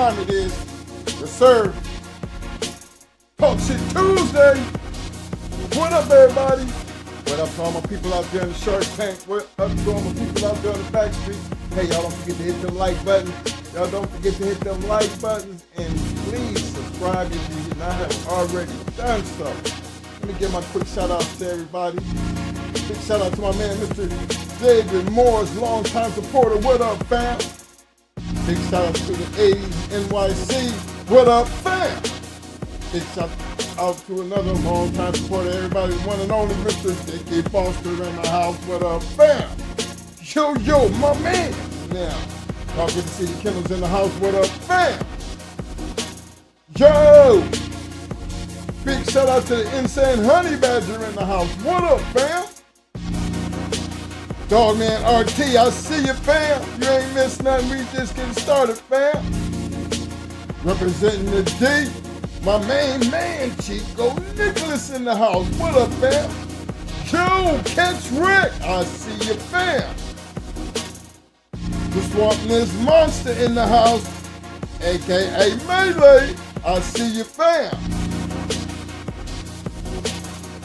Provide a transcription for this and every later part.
time it is. Yes, sir. Talk Shit Tuesday. What up, everybody? What up to all my people out there in the Shark Tank? What up to all my people out there on the back street? Hey, y'all don't forget to hit them like buttons. Y'all don't forget to hit them like buttons. And please subscribe if you did not have already done so. Let me give my quick shout out to everybody. Big shout out to my man, Mr. David Moore's longtime supporter. What up, fam? Big shout out to the 80s NYC. What up, fam? Big shout out to another longtime supporter, everybody, one and only Mr. Dickie Foster in the house. What up, fam? Yo, my man. Now, y'all get to see the Kennels in the house. What up, fam? Yo! Big shout out to the Insane Honey Badger in the house. What up, fam? Dogman RT, I see you, fam. You ain't missed nothing. We just getting started, fam. Representing the D, my main man, Chico Nicholas in the house. What up, fam? Yo, Catch Rick, I see you, fam. The Swampness Monster in the house, aka Melee. I see you, fam.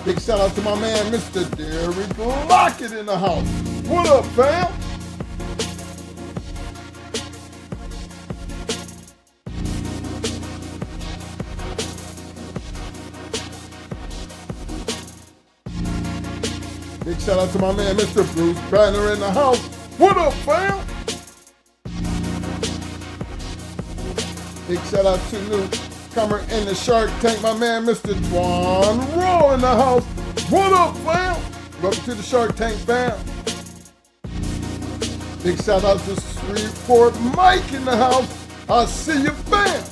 Big shout out to my man, Mr. Derek Lockett in the house. What up, fam? Big shout out to my man, Mr. Bruce Banner in the house. What up, fam? Big shout out to newcomer in the Shark Tank, my man, Mr. Twan Raw in the house. What up, fam? Welcome to the Shark Tank, fam. Big shout out to Shreveport Mike in the house. I see you, fam.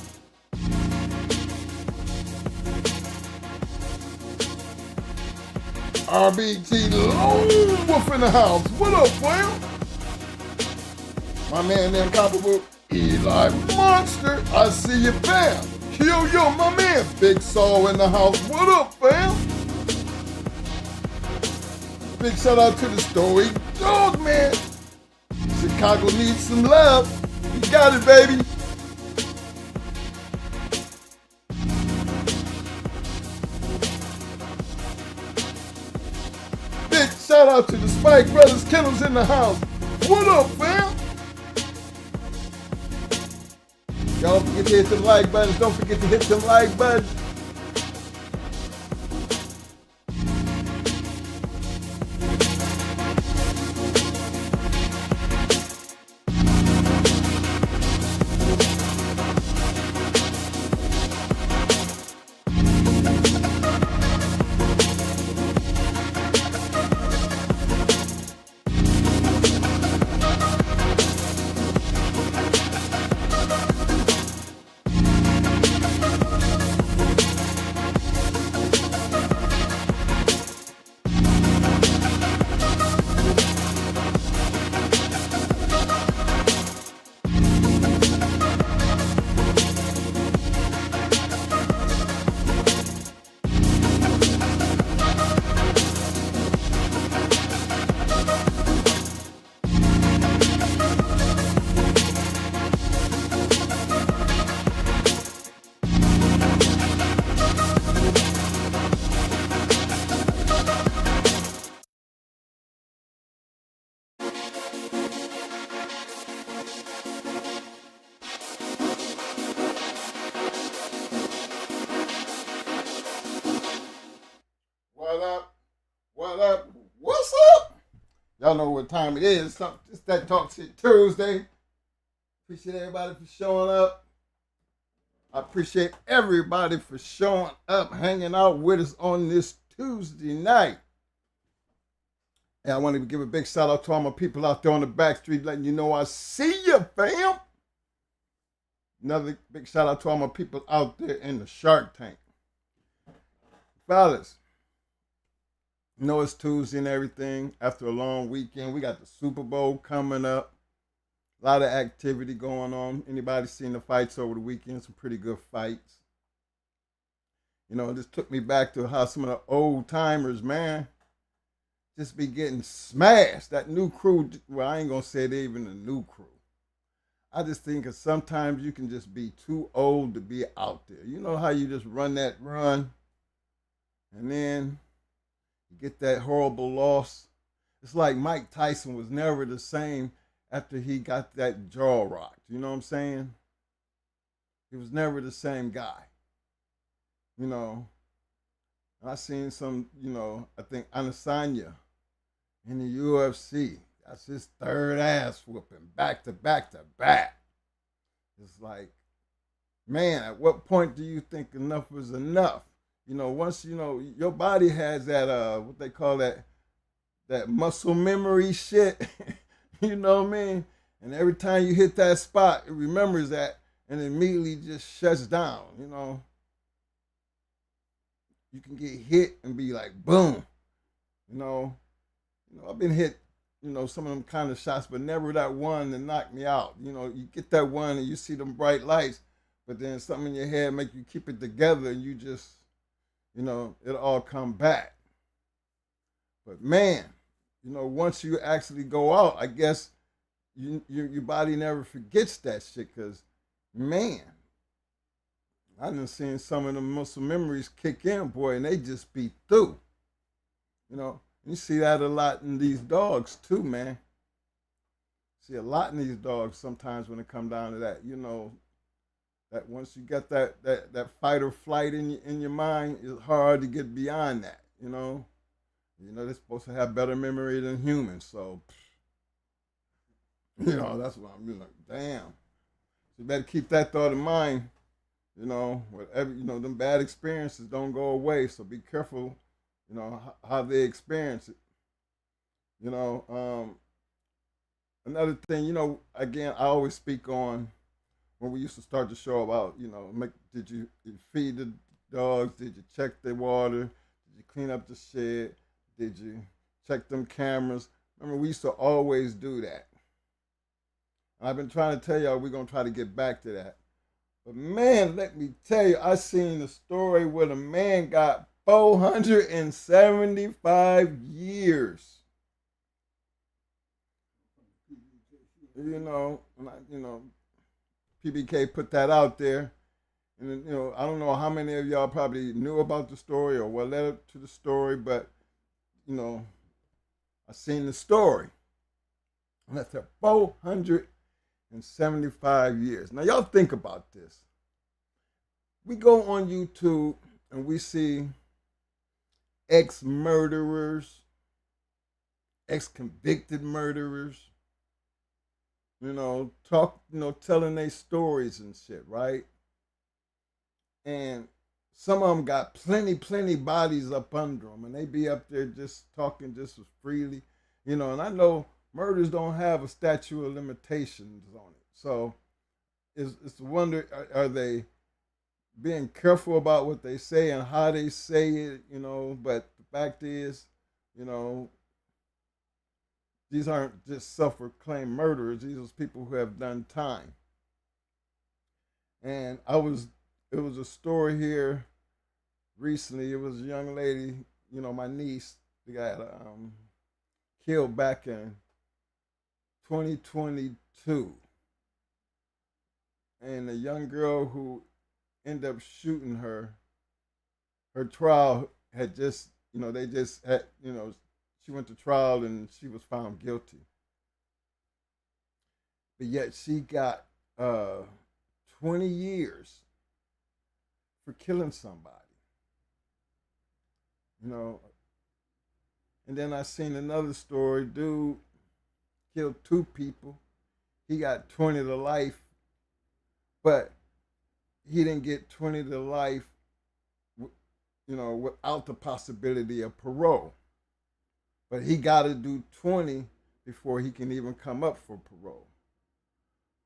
RBG Lone Wolf in the house. What up, fam? My man named Copperwood Eli Monster. I see you, fam. Yo, my man, Big Saul in the house. What up, fam? Big shout out to the Stoic Dog Man. Chicago needs some love. You got it, baby. Big shout out to the Spike Brothers Kennels in the house. What up, fam? Y'all don't forget to hit them like buttons. Don't forget to hit them like buttons. What's up? Y'all know what time it is. It's that Talk Shit Tuesday. Appreciate everybody for showing up. I appreciate everybody for showing up, hanging out with us on this Tuesday night. And I want to give a big shout out to all my people out there on the back street, letting you know I see you, fam. Another big shout out to all my people out there in the Shark Tank. Fellas, you know it's Tuesday and everything. After a long weekend, we got the Super Bowl coming up. A lot of activity going on. Anybody seen the fights over the weekend? Some pretty good fights. You know, this took me back to how some of the old timers, man, just be getting smashed. That new crew, well, I ain't going to say they even a new crew. I just think that sometimes you can just be too old to be out there. You know how you just run that run and then you get that horrible loss? It's like Mike Tyson was never the same after he got that jaw rocked. You know what I'm saying? He was never the same guy. You know, I seen some, I think Adesanya in the UFC. That's his third ass whooping, back to back to back. It's like, man, at what point do you think enough is enough? Once your body has that what they call that muscle memory shit. You know what I mean? And every time you hit that spot, it remembers that and immediately just shuts down. You can get hit and be like, boom. You know, I've been hit, some of them kind of shots, but never that one that knocked me out. You get that one and you see them bright lights, but then something in your head make you keep it together and you just, it'll all come back. But man, once you actually go out, I guess your body never forgets that shit because, man, I done seen some of the muscle memories kick in, boy, and they just be through. You see that a lot in these dogs too, man. See a lot in these dogs sometimes when it come down to that. That once you get that fight or flight in your mind, it's hard to get beyond that. They're supposed to have better memory than humans, so that's what I'm like. Damn. So you better keep that thought in mind. Whatever, them bad experiences don't go away. So be careful, how they experience it. Another thing, again, I always speak on when we used to start the show about, did you feed the dogs? Did you check their water? Did you clean up the shed? Did you check them cameras? Remember, we used to always do that. I've been trying to tell y'all we're going to try to get back to that. But man, let me tell you, I seen the story where the man got 475 years. PBK put that out there. And, I don't know how many of y'all probably knew about the story or what led up to the story, but, I seen the story. And that's 475 years. Now, y'all think about this. We go on YouTube and we see ex-murderers, ex-convicted murderers, telling their stories and shit, right? And some of them got plenty bodies up under them, and they be up there just talking just as freely, and I know murders don't have a statute of limitations on it. So it's a wonder, are they being careful about what they say and how they say it, but the fact is, these aren't just self-proclaimed murderers. These are people who have done time. And it was a story here recently. It was a young lady, my niece, the got killed back in 2022. And a young girl who ended up shooting her trial had just, they just had, she went to trial and she was found guilty. But yet she got 20 years for killing somebody. And then I seen another story. Dude killed 2 people. He got 20 to life, but he didn't get 20 to life, without the possibility of parole. But he got to do 20 before he can even come up for parole.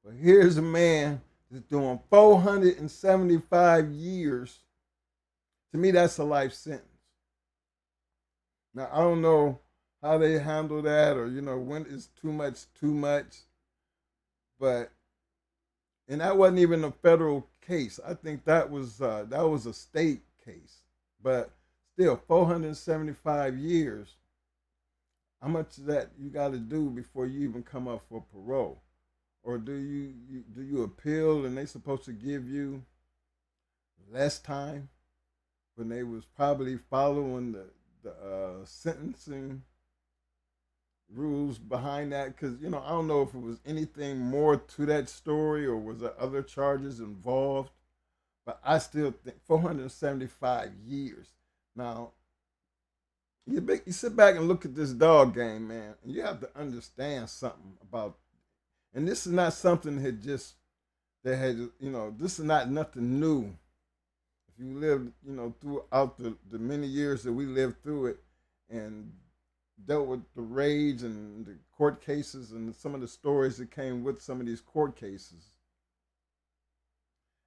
But here's a man that's doing 475 years. To me, that's a life sentence. Now, I don't know how they handle that or, when is too much. But, and that wasn't even a federal case. I think that was a state case. But still, 475 years. How much of that you got to do before you even come up for parole? or do you appeal and they supposed to give you less time when they was probably following the sentencing rules behind that? Because I don't know if it was anything more to that story or was there other charges involved, but I still think 475 years. Now you sit back and look at this dog game, man, and you have to understand something about. And this is not something that had this is not nothing new. If you lived throughout the many years that we lived through it, and dealt with the rage and the court cases and some of the stories that came with some of these court cases.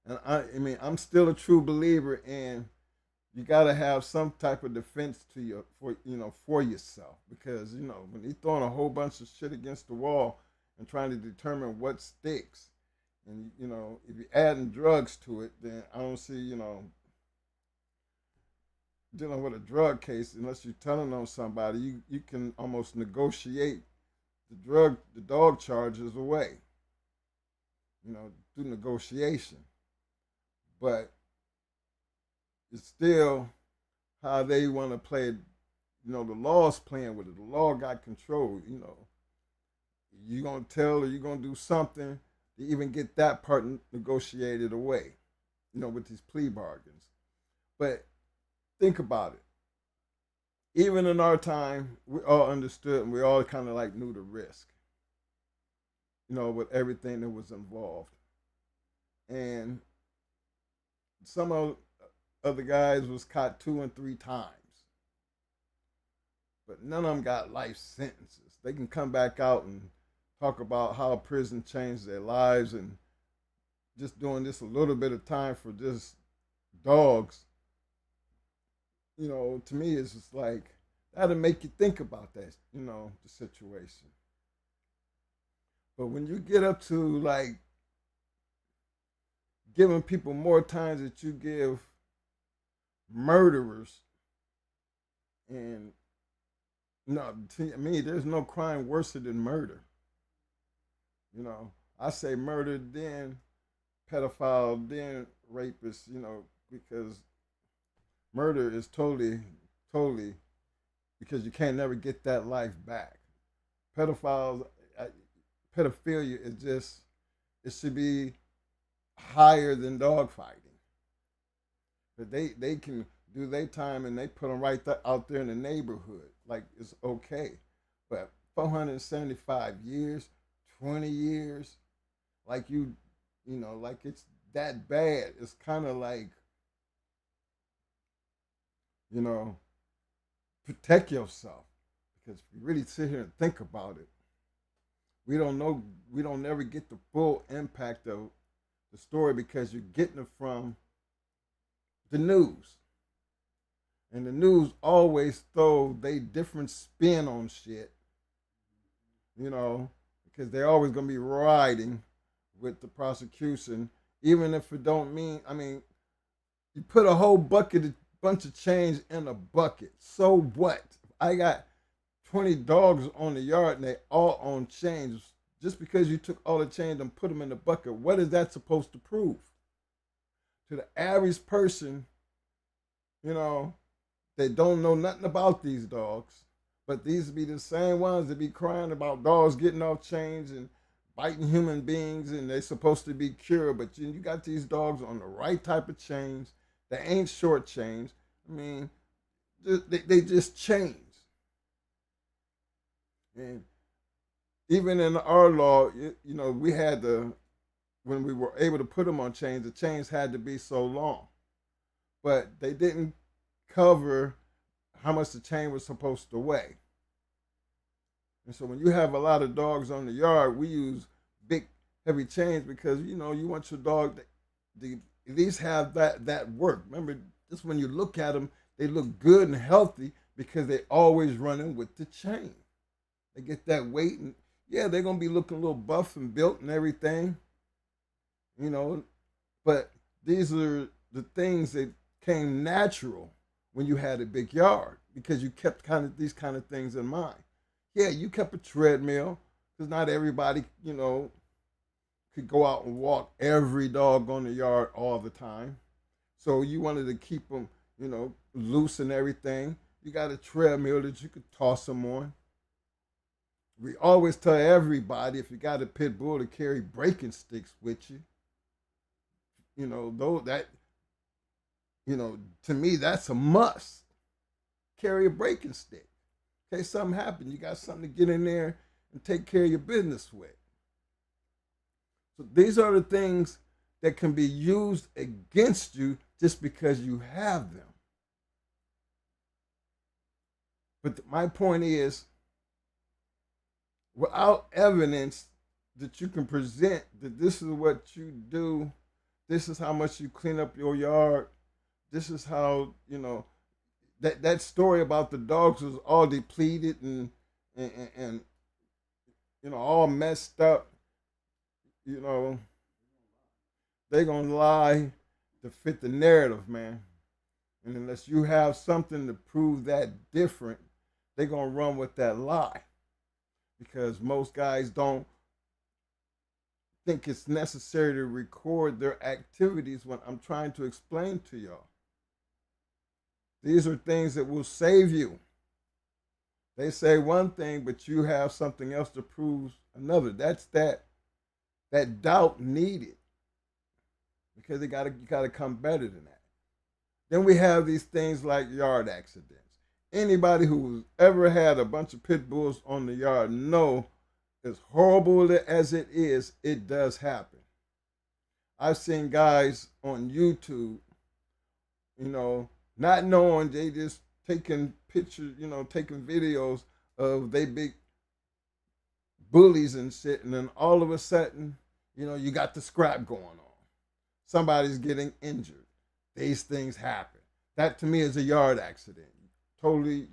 And I mean, I'm still a true believer in you got to have some type of defense to your for yourself, because when you're throwing a whole bunch of shit against the wall and trying to determine what sticks, and if you're adding drugs to it, then I don't see dealing with a drug case unless you're telling on somebody. You can almost negotiate the dog charges away, through negotiation. But it's still how they want to play it. The law's playing with it. The law got control. You gonna tell or you gonna do something to even get that part negotiated away. With these plea bargains. But think about it. Even in our time, we all understood and we all kind of like knew the risk. With everything that was involved. And some of other guys was caught 2 and 3 times. But none of them got life sentences. They can come back out and talk about how prison changed their lives, and just doing this a little bit of time for just dogs. To me, it's just like that'll make you think about that, the situation. But when you get up to like giving people more times that you give murderers, and no, to me, there's no crime worse than murder. I say murder, then pedophile, then rapist, because murder is totally, totally, because you can't never get that life back. Pedophiles, pedophilia is just, it should be higher than dog fighting. But they can do their time and they put them right out there in the neighborhood. Like it's okay. But 475 years, 20 years, like like it's that bad. It's kind of like, protect yourself. Because if you really sit here and think about it, we don't know, we don't never get the full impact of the story because you're getting it from the news. And the news always throw they different spin on shit, because they're always going to be riding with the prosecution, even if it don't mean, I mean, you put a whole bunch of change in a bucket. So what? I got 20 dogs on the yard and they all on chains. Just because you took all the chains and put them in the bucket, what is that supposed to prove? To the average person, they don't know nothing about these dogs, but these be the same ones that be crying about dogs getting off chains and biting human beings, and they're supposed to be cured, but you got these dogs on the right type of chains. They ain't short chains. I mean, they just chains. And even in our law, we had when we were able to put them on chains, the chains had to be so long. But they didn't cover how much the chain was supposed to weigh. And so when you have a lot of dogs on the yard, we use big, heavy chains because, you want your dog to at least have that work. Remember, just when you look at them, they look good and healthy because they always running with the chain. They get that weight, and yeah, they're going to be looking a little buff and built and everything, but these are the things that came natural when you had a big yard because you kept these kind of things in mind. Yeah, you kept a treadmill because not everybody, could go out and walk every dog on the yard all the time. So you wanted to keep them, loose and everything. You got a treadmill that you could toss them on. We always tell everybody if you got a pit bull to carry breaking sticks with you. Though that, to me, that's a must. Carry a breaking stick. In case something happens, you got something to get in there and take care of your business with. So these are the things that can be used against you just because you have them. But my point is, without evidence that you can present that this is what you do, this is how much you clean up your yard, this is how, that story about the dogs was all depleted and all messed up, they're going to lie to fit the narrative, man. And unless you have something to prove that different, they're going to run with that lie. Because most guys don't think it's necessary to record their activities when I'm trying to explain to y'all. These are things that will save you. They say one thing, but you have something else to prove another. That's that doubt needed. Because you gotta come better than that. Then we have these things like yard accidents. Anybody who's ever had a bunch of pit bulls on the yard know, as horrible as it is, it does happen. I've seen guys on YouTube, not knowing, they just taking pictures, taking videos of they big bullies and shit, and then all of a sudden, you got the scrap going on. Somebody's getting injured. These things happen. That to me is a yard accident. Totally,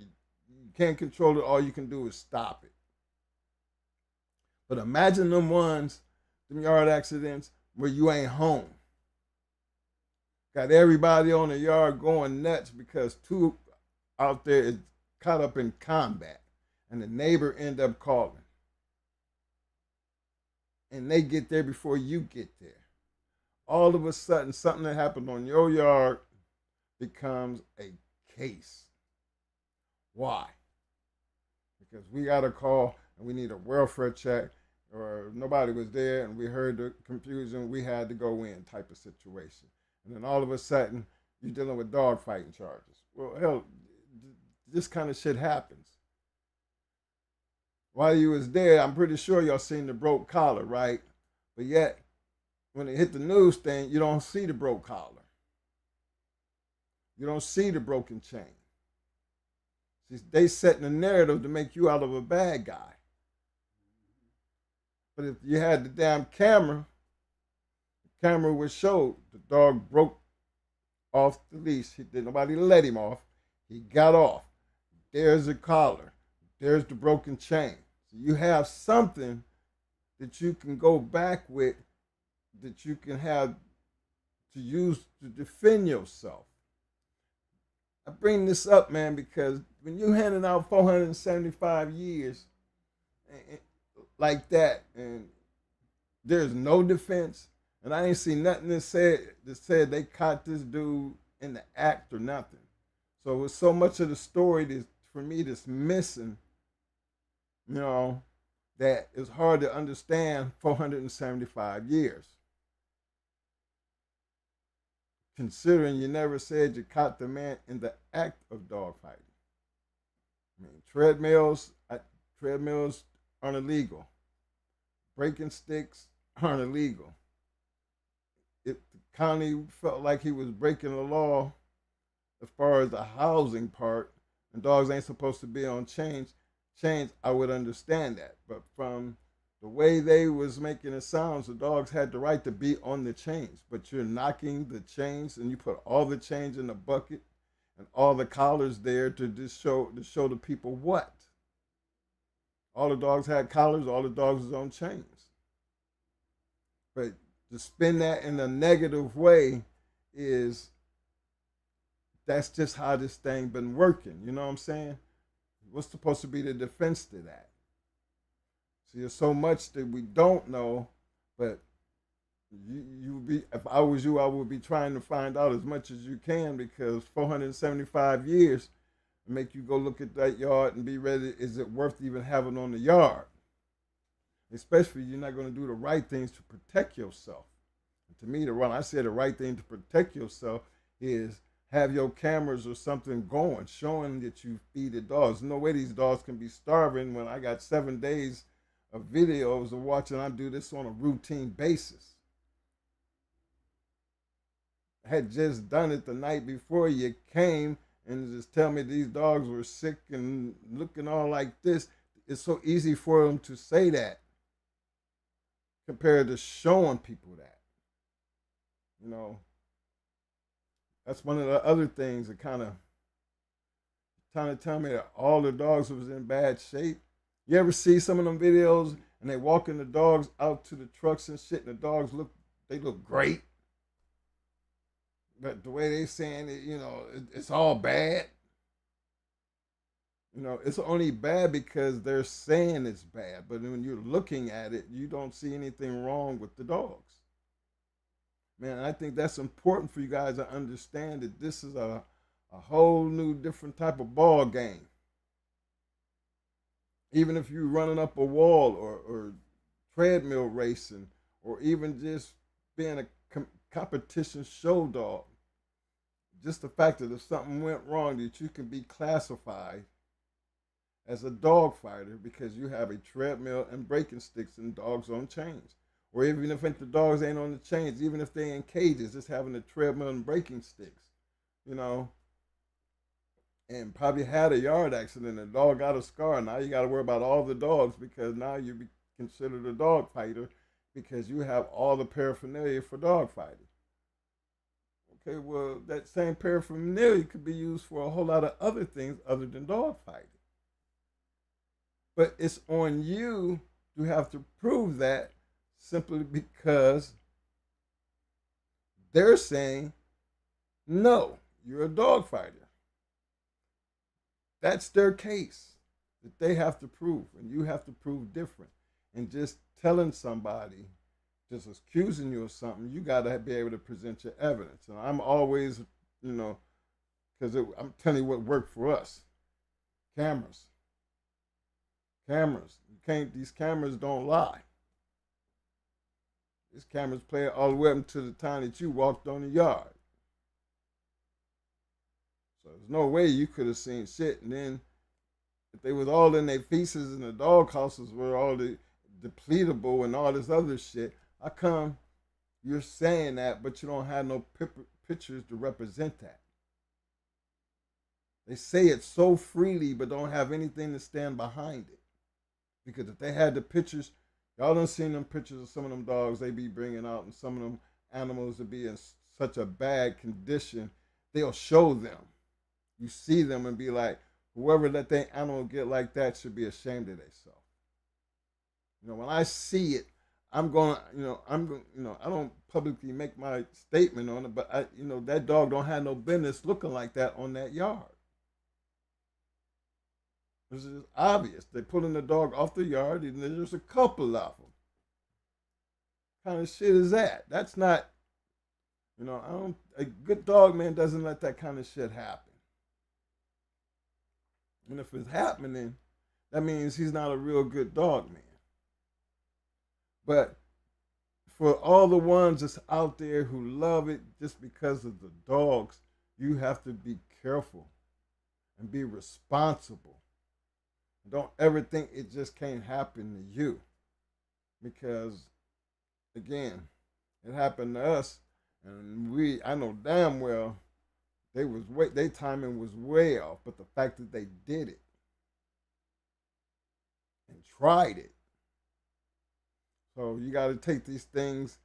you can't control it. All you can do is stop it. But imagine them yard accidents where you ain't home. Got everybody on the yard going nuts because two out there is caught up in combat, and the neighbor end up calling. And they get there before you get there. All of a sudden, something that happened on your yard becomes a case. Why? Because we got a call and we need a welfare check, or nobody was there and we heard the confusion, we had to go in type of situation. And then all of a sudden, you're dealing with dog fighting charges. Well, hell, this kind of shit happens. While you was there, I'm pretty sure y'all seen the broke collar, right? But yet, when it hit the news thing, you don't see the broke collar. You don't see the broken chain. They setting a narrative to make you out of a bad guy. But if you had the damn camera, the camera would show the dog broke off the leash. Nobody let him off. He got off. There's the collar. There's the broken chain. So you have something that you can go back with, that you can have to use to defend yourself. I bring this up, man, because when you're handing out 475 years like that, and there's no defense, and I ain't seen nothing that said they caught this dude in the act or nothing. So it's so much of the story that, for me, that's missing, that it's hard to understand 475 years. Considering you never said you caught the man in the act of dog fighting. I mean, treadmills aren't illegal. Breaking sticks aren't illegal. If the county felt like he was breaking the law as far as the housing part, and dogs ain't supposed to be on chains, I would understand that. But from the way they was making it sound, the dogs had the right to be on the chains. But you're knocking the chains, and you put all the chains in a bucket and all the collars there to just show the people what? All the dogs had collars, all the dogs was on chains. But to spin that in a negative way that's just how this thing been working. You know what I'm saying? What's supposed to be the defense to that? See, there's so much that we don't know, but You be, if I was you, I would be trying to find out as much as you can, because 475 years make you go look at that yard and be ready. Is it worth even having on the yard? Especially you're not going to do the right things to protect yourself. And to me, I said the right thing to protect yourself is have your cameras or something going, showing that you feed the dogs. No way these dogs can be starving when I got 7 days of videos of watching. I do this on a routine basis. I had just done it the night before you came and just tell me these dogs were sick and looking all like this. It's so easy for them to say that compared to showing people that. You know, that's one of the other things that kind of trying to tell me that all the dogs was in bad shape. You ever see some of them videos and they walking the dogs out to the trucks and shit, and the dogs look great, but the way they saying it, it's all bad. It's only bad because they're saying it's bad, but when you're looking at it, you don't see anything wrong with the dogs. Man, I think that's important for you guys to understand that this is a whole new different type of ball game. Even if you're running up a wall or treadmill racing, or even just being a competition show dog, just the fact that if something went wrong, that you can be classified as a dog fighter because you have a treadmill and breaking sticks and dogs on chains. Or even if the dogs ain't on the chains, even if they in cages, just having a treadmill and breaking sticks, you know, and probably had a yard accident, a dog got a scar. Now you got to worry about all the dogs because now you be considered a dog fighter because you have all the paraphernalia for dog fighting. Okay, well, that same paraphernalia could be used for a whole lot of other things other than dog fighting. But it's on you to have to prove that simply because they're saying, no, you're a dog fighter. That's their case that they have to prove, and you have to prove different. And just telling somebody, just accusing you of something, you got to be able to present your evidence. And I'm always, because I'm telling you what worked for us. Cameras. You can't, these cameras don't lie. These cameras play all the way up to the time that you walked on the yard. So there's no way you could have seen shit. And then if they was all in their feces and the dog houses were all depletable and all this other shit, how come you're saying that, but you don't have no pictures to represent that? They say it so freely, but don't have anything to stand behind it. Because if they had the pictures, y'all done seen them pictures of some of them dogs they be bringing out, and some of them animals that be in such a bad condition, they'll show them. You see them and be like, whoever let that animal get like that should be ashamed of themselves. When I see it, I'm going, I don't publicly make my statement on it, but that dog don't have no business looking like that on that yard. This is obvious. They're pulling the dog off the yard, and there's a couple of them. What kind of shit is that? That's not, a good dog man doesn't let that kind of shit happen. And if it's happening, that means he's not a real good dog man. But for all the ones that's out there who love it just because of the dogs, you have to be careful and be responsible. Don't ever think it just can't happen to you. Because, again, it happened to us, and I know damn well their timing was way off, but the fact that they did it and tried it. So you got to take these things,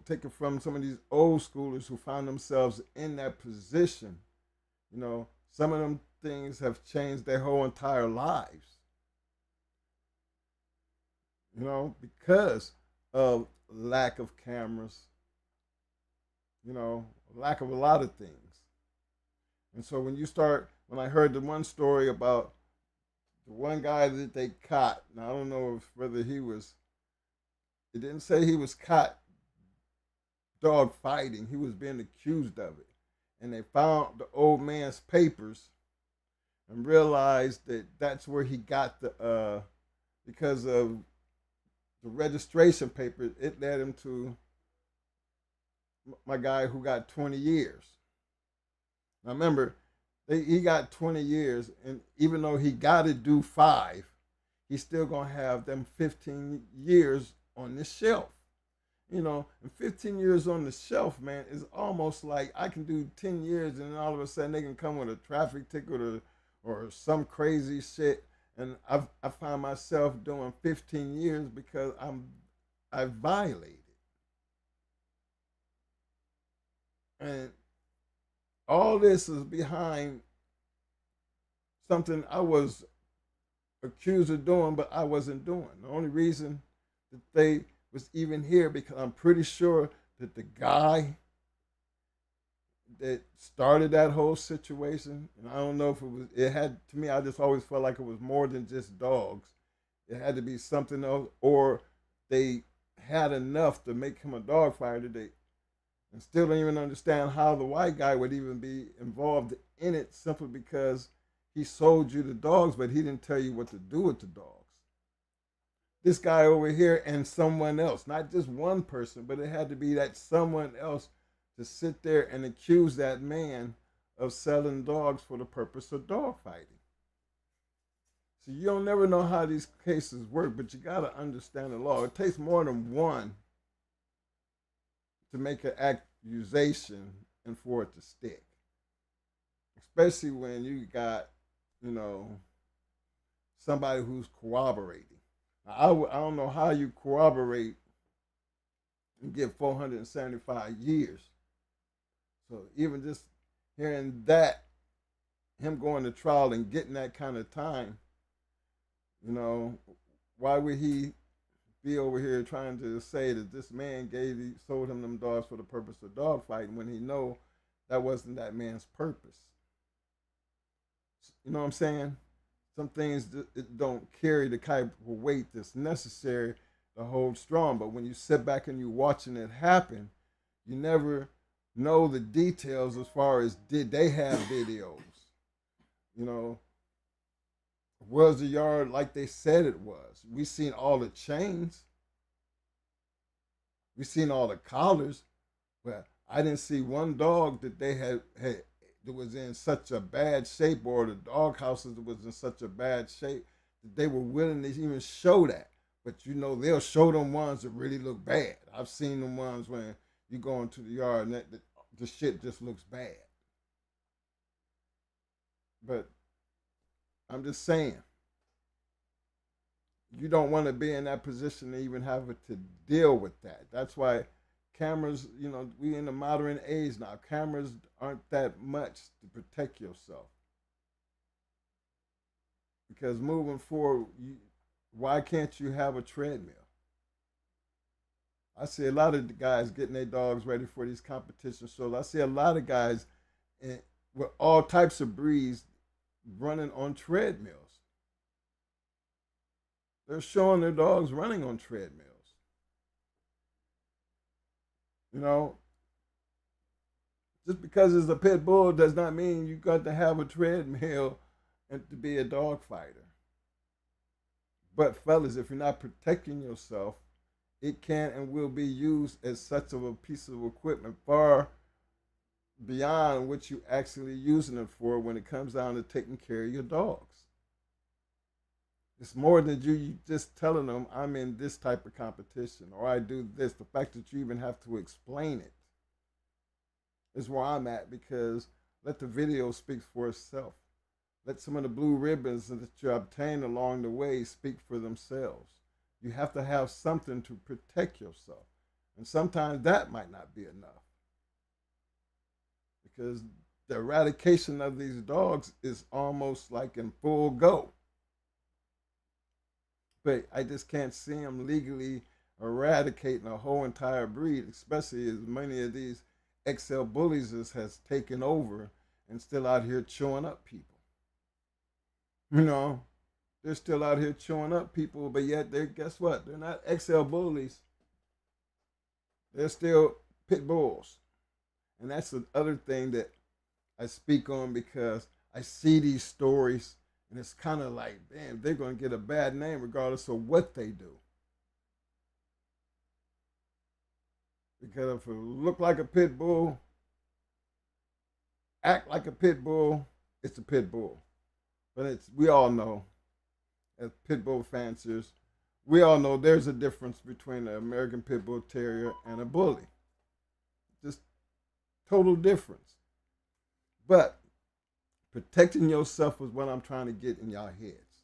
take it from some of these old schoolers who find themselves in that position. Some of them things have changed their whole entire lives. Because of lack of cameras, lack of a lot of things. And so when I heard the one story about the one guy that they caught, now I don't know whether it didn't say he was caught dog fighting. He was being accused of it. And they found the old man's papers and realized that that's where he got because of the registration papers, it led him to my guy who got 20 years. Now remember, he got 20 years, and even though he got to do 5, he's still going to have them 15 years on the shelf. And 15 years on the shelf, man, is almost like I can do 10 years and then all of a sudden they can come with a traffic ticket or some crazy shit. And I find myself doing 15 years because I violated. And all this is behind something I was accused of doing, but I wasn't doing. The only reason that they was even here because I'm pretty sure that the guy that started that whole situation, and I don't know if it had, to me, I just always felt like it was more than just dogs. It had to be something else, or they had enough to make him a dog fighter today. And still don't even understand how the white guy would even be involved in it simply because he sold you the dogs, but he didn't tell you what to do with the dogs. This guy over here and someone else, not just one person, but it had to be that someone else to sit there and accuse that man of selling dogs for the purpose of dog fighting. So you don't never know how these cases work, but you got to understand the law. It takes more than one to make an accusation and for it to stick. Especially when you got, somebody who's corroborating. I don't know how you corroborate and get 475 years. So even just hearing that, him going to trial and getting that kind of time, why would he be over here trying to say that this man sold him them dogs for the purpose of dog fighting when he know that wasn't that man's purpose? You know what I'm saying? Some things it don't carry the type of weight that's necessary to hold strong. But when you sit back and you're watching it happen, you never know the details as far as did they have videos? Was the yard like they said it was? We seen all the chains. We seen all the collars, but I didn't see one dog that they had that was in such a bad shape, or the dog houses that was in such a bad shape that they were willing to even show that. But they'll show them ones that really look bad. I've seen them ones when you go into the yard and the shit just looks bad. But I'm just saying, you don't want to be in that position to even have to deal with that. That's why cameras, we in the modern age now. Cameras aren't that much to protect yourself. Because moving forward, why can't you have a treadmill? I see a lot of the guys getting their dogs ready for these competition shows. I see a lot of guys with all types of breeds running on treadmills. They're showing their dogs running on treadmills. Just because it's a pit bull does not mean you got to have a treadmill and to be a dog fighter. But fellas, if you're not protecting yourself, it can and will be used as such of a piece of equipment far beyond what you actually using it for when it comes down to taking care of your dogs. It's more than you just telling them I'm in this type of competition or I do this. The fact that you even have to explain it is where I'm at, because let the video speak for itself. Let some of the blue ribbons that you obtain along the way speak for themselves. You have to have something to protect yourself. And sometimes that might not be enough. Because the eradication of these dogs is almost like in full go. But I just can't see them legally eradicating a whole entire breed, especially as many of these XL bullies has taken over and still out here chewing up people. They're still out here chewing up people, but yet guess what? They're not XL bullies. They're still pit bulls. And that's the other thing that I speak on because I see these stories and it's kind of like, damn, they're going to get a bad name regardless of what they do. Because if it look like a pit bull, act like a pit bull, it's a pit bull. But we all know, as pit bull fanciers, we all know there's a difference between an American Pit Bull Terrier and a bully. Just total difference. But protecting yourself is what I'm trying to get in y'all heads.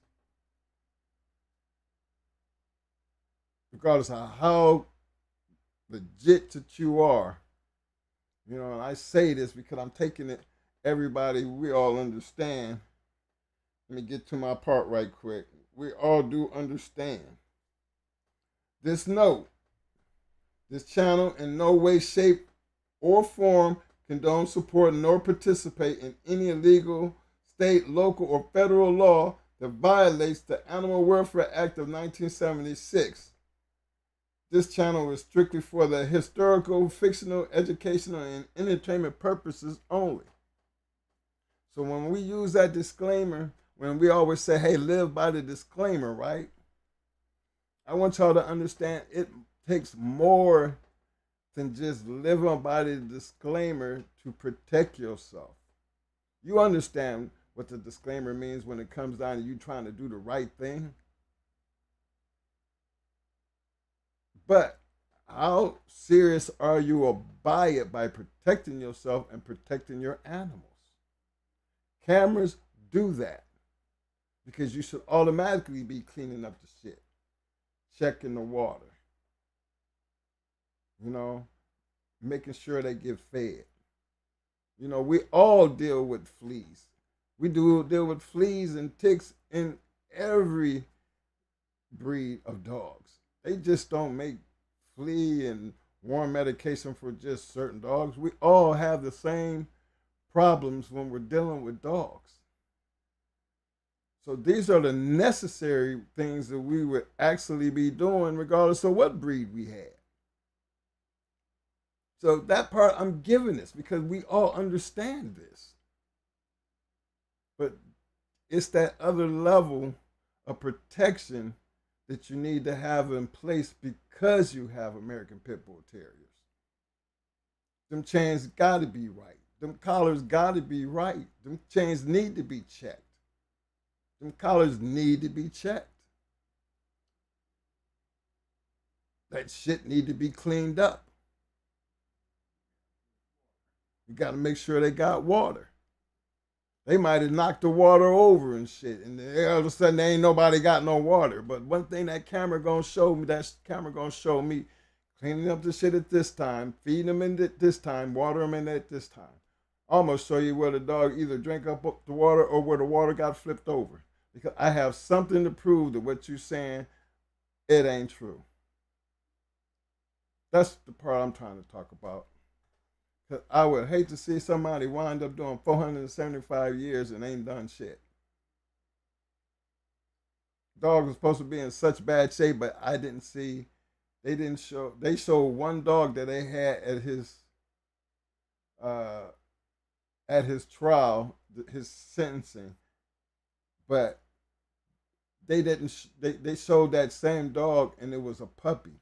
Regardless of how legit that you are, and I say this because I'm taking it, everybody, we all understand. Let me get to my part right quick. We all do understand. This note, this channel in no way, shape, or form condone, support, nor participate in any illegal state, local, or federal law that violates the Animal Welfare Act of 1976. This channel is strictly for the historical, fictional, educational, and entertainment purposes only. So when we use that disclaimer, when we always say, hey, live by the disclaimer, right? I want y'all to understand it takes more than just living by the disclaimer to protect yourself. You understand what the disclaimer means when it comes down to you trying to do the right thing. But how serious are you by it by protecting yourself and protecting your animals? Cameras do that because you should automatically be cleaning up the shit, checking the water, making sure they get fed. We all deal with fleas. We do deal with fleas and ticks in every breed of dogs. They just don't make flea and worm medication for just certain dogs. We all have the same problems when we're dealing with dogs. So these are the necessary things that we would actually be doing regardless of what breed we had. So that part I'm giving this because we all understand this. But it's that other level of protection that you need to have in place because you have American Pit Bull Terriers. Them chains got to be right. Them collars got to be right. Them chains need to be checked. Them collars need to be checked. That shit need to be cleaned up. You got to make sure they got water. They might have knocked the water over and shit, and all of a sudden there ain't nobody got no water. But one thing that camera gonna show me, cleaning up the shit at this time, feeding them in at this time, water them in at this time. Almost show you where the dog either drank up the water or where the water got flipped over. Because I have something to prove that what you're saying, it ain't true. That's the part I'm trying to talk about. Because I would hate to see somebody wind up doing 475 years and ain't done shit. Dog was supposed to be in such bad shape, but I didn't see, they showed one dog that they had at his trial, his sentencing, but they showed that same dog and it was a puppy.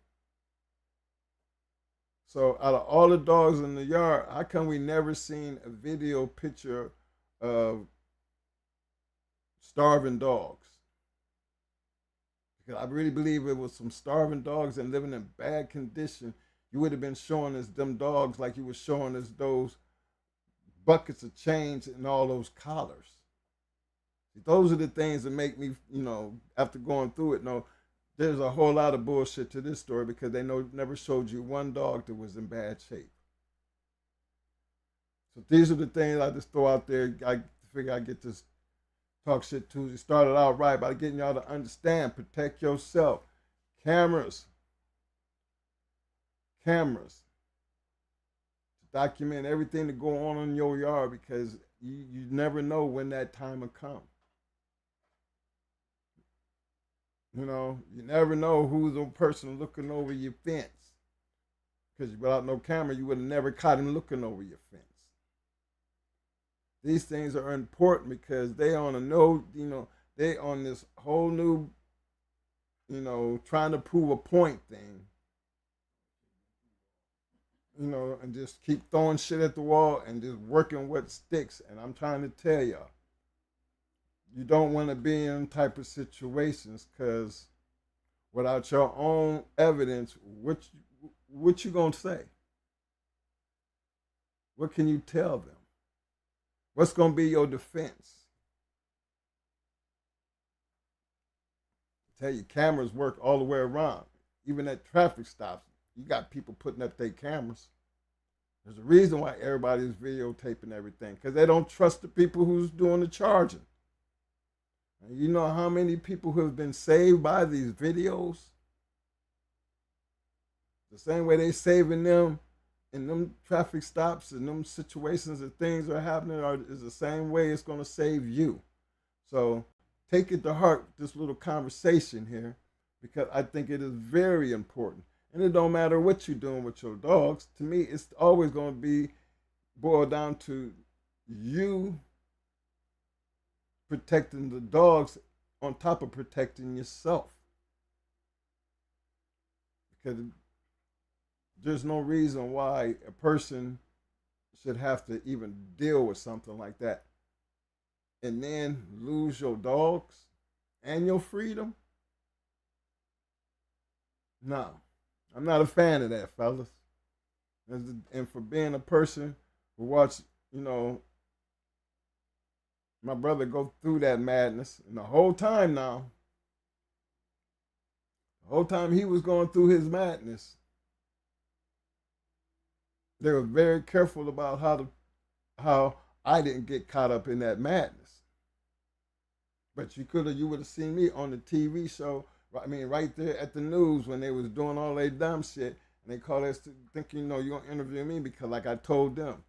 So out of all the dogs in the yard, how come we never seen a video picture of starving dogs? Because I really believe it was some starving dogs and living in bad condition. You would have been showing us them dogs like you were showing us those buckets of change and all those collars. Those are the things that make me, after going through it, know there's a whole lot of bullshit to this story because they never showed you one dog that was in bad shape. So these are the things I just throw out there. I figure I get this Talk Shit Tuesday started out right by getting y'all to understand, protect yourself. Cameras. To document everything that go on in your yard because you never know when that time will come. You never know who's the person looking over your fence. because without no camera, you would have never caught him looking over your fence. These things are important because they on a no, they on this whole new, trying to prove a point thing, and just keep throwing shit at the wall and just working what sticks. And I'm trying to tell y'all, you don't want to be in type of situations because without your own evidence, what you gonna say? What can you tell them? What's gonna be your defense? I tell you, cameras work all the way around. Even at traffic stops, you got people putting up their cameras. There's a reason why everybody's videotaping everything, because they don't trust the people who's doing the charging. And you know how many people who have been saved by these videos? The same way they saving them in them traffic stops and them situations that things are happening is the same way it's going to save you. So take it to heart, this little conversation here, because I think it is very important. And it don't matter what you're doing with your dogs. To me, it's always going to be boiled down to you protecting the dogs on top of protecting yourself. Because there's no reason why a person should have to even deal with something like that and then lose your dogs and your freedom. No, I'm not a fan of that, fellas. And for being a person who watched, my brother go through that madness, and the whole time he was going through his madness, they were very careful about how I didn't get caught up in that madness. But you would have seen me on the TV show. I mean, right there at the news when they was doing all that dumb shit, and they called us thinking, you're gonna interview me because, like I told them,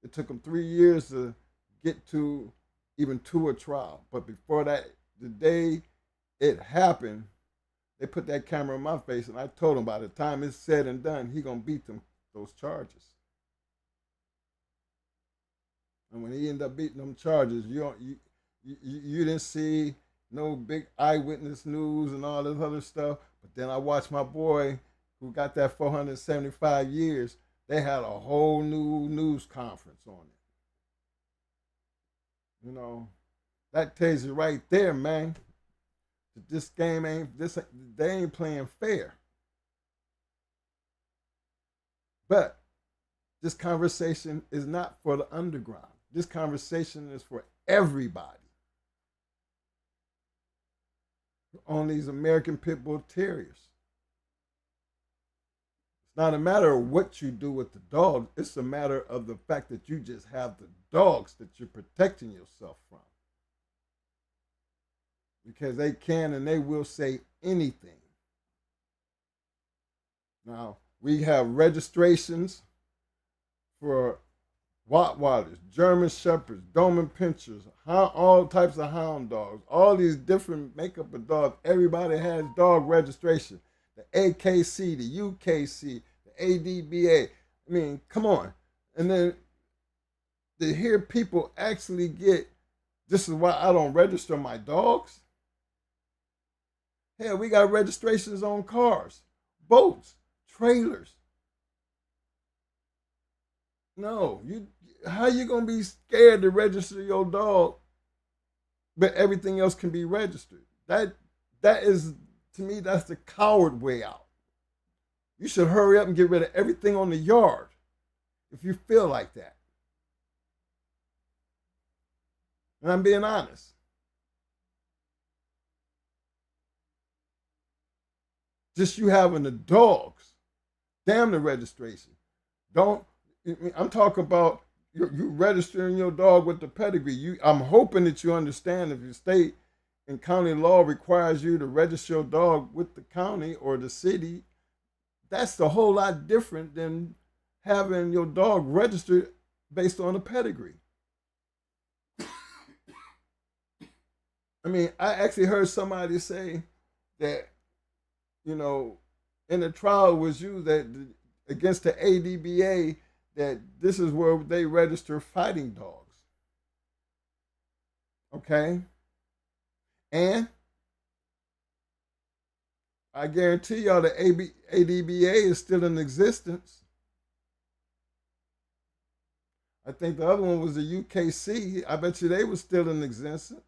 it took them 3 years to get to a trial. But before that, the day it happened, they put that camera in my face, and I told him by the time it's said and done, he gonna beat those charges. And when he ended up beating them charges, you didn't see no big eyewitness news and all this other stuff. But then I watched my boy who got that 475 years. They had a whole new news conference on it. That tells you right there, man, that this game they ain't playing fair. But this conversation is not for the underground. This conversation is for everybody on these American Pit Bull Terriers. It's not a matter of what you do with the dog. It's a matter of the fact that you just have the dogs that you're protecting yourself from. Because they can and they will say anything. Now, we have registrations for Rottweilers, German Shepherds, Doberman Pinschers, all types of hound dogs, all these different makeup of dogs. Everybody has dog registration. The AKC, the UKC, the ADBA. I mean, come on. And then to hear people actually get, this is why I don't register my dogs. Hell, we got registrations on cars, boats, trailers. No, how you gonna be scared to register your dog, but everything else can be registered? That is, to me, that's the coward way out. You should hurry up and get rid of everything on the yard if you feel like that. And I'm being honest. Just you having the dogs, damn the registration. I'm talking about you registering your dog with the pedigree. I'm hoping that you understand if your state and county law requires you to register your dog with the county or the city, that's a whole lot different than having your dog registered based on a pedigree. I mean, I actually heard somebody say that, in the trial was used that against the ADBA that this is where they register fighting dogs. Okay? And I guarantee y'all the ADBA is still in existence. I think the other one was the UKC. I bet you they were still in existence.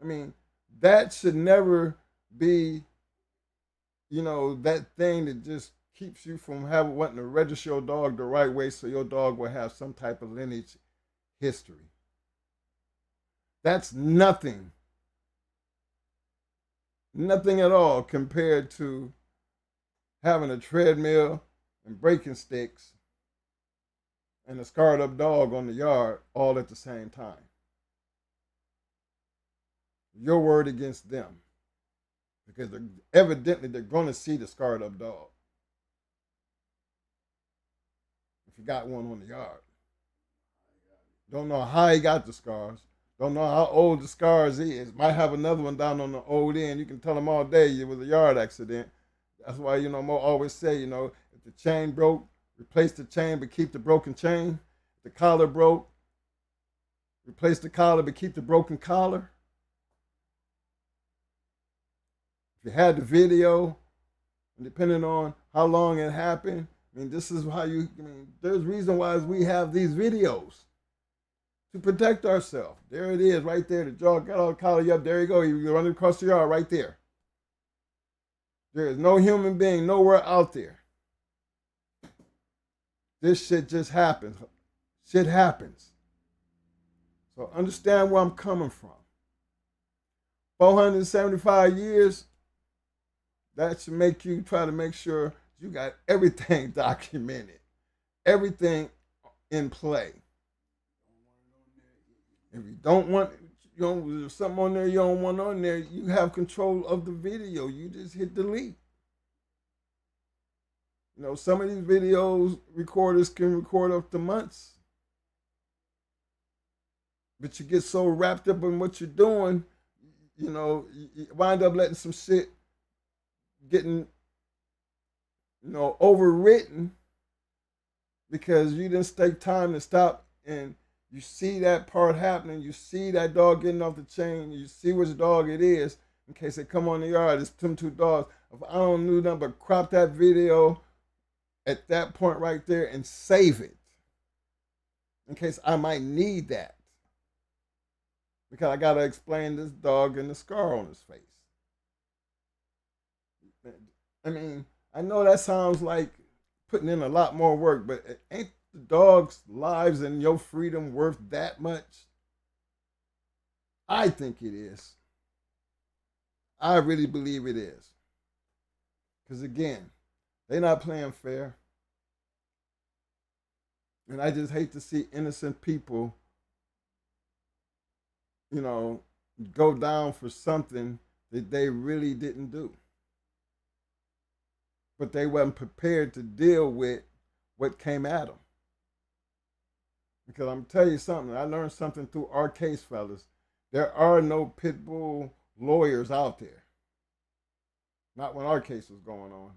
I mean, that should never be, that thing that just keeps you from wanting to register your dog the right way so your dog will have some type of lineage history. That's nothing. Nothing at all compared to having a treadmill and breaking sticks and a scarred up dog on the yard all at the same time. Your word against them. Because evidently they're going to see the scarred up dog. If you got one on the yard. Don't know how he got the scars. Don't know how old the scars is. Might have another one down on the old end. You can tell them all day it was a yard accident. That's why, Mo always say, if the chain broke, replace the chain but keep the broken chain. If the collar broke, replace the collar but keep the broken collar. If you had the video, and depending on how long it happened, this is how there's reason why we have these videos. To protect ourselves. There it is, right there. The dog got all the collar up. There you go. You're running across the yard right there. There is no human being nowhere out there. This shit just happens. Shit happens. So understand where I'm coming from. 475 years, that should make you try to make sure you got everything documented. Everything in play. If you don't want, there's something on there you don't want on there, you have control of the video. You just hit delete. Some of these videos recorders can record up to months. But you get so wrapped up in what you're doing, you wind up letting some shit getting, overwritten because you didn't take time to stop and you see that part happening. You see that dog getting off the chain. You see which dog it is. In case they come on the yard, it's them two dogs. If I don't do nothing but crop that video at that point right there and save it. In case I might need that. Because I got to explain this dog and the scar on his face. I know that sounds like putting in a lot more work, but ain't the dog's lives and your freedom worth that much? I think it is. I really believe it is. Because again, they're not playing fair. And I just hate to see innocent people, go down for something that they really didn't do. But they weren't prepared to deal with what came at them. Because I'm tell you something, I learned something through our case, fellas. There are no pit bull lawyers out there. Not when our case was going on.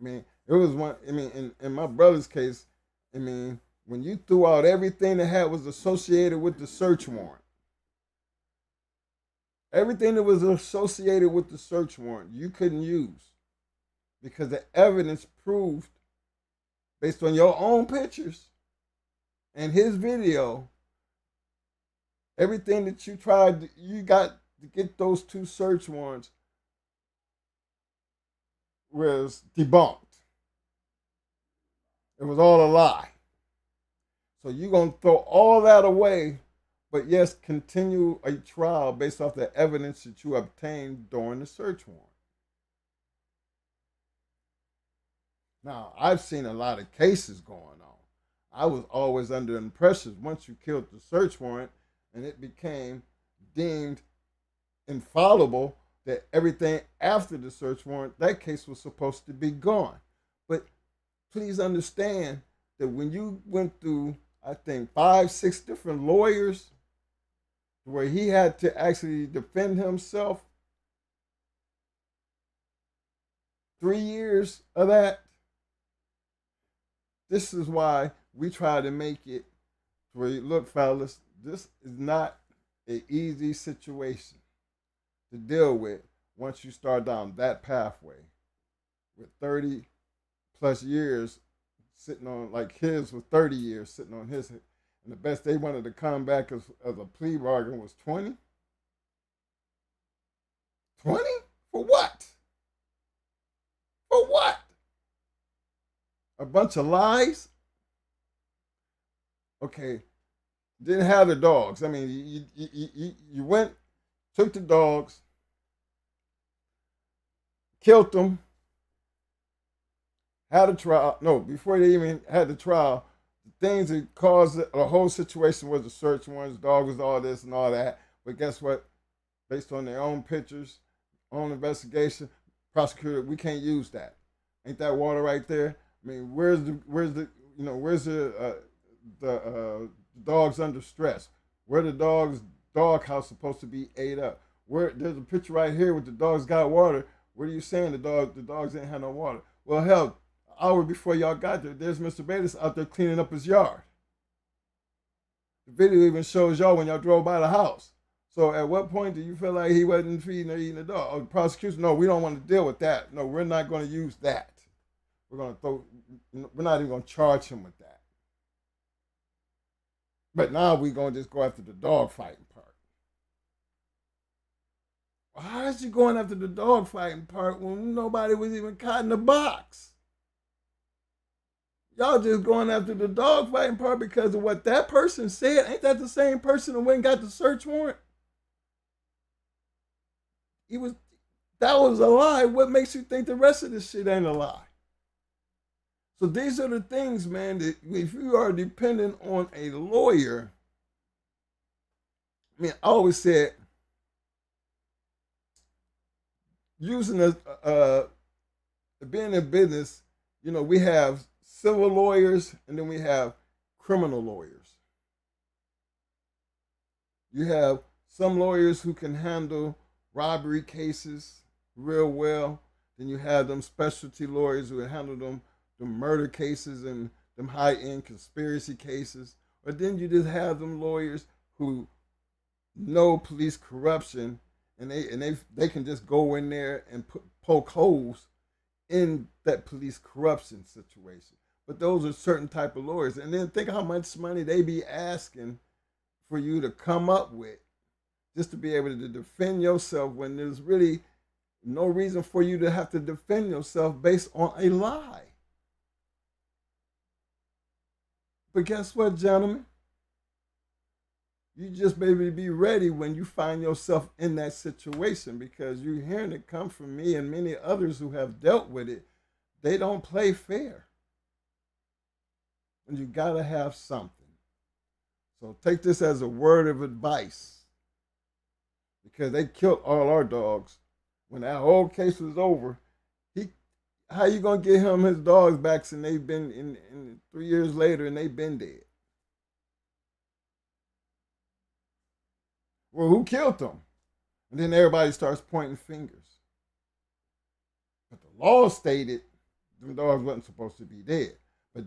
It was one, in my brother's case, when you threw out everything that was associated with the search warrant, everything that was associated with the search warrant, you couldn't use. Because the evidence proved, based on your own pictures, and his video, everything that you got to get those two search warrants was debunked. It was all a lie. So you're going to throw all that away, but yes, continue a trial based off the evidence that you obtained during the search warrant. Now, I've seen a lot of cases going on. I was always under the impression once you killed the search warrant and it became deemed infallible that everything after the search warrant, that case was supposed to be gone. But please understand that when you went through, I think, 5, 6 different lawyers where he had to actually defend himself 3 years of that. This is why we try to make it where, look, fellas, this is not an easy situation to deal with once you start down that pathway with 30 plus years sitting on, like his was 30 years sitting on his, and the best they wanted to come back as a plea bargain was 20. 20? For what? For what? A bunch of lies? Okay, didn't have the dogs. I mean, you went, took the dogs, killed them, had a trial. No, before they even had the trial, the things that caused the whole situation was the search warrants, dog was all this and all that. But guess what? Based on their own pictures, own investigation, prosecutor, we can't use that. Ain't that water right there? I mean, where's the dogs under stress? Where the dog house supposed to be ate up? Where there's a picture right here with the dogs got water. What are you saying? The dogs didn't have no water. Well, hell, an hour before y'all got there, there's Mr. Bates out there cleaning up his yard. The video even shows y'all when y'all drove by the house. So at what point do you feel like he wasn't feeding or eating the dog? Oh, the prosecution, no, we don't want to deal with that. No, we're not going to use that. We're not even going to charge him with that. But now we're going to just go after the dog fighting part. How is you going after the dog fighting part when nobody was even caught in the box? Y'all just going after the dog fighting part because of what that person said. Ain't that the same person who went and got the search warrant? That was a lie. What makes you think the rest of this shit ain't a lie? So these are the things, man, that if you are dependent on a lawyer, I mean, I always said, using being in business, we have civil lawyers and then we have criminal lawyers. You have some lawyers who can handle robbery cases real well. Then you have them specialty lawyers who handle them murder cases and them high-end conspiracy cases. Or then you just have them lawyers who know police corruption and they can just go in there and poke holes in that police corruption situation. But those are certain type of lawyers. And then think how much money they be asking for you to come up with just to be able to defend yourself when there's really no reason for you to have to defend yourself based on a lie. But guess what, gentlemen? You just maybe be ready when you find yourself in that situation, because you're hearing it come from me and many others who have dealt with it. They don't play fair. And you got to have something. So take this as a word of advice, because they killed all our dogs. When that whole case was over, how you going to get him his dogs back and they've been in 3 years later and they've been dead? Well, who killed them? And then everybody starts pointing fingers. But the law stated the dogs wasn't supposed to be dead. But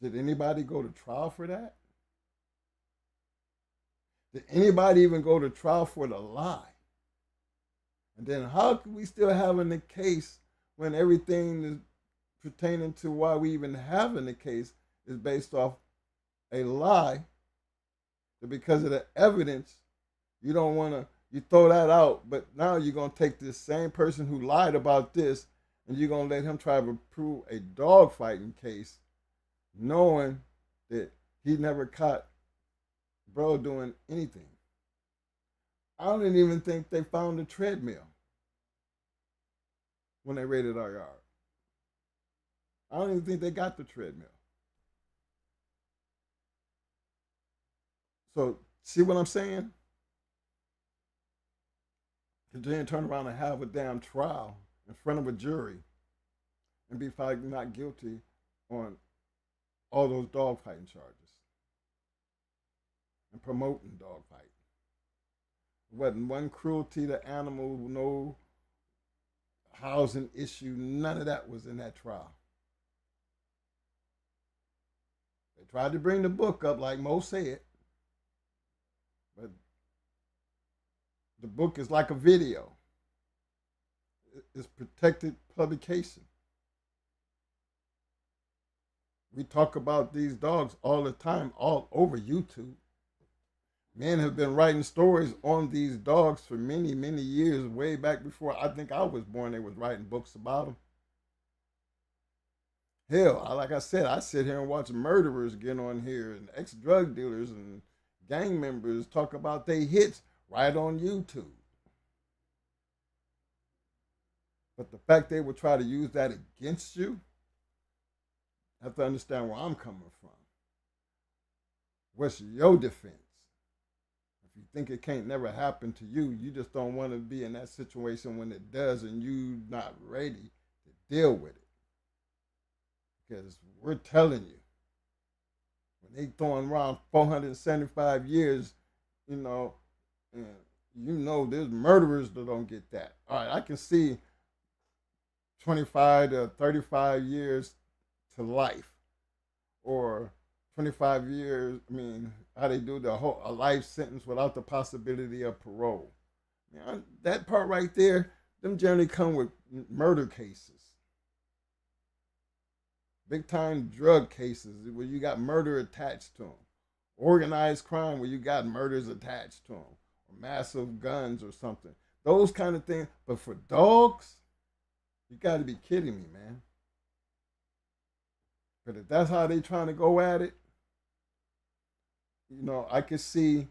did anybody go to trial for that? Did anybody even go to trial for the lie? And then how can we still having the case when everything is pertaining to why we even having the case is based off a lie? That because of the evidence, you don't want to, you throw that out, but now you're going to take this same person who lied about this and you're going to let him try to prove a dog fighting case, knowing that he never caught bro doing anything. I don't even think they found the treadmill when they raided our yard. I don't even think they got the treadmill. So, see what I'm saying? To then turn around and have a damn trial in front of a jury and be found not guilty on all those dogfighting charges and promoting dogfighting. Wasn't one cruelty to animals, no housing issue, none of that was in that trial. They tried to bring the book up like Mo said, but the book is like a video. It's protected publication. We talk about these dogs all the time, all over YouTube. Men have been writing stories on these dogs for many, many years, way back before I think I was born. They was writing books about them. Hell, like I said, I sit here and watch murderers get on here and ex-drug dealers and gang members talk about their hits right on YouTube. But the fact they would try to use that against you, I have to understand where I'm coming from. What's your defense? If you think it can't never happen to you, you just don't want to be in that situation when it does and you not ready to deal with it. Because we're telling you, when they throwing around 475 years, and there's murderers that don't get that. All right, I can see 25 to 35 years to life, or 25 years. How they do a life sentence without the possibility of parole. That part right there, them generally come with murder cases. Big time drug cases where you got murder attached to them. Organized crime where you got murders attached to them. Or massive guns or something. Those kind of things. But for dogs, you got to be kidding me, man. But if that's how they trying to go at it, I can see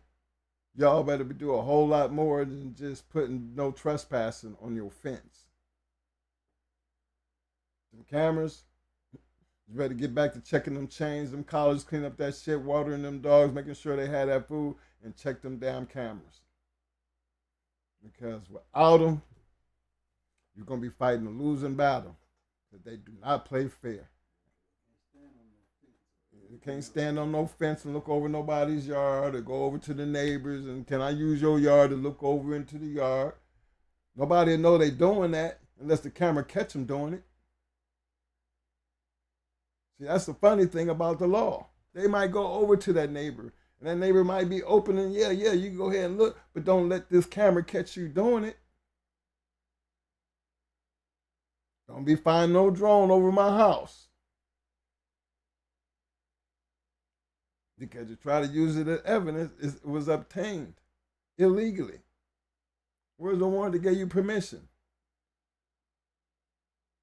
y'all better do a whole lot more than just putting no trespassing on your fence. Some cameras, you better get back to checking them chains, them collars, clean up that shit, watering them dogs, making sure they had that food, and check them damn cameras. Because without them, you're going to be fighting a losing battle. Because they do not play fair. You can't stand on no fence and look over nobody's yard or go over to the neighbors and can I use your yard to look over into the yard? Nobody will know they doing that unless the camera catch them doing it. See, that's the funny thing about the law. They might go over to that neighbor and that neighbor might be open and yeah, you can go ahead and look, but don't let this camera catch you doing it. Don't be finding no drone over my house. Because you try to use it as evidence, it was obtained illegally. Where's the warrant that gave you permission?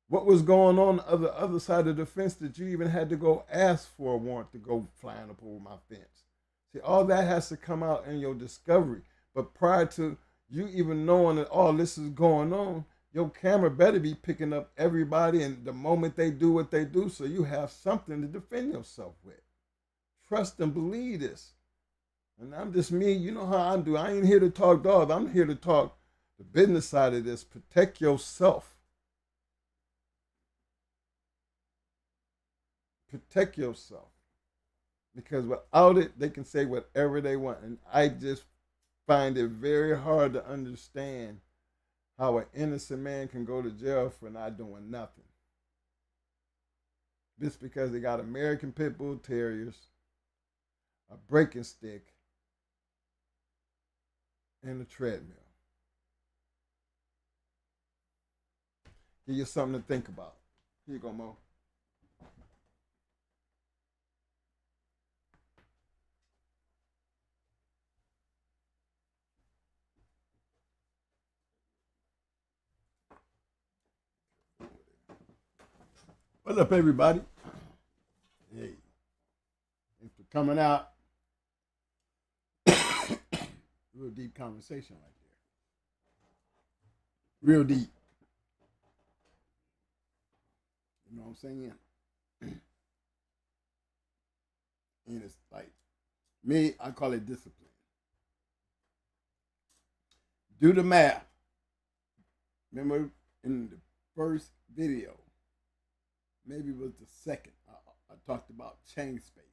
What was going on the other side of the fence that you even had to go ask for a warrant to go flying up over my fence? See, all that has to come out in your discovery. But prior to you even knowing that all this is going on, your camera better be picking up everybody and the moment they do what they do so you have something to defend yourself with. Trust and believe this. And I'm just me. You know how I do. I ain't here to talk dogs. I'm here to talk the business side of this. Protect yourself. Protect yourself. Because without it, they can say whatever they want. And I just find it very hard to understand how an innocent man can go to jail for not doing nothing. Just because they got American Pit Bull Terriers, a breaking stick, and a treadmill. Give you something to think about. Here you go, Mo. What's up, everybody? Hey, thanks for coming out. Real deep conversation right there. Real deep. You know what I'm saying? And it's like, me, I call it discipline. Do the math. Remember in the first video, maybe it was the second, I talked about chain space.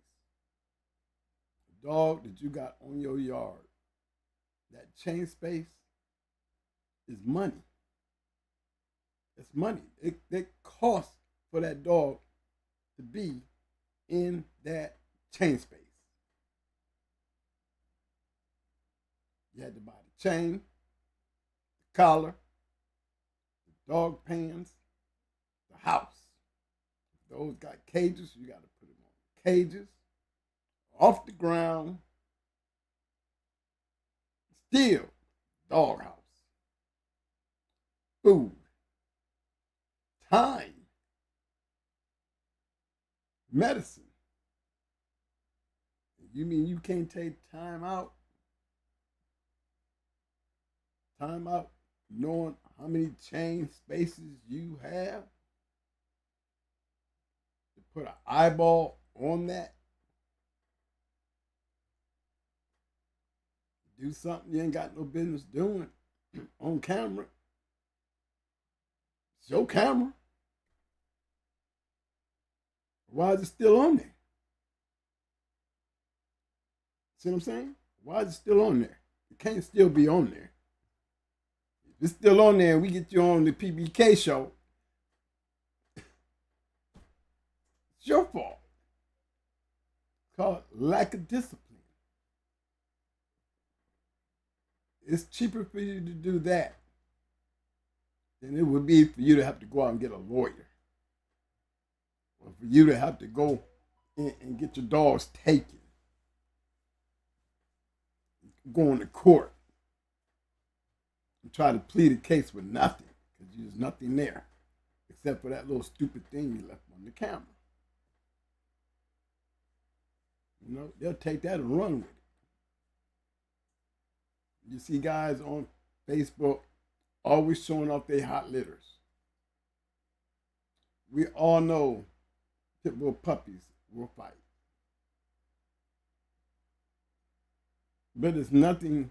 The dog that you got on your yard, that chain space is money. It's money. It costs for that dog to be in that chain space. You had to buy the chain, the collar, the dog pans, the house. If those got cages, you got to put them on cages, off the ground, still doghouse, food, time, medicine. You mean you can't take time out? Time out knowing how many chain spaces you have to put an eyeball on that? Do something you ain't got no business doing on camera. It's your camera. Why is it still on there? See what I'm saying? Why is it still on there? It can't still be on there. If it's still on there and we get you on the PBK show, it's your fault. It's called lack of discipline. It's cheaper for you to do that than it would be for you to have to go out and get a lawyer. Or for you to have to go and get your dogs taken. Going to court and try to plead a case with nothing because there's nothing there except for that little stupid thing you left on the camera. You know, they'll take that and run with it. You see guys on Facebook always showing off their hot litters. We all know pit bull puppies will fight. But it's nothing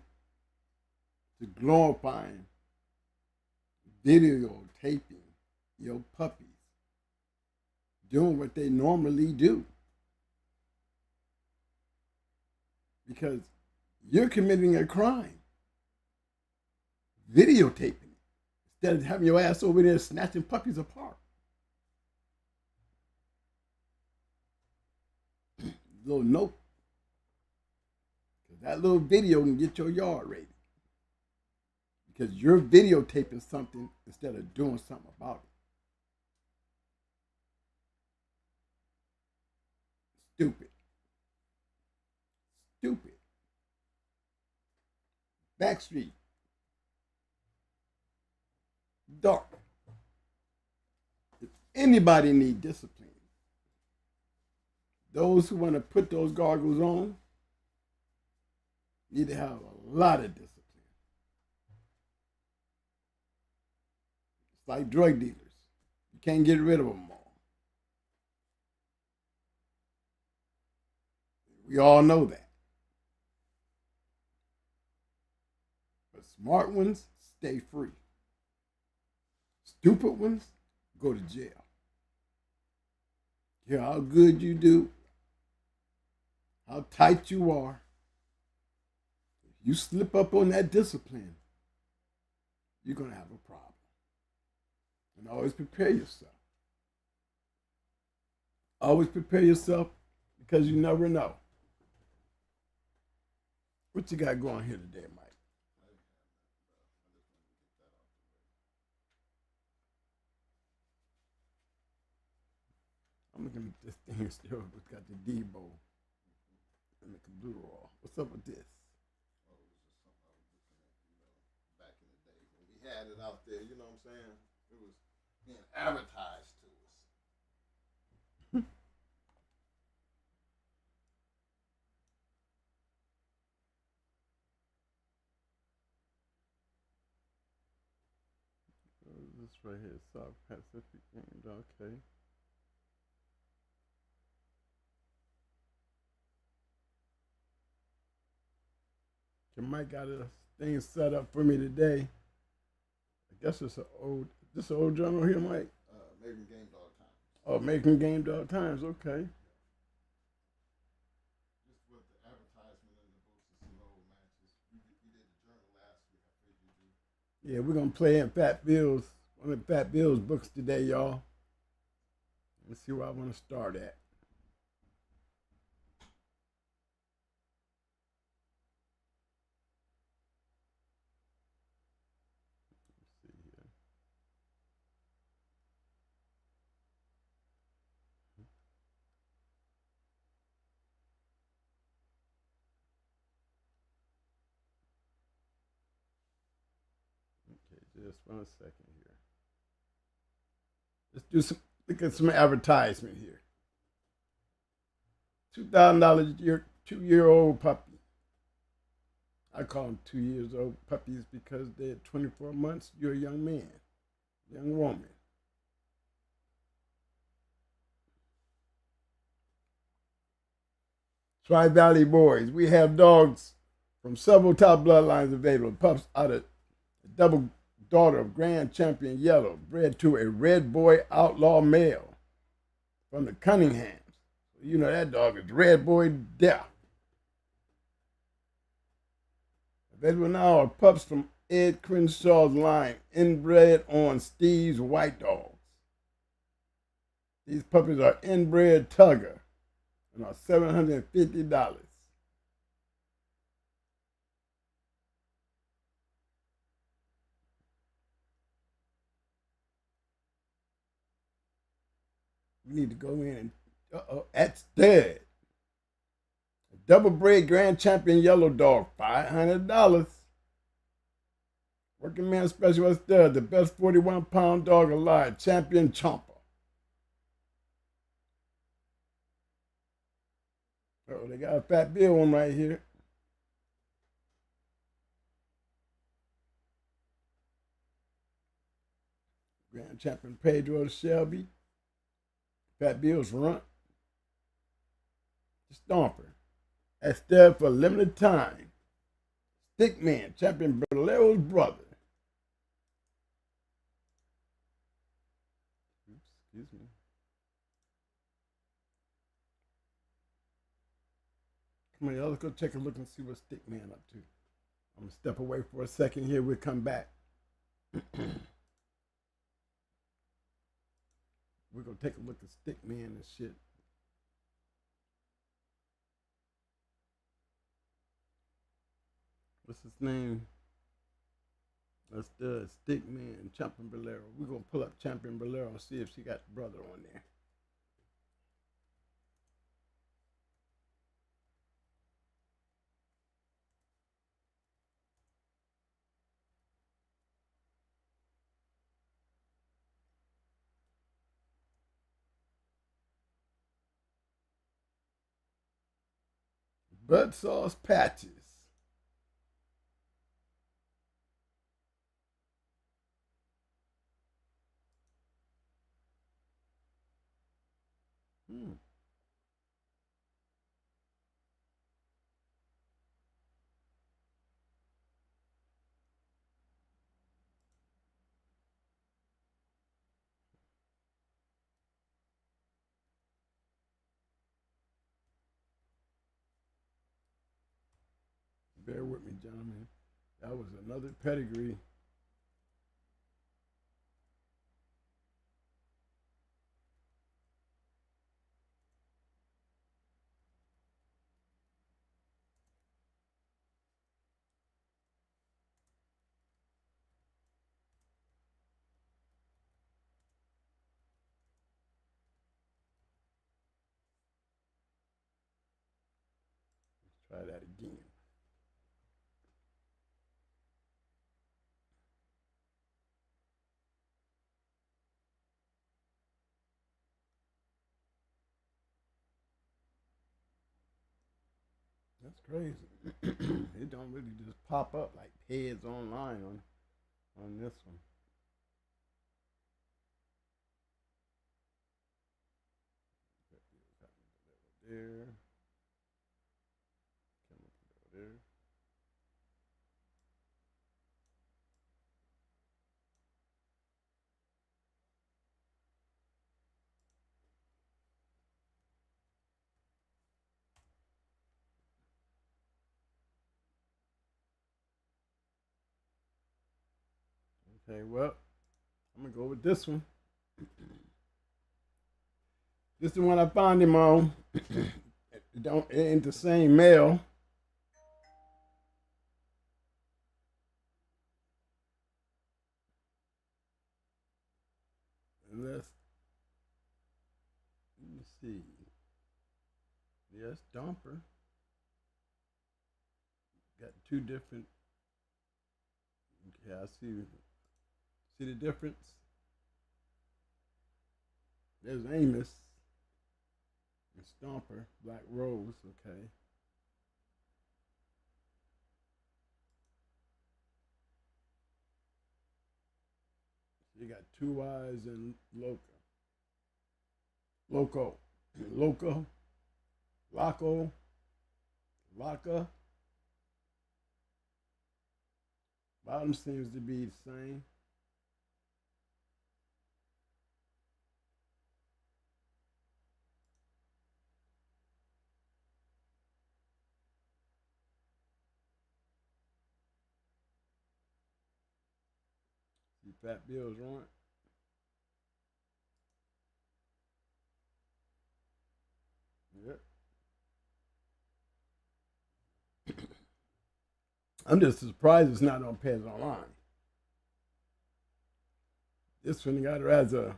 to glorifying videotaping your puppies doing what they normally do. Because you're committing a crime. Videotaping it instead of having your ass over there snatching puppies apart. Little note. That little video can get your yard rated. Because you're videotaping something instead of doing something about it. Stupid. Stupid. Backstreet. Dark. If anybody need discipline, those who want to put those goggles on need to have a lot of discipline. It's like drug dealers. You can't get rid of them all. We all know that. But smart ones stay free. Stupid ones go to jail. Hear how good you do, how tight you are. If you slip up on that discipline, you're going to have a problem. And always prepare yourself. Always prepare yourself because you never know. What you got going here today, Mike? I'm looking at this thing still. It's got the Debo and the blue raw. What's up with this? Oh, it was just something I was looking at, back in the day when we had it out there, you know what I'm saying? It was being advertised to us. This right here, South Pacific games. Okay. Your Mike got a thing set up for me today. I guess it's this an old journal here, Mike. Making Game Dog Times. Oh, Making Game Dog Times. Okay. Just with the advertisement in the books and some old matches. We did the journal last week. I figured you. Yeah, we're gonna play in Fat Bill's One of Fat Bill's books today, y'all. Let's see where I want to start at. Let's see here. Okay, just 1 second here. Let's do some. Look at some advertisement here. $2,000 year, 2-year-old puppy. I call them 2 years old puppies because they're at 24 months. You're a young man, young woman. Tri Valley Boys. We have dogs from several top bloodlines available. Pups out of a double daughter of Grand Champion Yellow, bred to a red boy outlaw male from the Cunninghams. You know that dog is red boy death. Available now are pups from Ed Crenshaw's line, inbred on Steve's white dogs. These puppies are inbred Tugger and are $750. We need to go in and that's dead. A double bred Grand Champion Yellow Dog, $500. Working man special stud, the best 41-pound dog alive, Champion Chomper. Oh, they got a Fat Bill one right here. Grand Champion Pedro Shelby. Fat Bill's Runt. Stomper. That's there for a limited time. Stickman, Champion Bolero's brother. Oops, excuse me. Come on, y'all, let's go take a look and see what Stickman up to. I'm going to step away for a second here. We'll come back. We're going to take a look at Stickman and shit. What's his name? That's the Stickman, Champion Bolero. We're going to pull up Champion Bolero and see if she got the brother on there. Bud Sauce Patches. Bear with me, gentlemen. That was another pedigree. Let's try that again. That's crazy. It don't really just pop up like heads online on this one. There. There. Okay, well, I'm gonna go with this one. This is the one I found him on. It ain't the same male. Let me see. Yes, Dumper. Got two different. Okay, I see. See the difference? There's Amos and Stomper, Black Rose. Okay. You got Two Eyes and Loco, Laka. Bottom seems to be the same. See Fat Bill's on it. Yep. I'm just surprised it's not on Pets Online. This one got her as a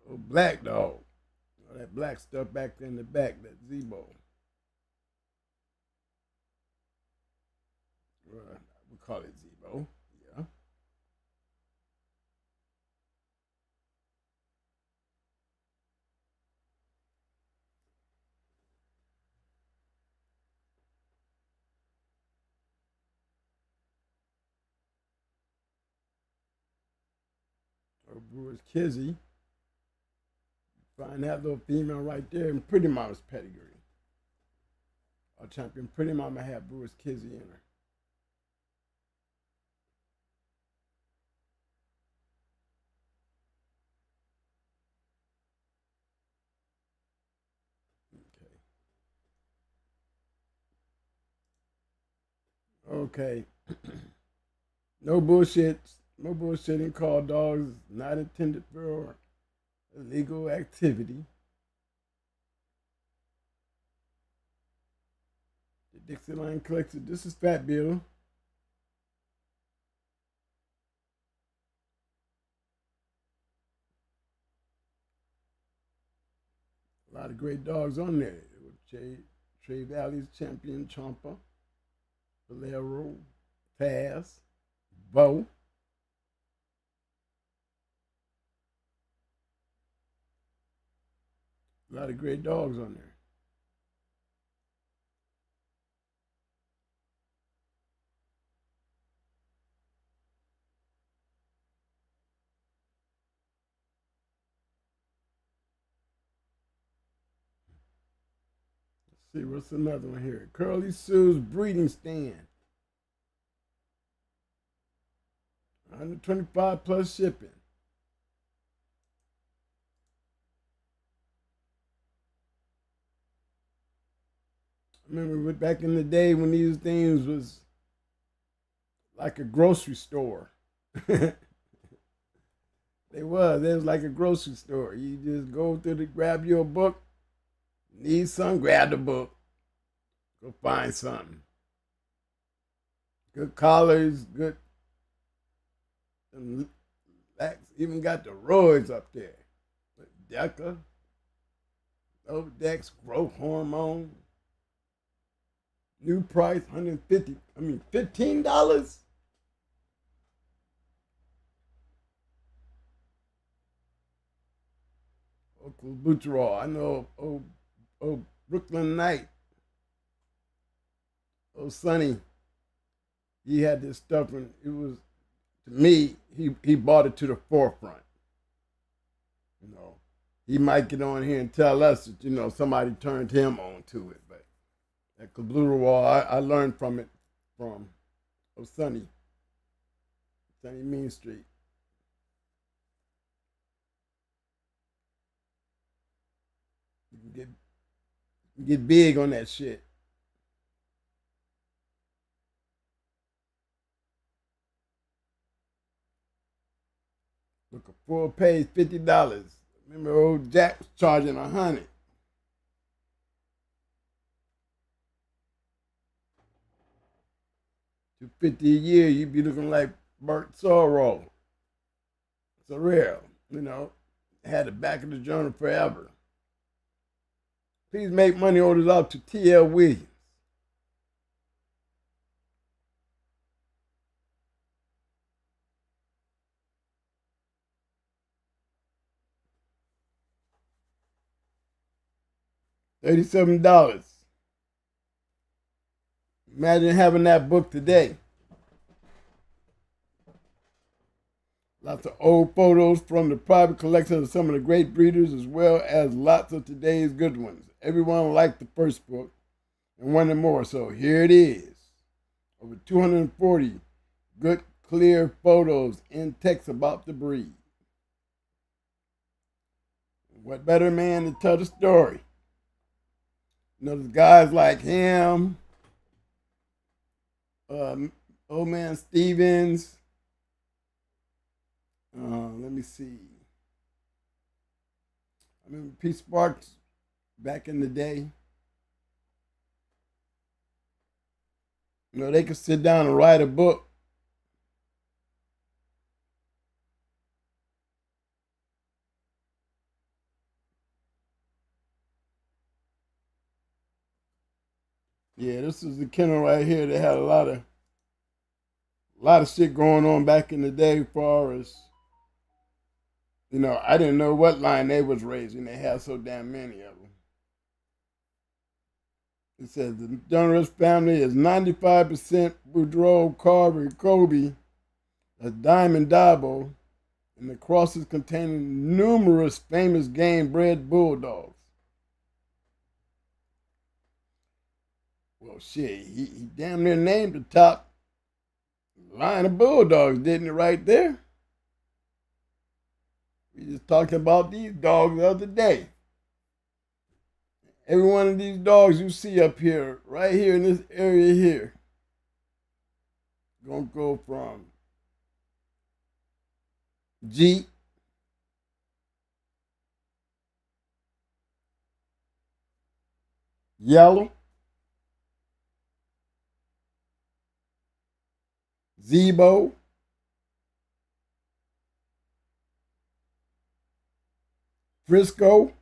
black dog. All that black stuff back there in the back, that Zebo. We call it Zebo. Yeah. Or Brewer's Kizzy. Find that little female right there in Pretty Mama's pedigree. Our champion Pretty Mama had Brewer's Kizzy in her. Okay. No bullshit. No bullshitting. Call dogs not intended for illegal activity. The Dixieline Collector. This is Fat Bill. A lot of great dogs on there. Trey Valley's champion Chomper, Valero, Taz, Bo. A lot of great dogs on there. Let's see, what's another one here? Curly Sue's Breeding Stand. 125 plus shipping. I remember back in the day when these things was like a grocery store. They was like a grocery store. You just go through to grab your book. Need something, grab the book. Go find something. Good collars, good. Even got the roids up there. Deca, Overdex, growth hormone. New price, $15. Uncle Butcherall, I know. Brooklyn Knight. Sonny. He had this stuff, and it was, to me, he brought it to the forefront. He might get on here and tell us that, somebody turned him on to it. But that Blue Wall, I learned from it from Sonny Mean Street. You can get big on that shit. for a page $50. Remember old Jack was charging $100. $250 a year, you'd be looking like Bert Sorrow. It's a real, had the back of the journal forever. Please make money orders out to T.L. Williams. $37. Imagine having that book today. Lots of old photos from the private collection of some of the great breeders, as well as lots of today's good ones. Everyone liked the first book and wanted more, so here it is. Over 240 good, clear photos in text about the breed. What better man to tell the story? There's guys like him, old man Stevens. Let me see. I remember Pete Sparks back in the day. They could sit down and write a book. Yeah, this is the kennel right here. They had a lot of shit going on back in the day as far as, I didn't know what line they was raising. They had so damn many of them. It says the Donruss family is 95% Boudreaux, Carver, Kobe, a Diamond Dabo, and the crosses containing numerous famous game-bred bulldogs. Well, shit, he damn near named the top line of bulldogs, didn't he, right there? We just talked about these dogs the other day. Every one of these dogs you see up here, right here in this area here, gonna go from Jeep, Yellow, Zebo, Frisco,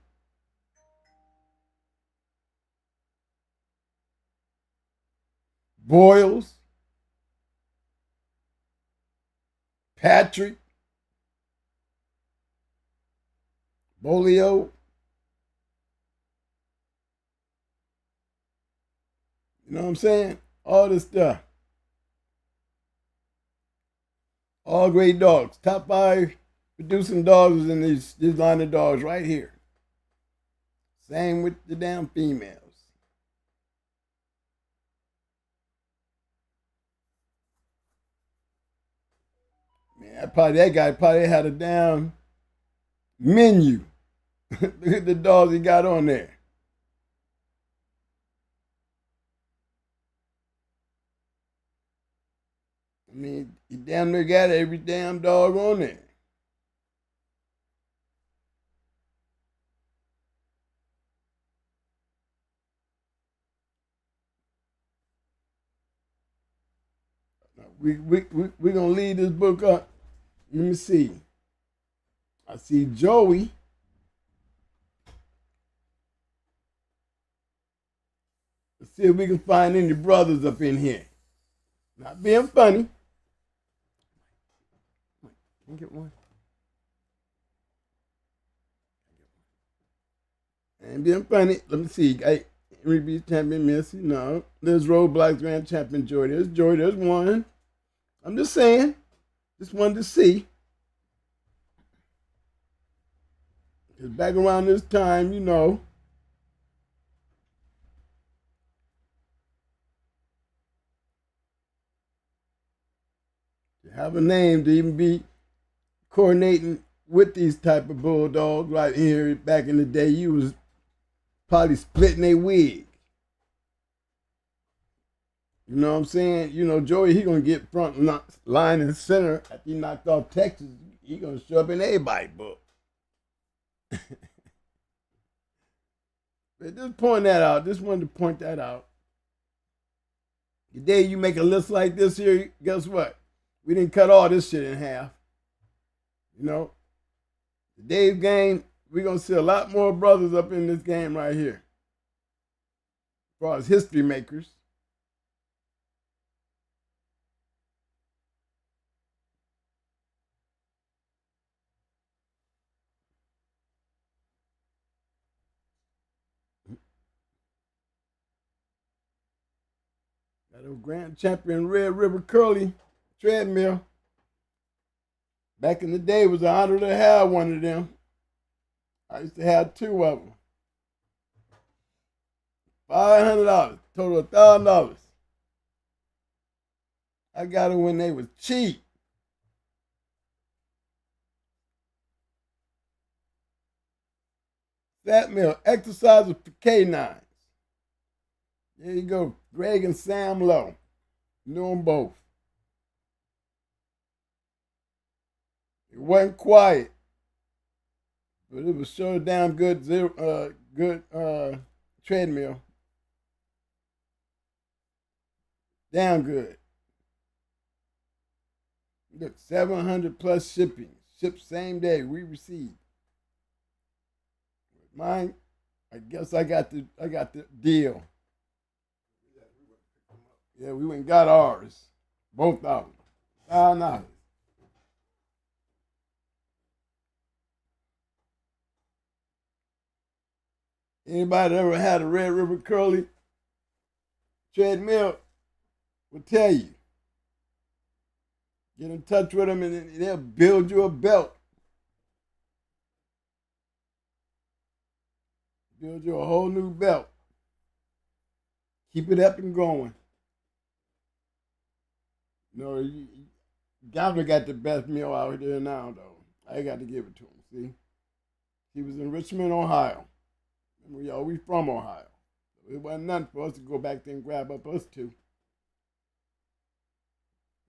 Boyles, Patrick, Bolio. You know what I'm saying? All this stuff. All great dogs. Top 5 producing dogs is in this line of dogs right here. Same with the damn females. Man, that guy probably had a damn menu. Look at the dogs he got on there. I mean, he damn near got every damn dog on there. We're going to leave this book up. Let me see. I see Joey. Let's see if we can find any brothers up in here. Not being funny. Can I get one? Ain't being funny. Let me see. Henry B. Champion Missy. No. There's Roadblocks Grand Champion Joy. There's Joy. There's one. I'm just saying. Just wanted to see. Because back around this time, you have a name to even be coordinating with these type of bulldogs right here back in the day, you was probably splitting their wig. You know what I'm saying? Joey, he gonna get front line and center after he knocked off Texas. He gonna show up in everybody's book. But just point that out. Just wanted to point that out. The day you make a list like this here, guess what? We didn't cut all this shit in half. You know? Today's game, we're gonna see a lot more brothers up in this game right here. As far as history makers. Got a grand champion Red River Curly treadmill. Back in the day, it was an honor to have one of them. I used to have two of them. $500, total $1,000. I got them when they was cheap. Fat meal, exercises for canines. There you go, Greg and Sam Lowe. Knew them both. It wasn't quiet, but it was sure damn good. Good treadmill. Damn good. Look, 700 plus shipping. Shipped same day. We received. Mine, I guess I got the deal. Yeah, we went and got ours. Both of them. $5. Anybody that ever had a Red River Curly treadmill will tell you. Get in touch with them and they'll build you a belt. Build you a whole new belt. Keep it up and going. You know, Gambler got the best meal out there now, though. I got to give it to him, see? He was in Richmond, Ohio. We from Ohio. So it wasn't nothing for us to go back there and grab up us two.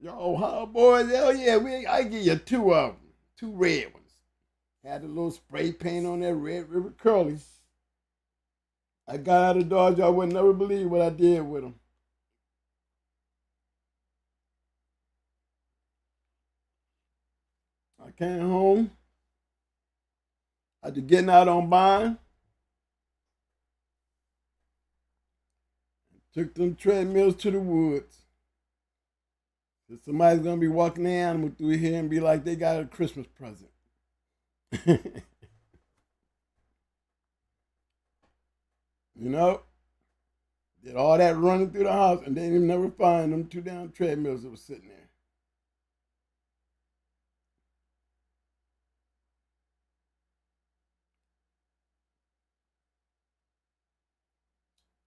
Yo, Ohio boys, hell yeah, I give you two of them. Two red ones. Had a little spray paint on that Red River Curly. I got out of Dodge, I would never believe what I did with them. I came home. After getting out on bond, took them treadmills to the woods. So somebody's going to be walking the animal through here and be like they got a Christmas present. You know? Did all that running through the house and they didn't never find them two damn treadmills that was sitting there.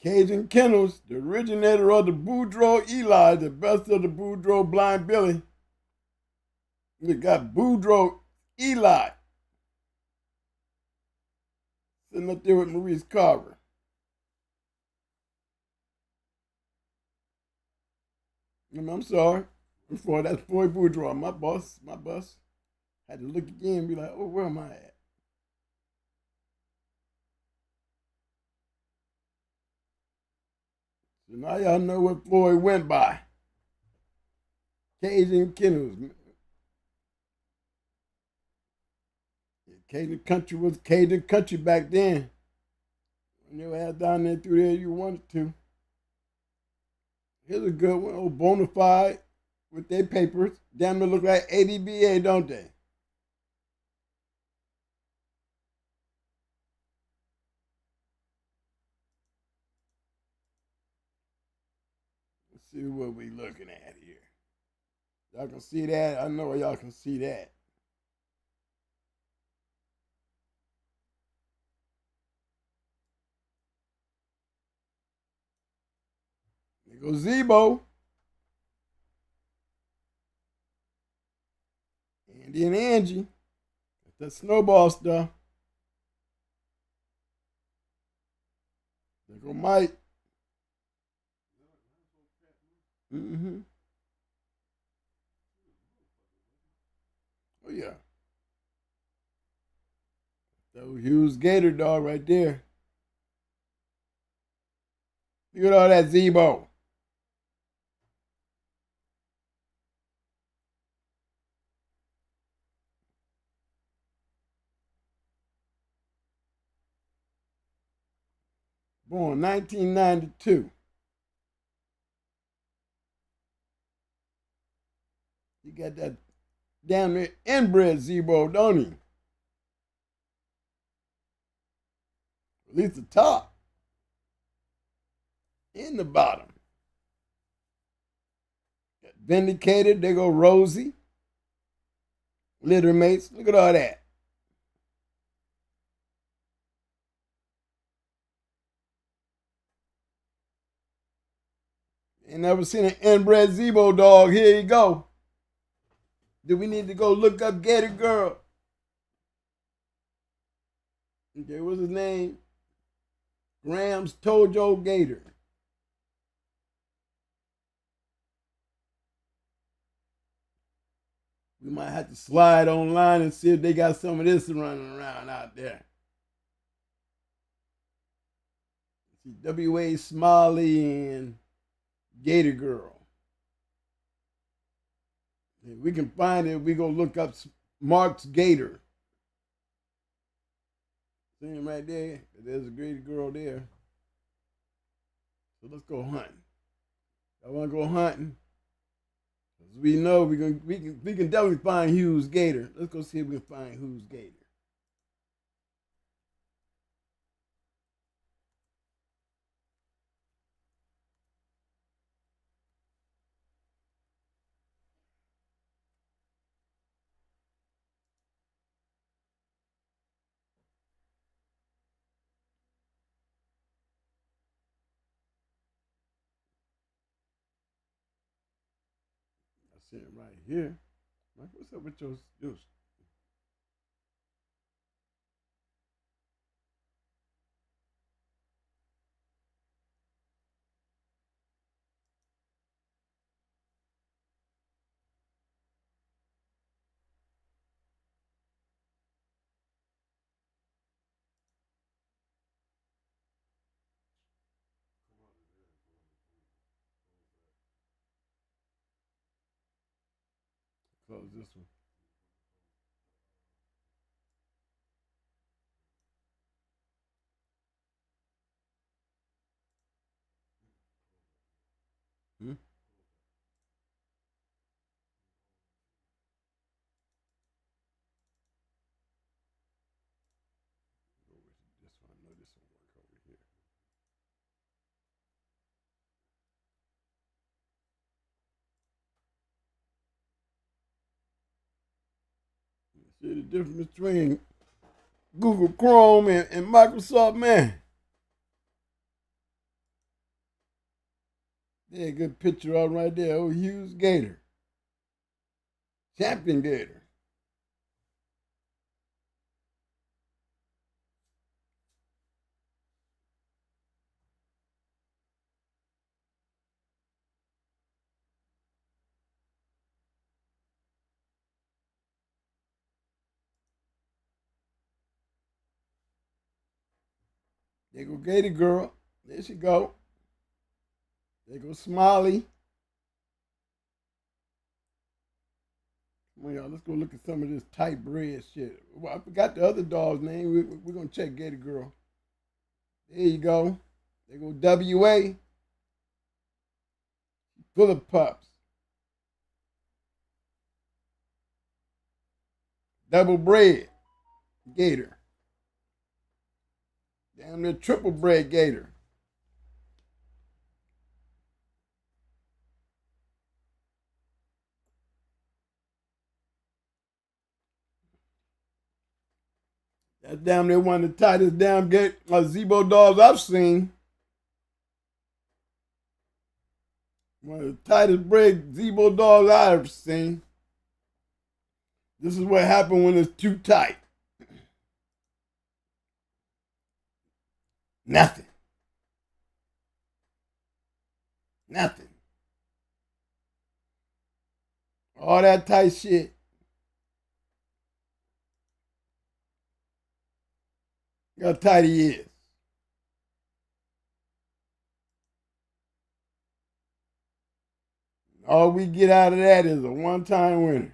Cajun Kennels, the originator of the Boudreaux Eli, the best of the Boudreaux Blind Billy. We got Boudreaux Eli sitting up there with Maurice Carver. I'm sorry. Before that's Boy Boudreaux, my boss. Had to look again and be like, oh, where am I at? So now y'all know what Floyd went by. Cajun Kennels. Cajun country was Cajun country back then. When you had down there through there, you wanted to. Here's a good one, old Bonafide with their papers. Damn, they look like APBT, don't they? Let's see what we looking at here. Y'all can see that? I know y'all can see that. There goes Zebo. Andy and Angie. That's that snowball stuff. There go Mike. Mm-hmm. Oh, yeah. Used gator dog right there. Look at all that Zebo. Born 1992. You got that damn near inbred Zebo, don't he? At least the top. In the bottom. Got Vindicated, there go Rosie. Litter mates, look at all that. Ain't never seen an inbred Zebo dog. Here you go. Do we need to go look up Gator Girl? Okay, what's his name? Graham's Tojo Gator. We might have to slide online and see if they got some of this running around out there. W.A. Smiley and Gator Girl. If we can find it, we go look up Mark's Gator. See him right there? There's a Gator Girl there. So let's go hunting. I want to go hunting. As we know we can definitely find Hughes Gator. Let's go see if we can find Hughes Gator. I see him right here. Like, what's up with your close this one. Hmm? This one, I know this will work over here. See the difference between Google Chrome and Microsoft, man. Yeah, good picture of right there. Oh, Hughes Gator. Champion Gator. There go Gator Girl. There she go. There go Smiley. Come on, y'all. Let's go look at some of this tight bread shit. Well, I forgot the other dog's name. We're going to check Gator Girl. There you go. There go W.A. Full of pups. Double bred Gator. Damn near triple bred Gator. That's damn near one of the tightest damn Zebo dogs I've seen. One of the tightest bred Zebo dogs I've ever seen. This is what happens when it's too tight. Nothing. Nothing. All that tight shit. Look how tight he is. All we get out of that is a one-time winner.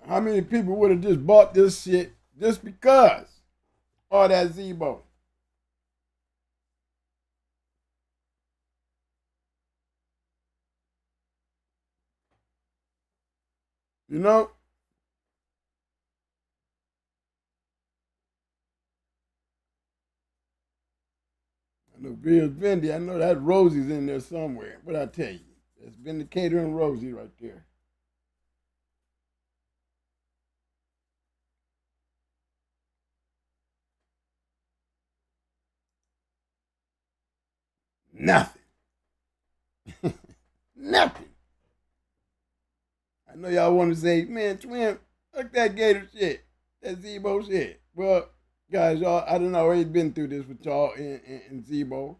How many people would have just bought this shit just because? All that Zebo. You know? I know Bill's Bendy. I know that Rosie's in there somewhere. What I tell you? That's Vindicator and Rosie right there. Nothing. Nothing. I know y'all want to say, man, Twin, fuck that Gator shit. That Zebo shit. Well, guys, y'all, I done already been through this with y'all in Zebo.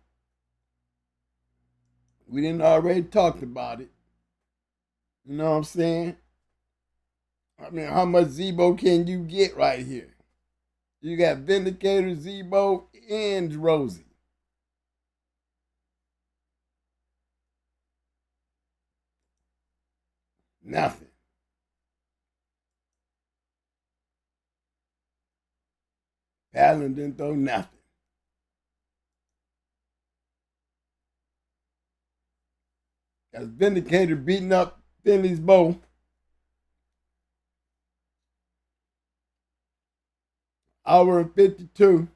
We didn't already talked about it. You know what I'm saying? I mean, how much Zebo can you get right here? You got Vindicator, Zebo, and Rosie. Nothing. Palin didn't throw nothing. That's Vindicator beating up Finley's bow. Hour and 52.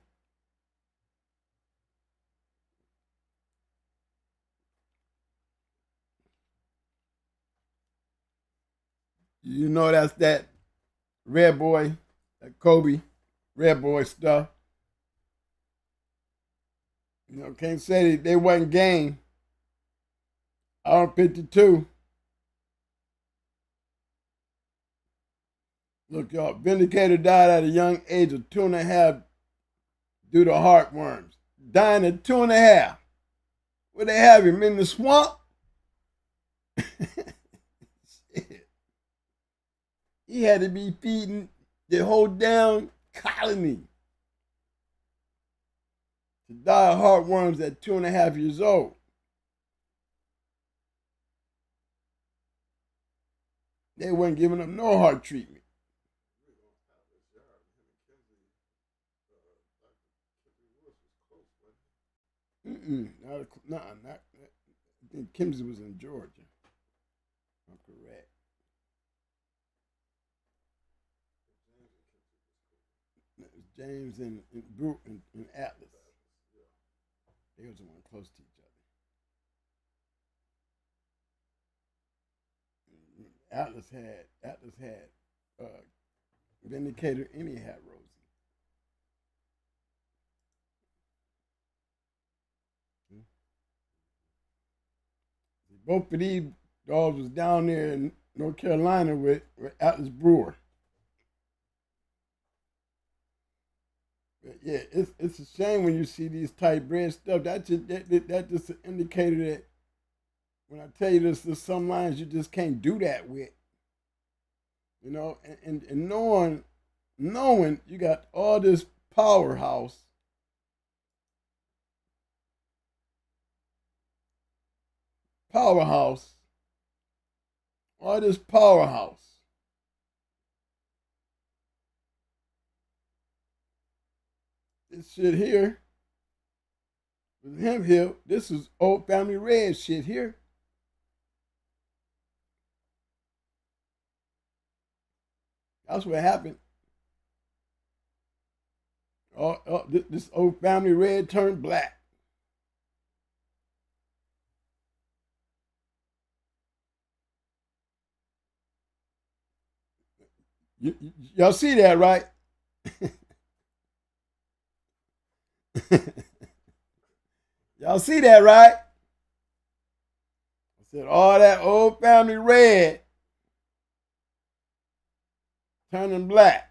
You know that's that Red Boy, that Kobe, Red Boy stuff. You know, can't say they wasn't game. Hour 52. Look, y'all, Vindicator died at a young age of 2.5 due to heartworms. Dying at 2.5. Where they have him? In the swamp? Shit. He had to be feeding the whole damn colony to die of heartworms at 2.5 years old. They weren't giving him no heart treatment. Not. I think Kimsey was in Georgia. I'm correct. It was James and Atlas. They was the one close to each other. Atlas had Vindicator, and he had Rosie. Both of these dogs was down there in North Carolina with Atlas Brewer. But yeah, it's a shame when you see these tight bred stuff. That's just an indicator that when I tell you this, there's some lines you just can't do that with. You know, and knowing you got all this powerhouse. Powerhouse. All this powerhouse. This shit here, with him here, this is old family red shit here. That's what happened. This old family red turned black. Y'all see that, right? Y'all see that, right? I said all that old family red turning black.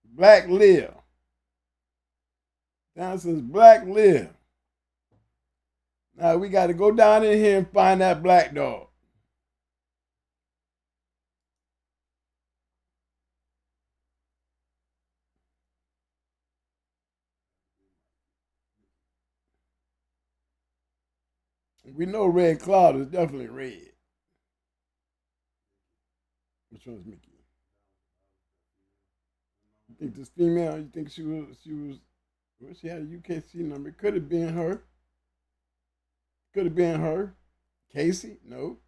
Black live. Down since Black lived. Now we got to go down in here and find that black dog. We know Red Cloud is definitely red. Which one's Mickey? You think this female? You think she was? Well, she had a UKC number. It could have been her. Could have been her. Casey? No.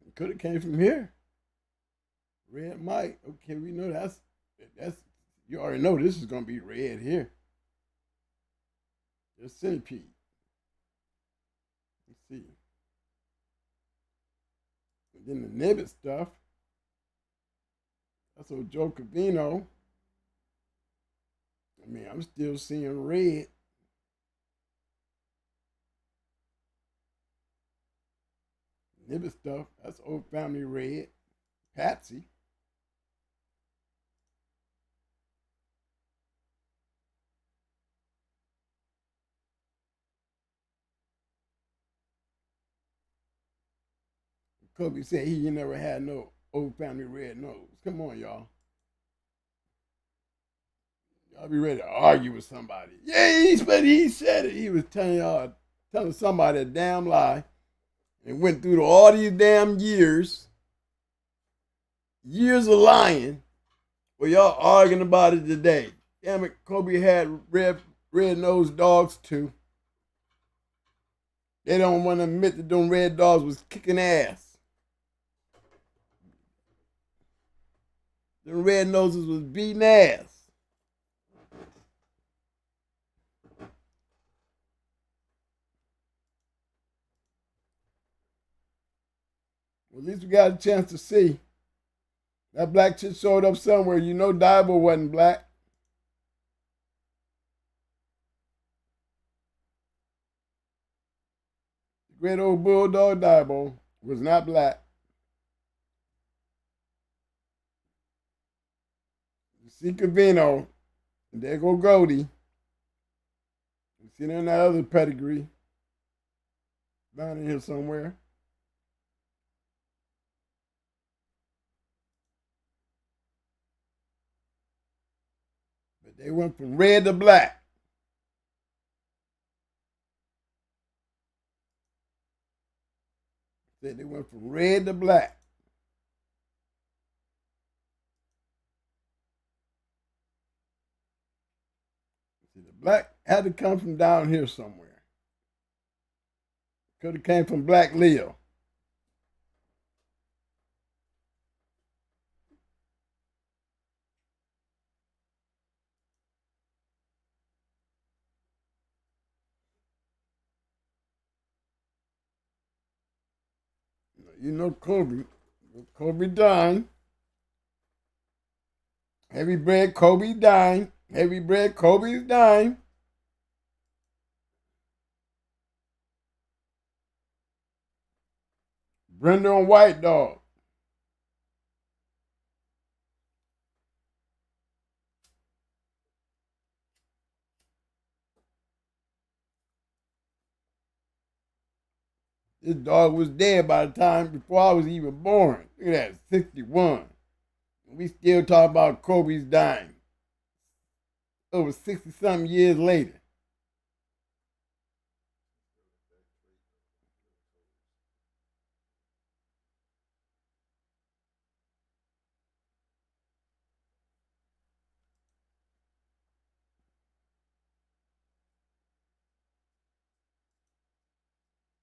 It could have came from here. Red Mike. Okay, we know that's you already know this is gonna be red here. The centipede. Let's see. And then the Nibbit stuff. That's old Joe Cavino. I mean, I'm still seeing red. Nibbit stuff. That's old family red. Patsy. Kobe said he never had no old family red nose. Come on, y'all. Y'all be ready to argue with somebody. Yeah, but he said it. He was telling somebody a damn lie, and went through all these damn years of lying. Well, y'all arguing about it today. Damn it, Kobe had red-nosed dogs too. They don't want to admit that them red dogs was kicking ass. The red noses was beating ass. Well, at least we got a chance to see. That black chick showed up somewhere. You know Dibo wasn't black. The great old bulldog Dibo was not black. You see Cavino, and there go Goldie. You see them in that other pedigree. Down in here somewhere. But they went from red to black. They went from red to black. See, the black had to come from down here somewhere. Could have came from Black Leo. You know Kobe. Kobe dying. Heavy bread, Kobe dying. Heavy bread, Kobe's dying. Brenda on White Dog. This dog was dead by the time before I was even born. Look at that, 61. We still talk about Kobe's dying. Over 60-something years later.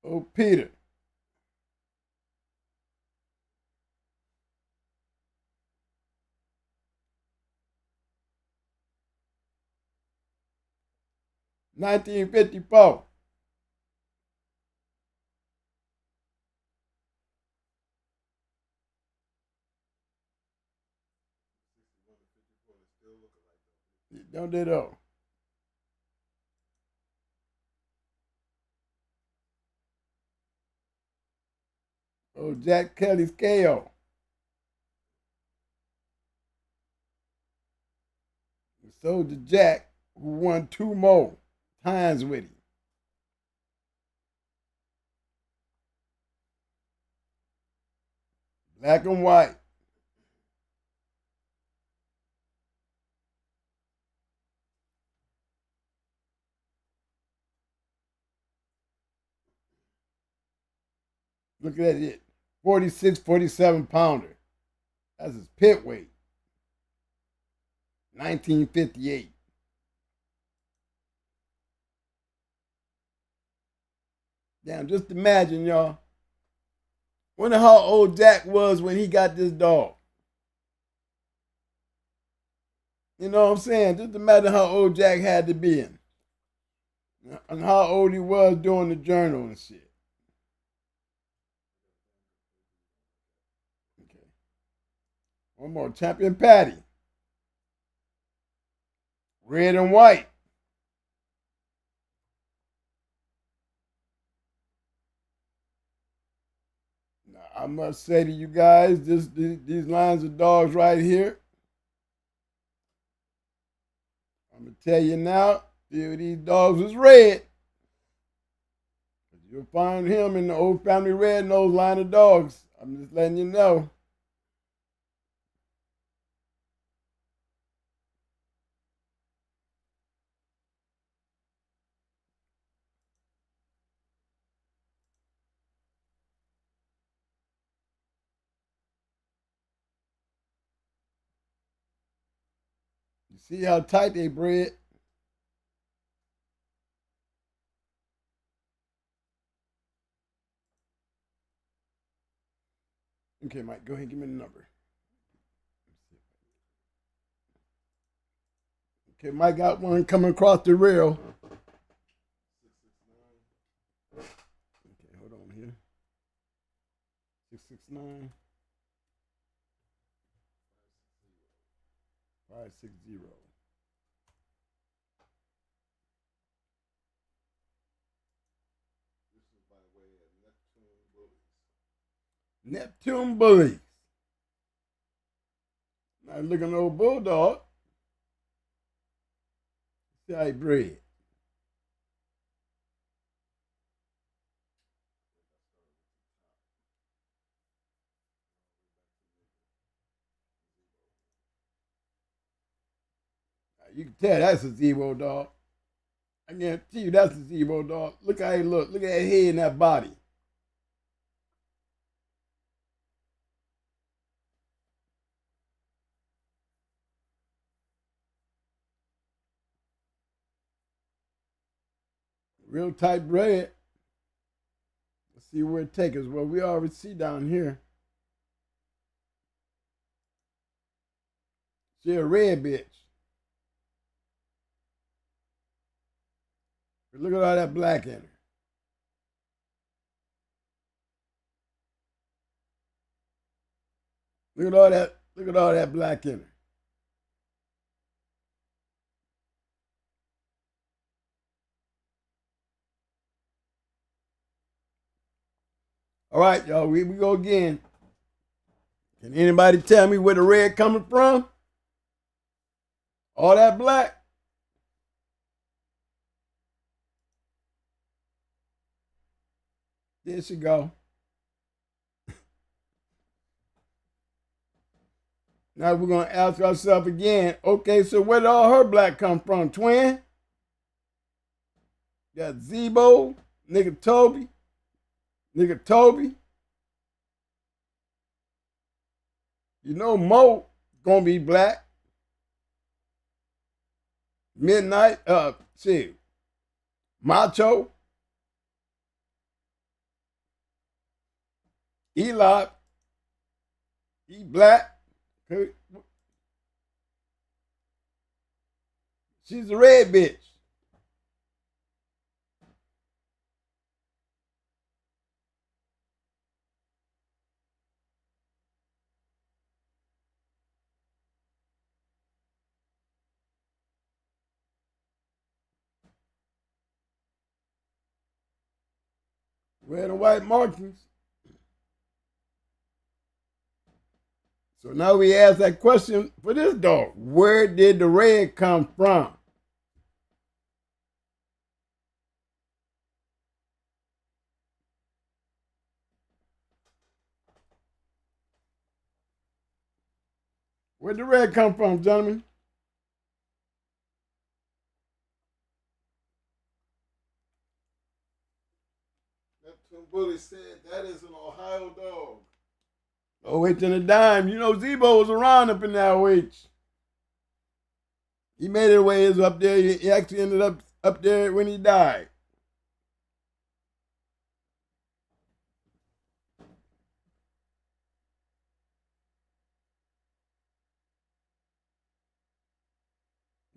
Oh, Peter. $1954. Don't they though? Oh, Jack Kelly's KO. And sold to Jack, who won 2 more times with him. Black and white. Look at it. 46, 47 pounder. That's his pit weight. 1958. Damn, just imagine, y'all. Wonder how old Jack was when he got this dog. You know what I'm saying? Just imagine how old Jack had to be in. And how old he was doing the journal and shit. Okay. One more. Champion Patty. Red and white. Now, I must say to you guys, these lines of dogs right here, I'm going to tell you now, these dogs was red. You'll find him in the old family red nose line of dogs. I'm just letting you know. You see how tight they bred? Okay, Mike, go ahead and give me the number. Okay, Mike got one coming across the rail. Okay, hold on here. 669 560. This is by way of Neptune Bullies. Neptune Bullies. Nice looking old bulldog. See how he bred. You can tell that's a zero dog. I guarantee you that's a zero dog. Look how he look. Look at that head and that body. Real tight bred. Let's see where it takes us. Well, we already see down here. She a red bitch. But look at all that black in her. Look at all that. Look at all that black in her. All right, y'all. We go again. Can anybody tell me where the red coming from? All that black? There she go. Now we're gonna ask ourselves again. Okay, so where did all her black come from? Twin? Got Zebo, nigga Toby. You know Mo gonna be black. Midnight, shit. Macho. Eli. He black. She's a red bitch. Red and white markings. So now we ask that question for this dog. Where did the red come from? Where did the red come from, gentlemen? Neptune Bully said that is an Ohio dog. OH and a dime. You know, Zebo was around up in that OH. He made it way is up there. He actually ended up there when he died.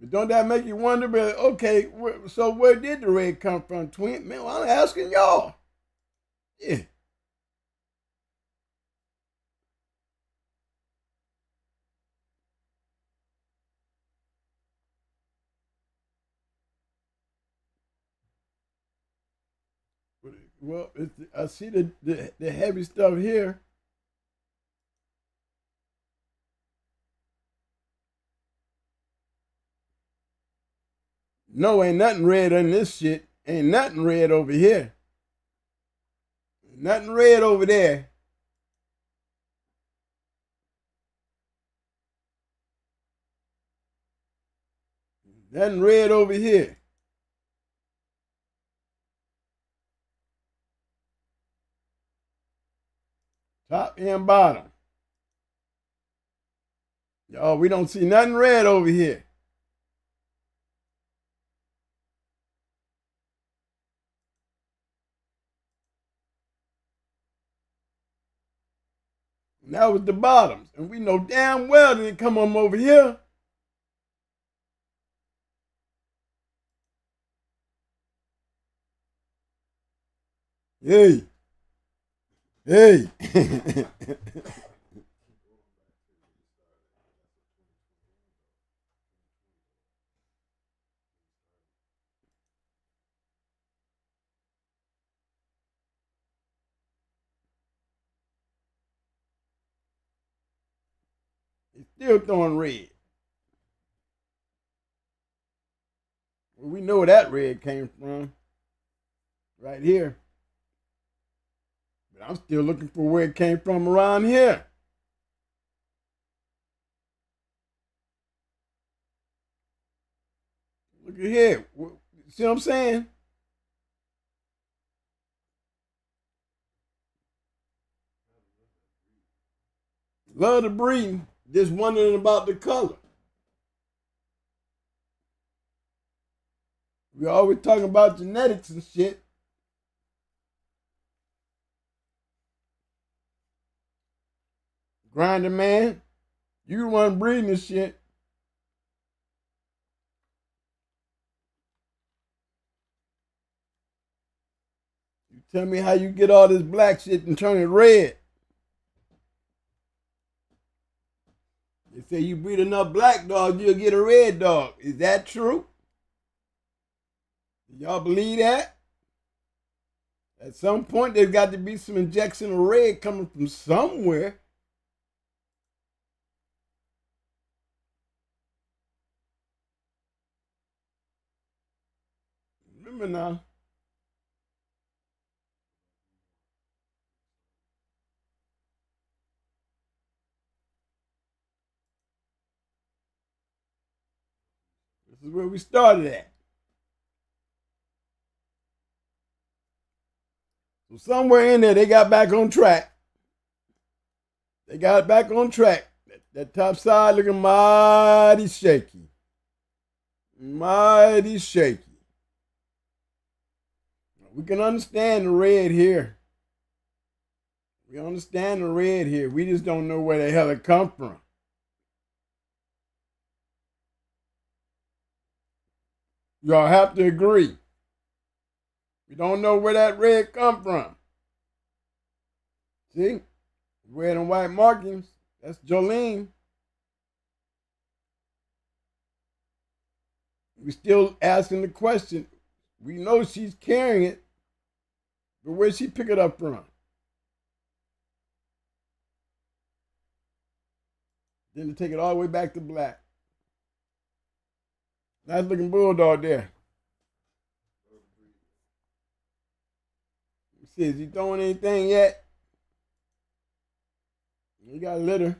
But don't that make you wonder? But okay, so where did the red come from, twin? Man, well, I'm asking y'all. Yeah. Well, I see the heavy stuff here. No, ain't nothing red in this shit. Ain't nothing red over here. Nothing red over there. Nothing red over here. Top and bottom. Y'all, we don't see nothing red over here. And that was the bottoms. And we know damn well they didn't come on over here. Hey. Hey. He's still throwing red. Well, we know where that red came from. Right here. But I'm still looking for where it came from around here. Look at here. See what I'm saying? Love the breeding. Just wondering about the color. We always talking about genetics and shit. Grinder man, you the one breeding this shit. You tell me how you get all this black shit and turn it red. They say you breed enough black dogs, you'll get a red dog. Is that true? Y'all believe that? At some point, there's got to be some injection of red coming from somewhere. Remember now. This is where we started at. So somewhere in there, they got back on track. They got back on track. That top side looking mighty shaky. Mighty shaky. We can understand the red here. We understand the red here. We just don't know where the hell it come from. Y'all have to agree. We don't know where that red come from. See? Red and white markings. That's Jolene. We still asking the question. We know she's carrying it, but where'd she pick it up from? Then to take it all the way back to black. Nice looking bulldog there. See, is he throwing anything yet? He got a litter.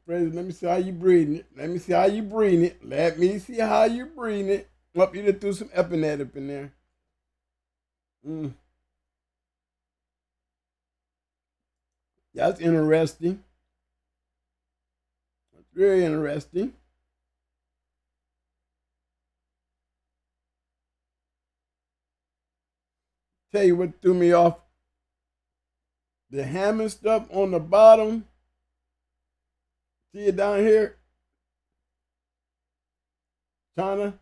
Let me see how you breeding it. Let me see how you breeding it. Let me see how you breeding it. Up, you just threw some epinette up in there. That's interesting. That's very interesting. Tell you what threw me off. The Hammond stuff on the bottom. See it down here? China.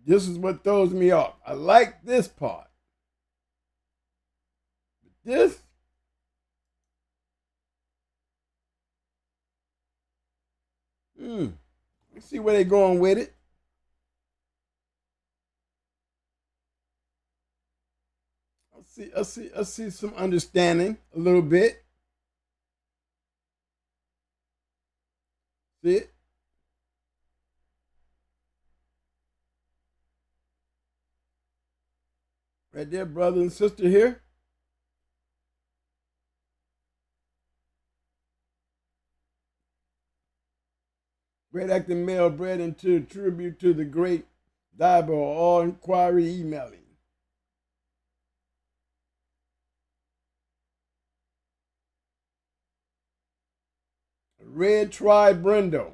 This is what throws me off. I like this part. But this, let's see where they're going with it. I see some understanding a little bit. See it? Right there, brother and sister here. Great acting male bred into tribute to the great Diber, all inquiry emailing. Red Tribe Brendo.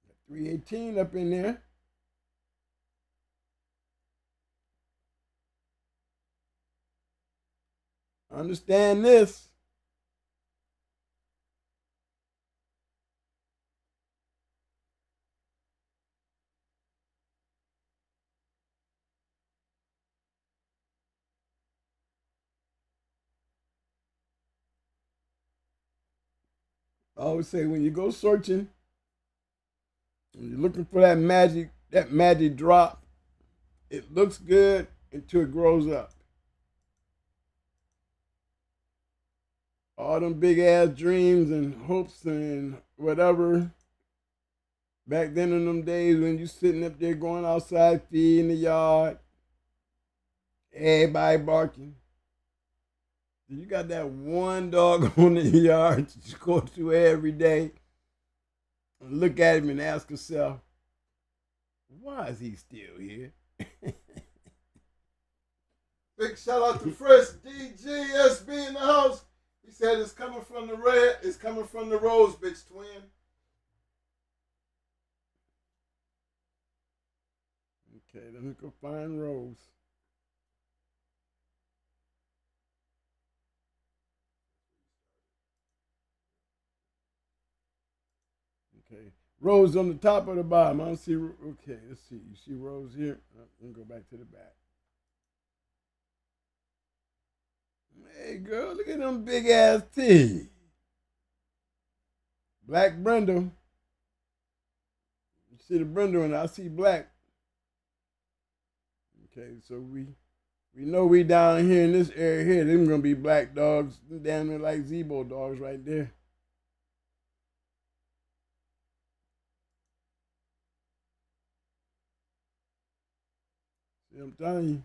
Got 318 up in there. Understand this. I always say when you go searching, when you're looking for that magic drop, it looks good until it grows up. All them big ass dreams and hopes and whatever. Back then in them days when you sitting up there going outside feeding the yard, everybody barking. You got that one dog on the yard that you go to every day and look at him and ask yourself, why is he still here? Big shout out to Fresh DGSB in the house. He said it's coming from the red, it's coming from the rose, bitch twin. Okay, let me go find Rose. Okay, Rose on the top or the bottom? I don't see. Okay, let's see. You see Rose here? Let me go back to the back. Hey, girl, look at them big ass teeth. Black Brenda. You see the Brenda and I see black. Okay, so we know we down here in this area here. Them gonna be black dogs. Damn near like Zebo dogs right there. See, I'm telling you.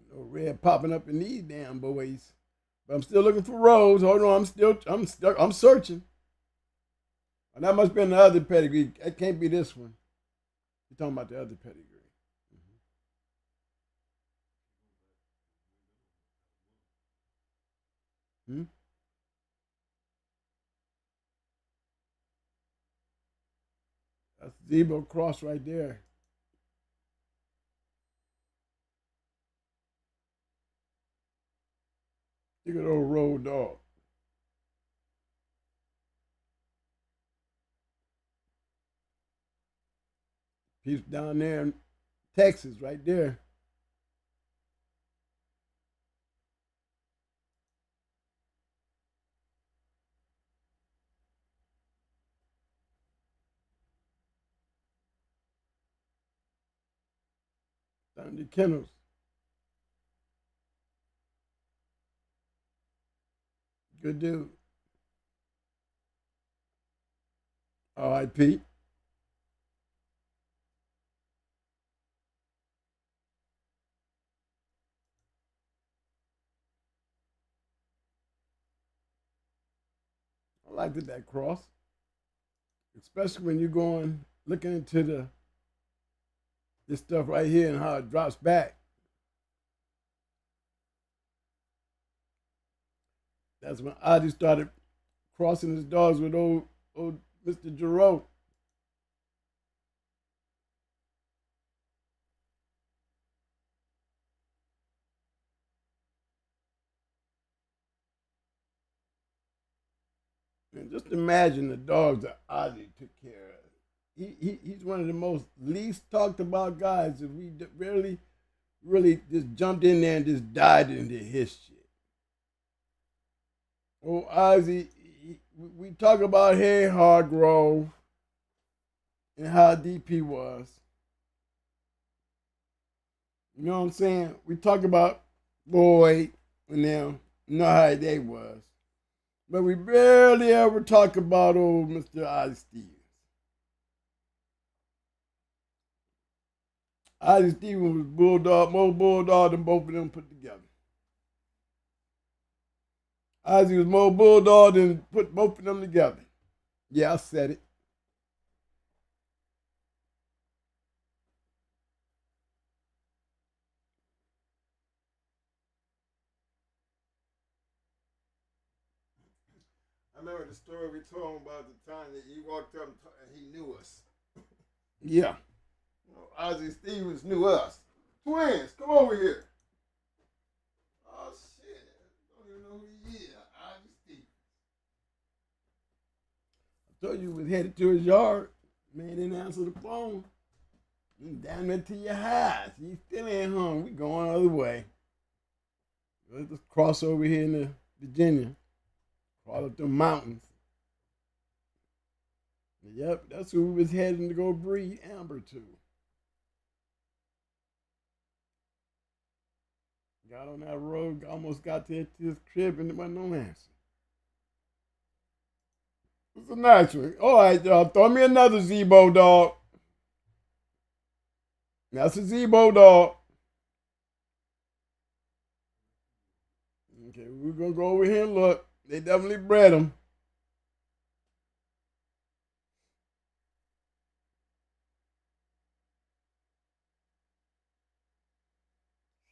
No red popping up in these damn boys. But I'm still looking for Rose. Hold on, I'm searching. And that must have been the other pedigree. It can't be this one. You're talking about the other pedigree. Hmm? That's Zebo Cross right there. Look at old road dog. He's down there in Texas, right there. Down in the Kennels. Good dude. R.I.P. I liked it, that cross, especially when you're going looking into this stuff right here and how it drops back. That's when Adi started crossing his dogs with old Mr. Giroux. And just imagine the dogs that Ozzy took care of. He's one of the most least talked about guys. If we really just jumped in there and just died into his shit. Oh, Ozzy, we talk about Harry Hargrove and how deep he was. You know what I'm saying? We talk about Boyd and them, you know how they was. But we barely ever talk about old Mr. Ozzy Stevens. Ozzy Stevens was bulldog, more bulldog than both of them put together. Ozzy was more bulldog than put both of them together. Yeah, I said it. I remember the story we told him about the time that he walked up and he knew us. Yeah. You know, Ozzy Stevens knew us. Twins, come over here. Oh shit! Don't even know who he is. Ozzy Stevens. I told you he was headed to his yard. Man didn't answer the phone. He's down there to your house. You still ain't home. We going the other way. Let's just cross over here into Virginia. Crawl up the mountains. Yep, that's who we was heading to go breed Amber to. Got on that road, almost got to his crib, and there wasn't no answer. It's a nice one. All right, y'all, throw me another Zebo dog. That's a Zebo dog. Okay, we're gonna go over here and look. They definitely bred them.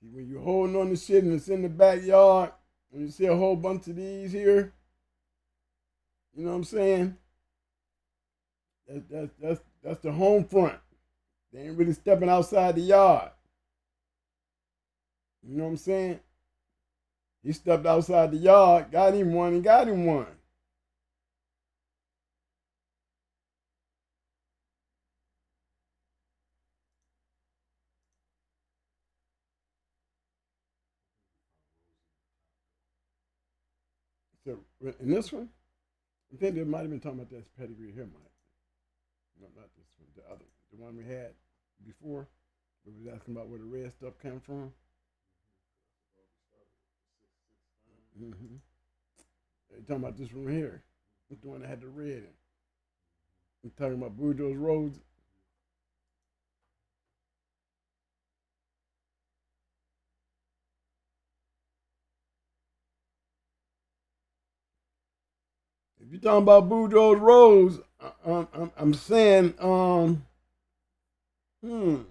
See, when you're holding on to shit and it's in the backyard, when you see a whole bunch of these here, you know what I'm saying? That's the home front. They ain't really stepping outside the yard. You know what I'm saying? He stepped outside the yard, got him one, and got him one. So in this one, I think they might have been talking about this pedigree here, Mike. No, not this one, the other, the one we had before. We was asking about where the red stuff came from. Mm-hmm. They talking about this one here. It's the one that had the red in. We're talking about Boudreaux's roads. If you're talking about Boudreaux's roads, I'm saying, hmm.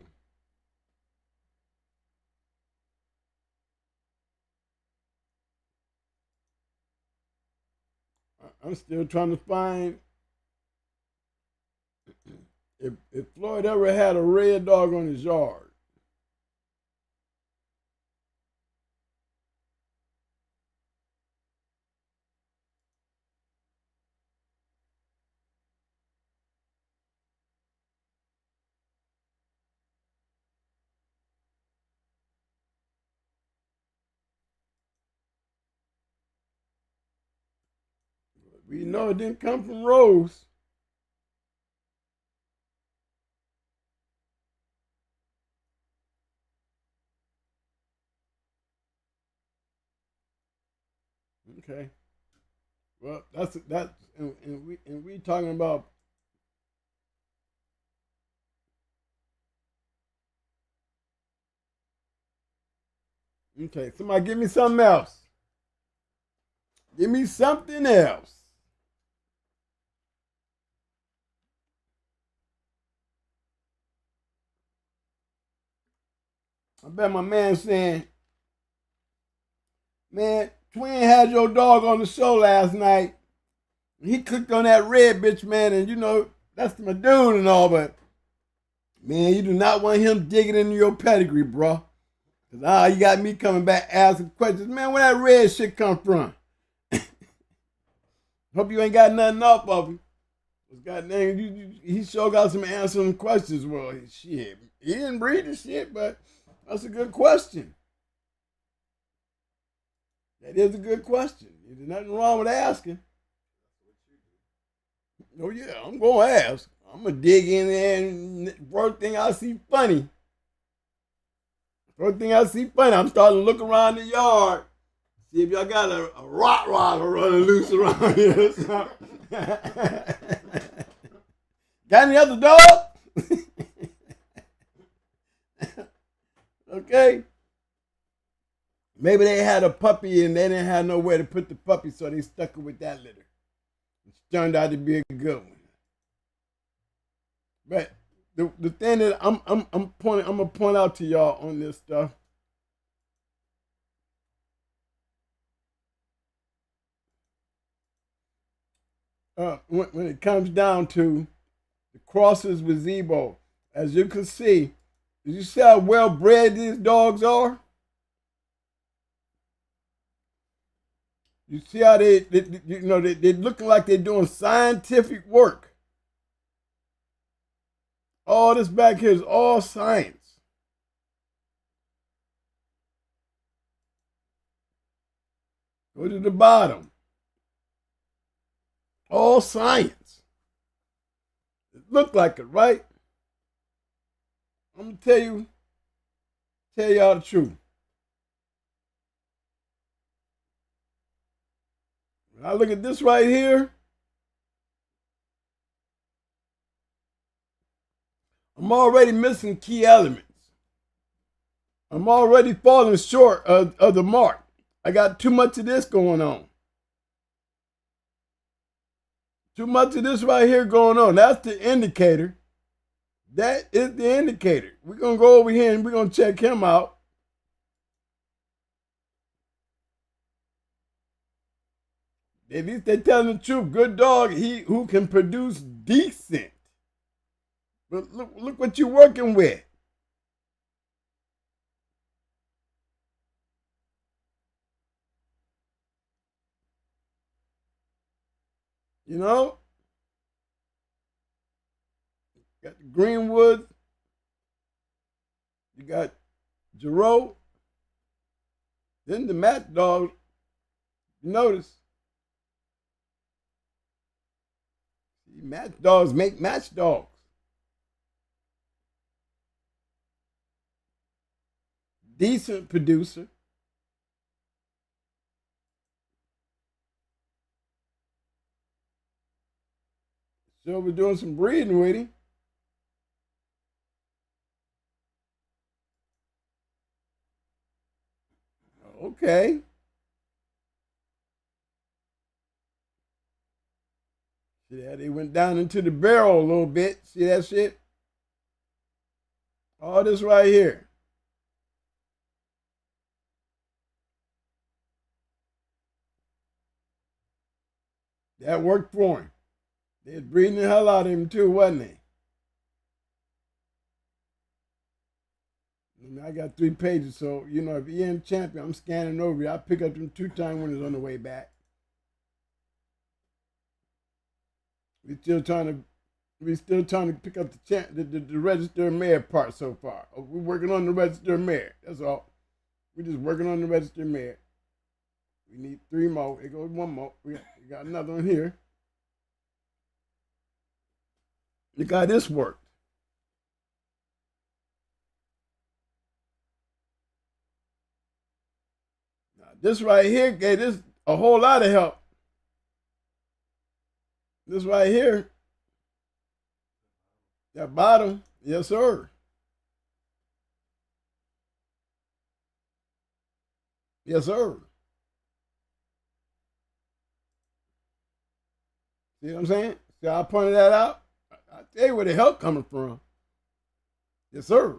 I'm still trying to find if Floyd ever had a red dog on his yard. We know it didn't come from Rose. Okay. Well, that's and we talking about. Okay, somebody give me something else. Give me something else. I bet my man saying, man, Twin had your dog on the show last night. He clicked on that red bitch, man, and you know, that's my dude and all, but man, you do not want him digging into your pedigree, bro. Cause you got me coming back asking questions. Man, where that red shit come from? Hope you ain't got nothing up of him. Goddamn, he sure got some answering questions. Well, shit, he didn't breed the shit, but that's a good question. That is a good question. There's nothing wrong with asking. Oh yeah, I'm gonna ask. I'm gonna dig in there, and first thing I see funny. I'm starting to look around the yard, see if y'all got a Rottweiler running loose around here. Got any other dog? Okay. Maybe they had a puppy and they didn't have nowhere to put the puppy, so they stuck it with that litter. It turned out to be a good one. But the thing that I'm gonna point out to y'all on this stuff. When it comes down to the crosses with Zebo, as you can see, did you see how well bred these dogs are? You see how they looking like they're doing scientific work. All this back here is all science. Go to the bottom. All science. It looked like it, right? I'm gonna tell y'all the truth. When I look at this right here, I'm already missing key elements. I'm already falling short of the mark. I got too much of this going on. Too much of this right here going on. That's the indicator. That is the indicator. We're going to go over here and we're going to check him out. At least they're telling the truth. Good dog, he who can produce decent. But look what you're working with. You know? Got the Greenwood. You got Giroux. Then the match dogs. You notice. Match dogs make match dogs. Decent producer. So we're doing some breeding with him. Okay. See that? They went down into the barrel a little bit. See that shit? All this right here. That worked for him. They was breeding the hell out of him too, wasn't they? I got 3 pages, so you know if you're in champion, I'm scanning over you. I pick up them 2-time winners on the way back. We're still trying to pick up the registered mayor part so far. We're working on the registered mayor. That's all. We're just working on the registered mayor. We need 3 more. It goes 1 more. We got another one here. Look how this worked. Now, this right here gave this a whole lot of help. This right here, that bottom, yes, sir. Yes, sir. See what I'm saying? See how I pointed that out? I tell you where the help coming from. Yes, sir.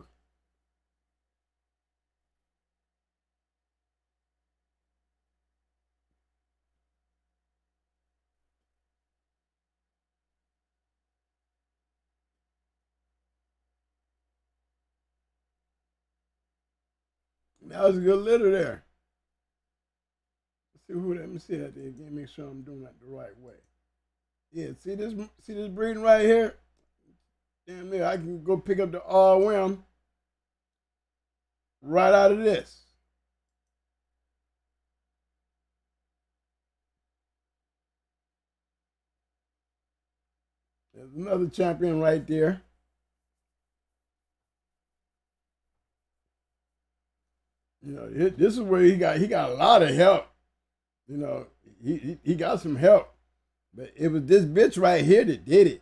That was a good litter there. Let's see who. Let me see that there again. Make sure I'm doing that the right way. Yeah, see this breeding right here? Damn near I can go pick up the RWM right out of this. There's another champion right there. You know, this is where he got a lot of help. You know, he got some help, but it was this bitch right here that did it.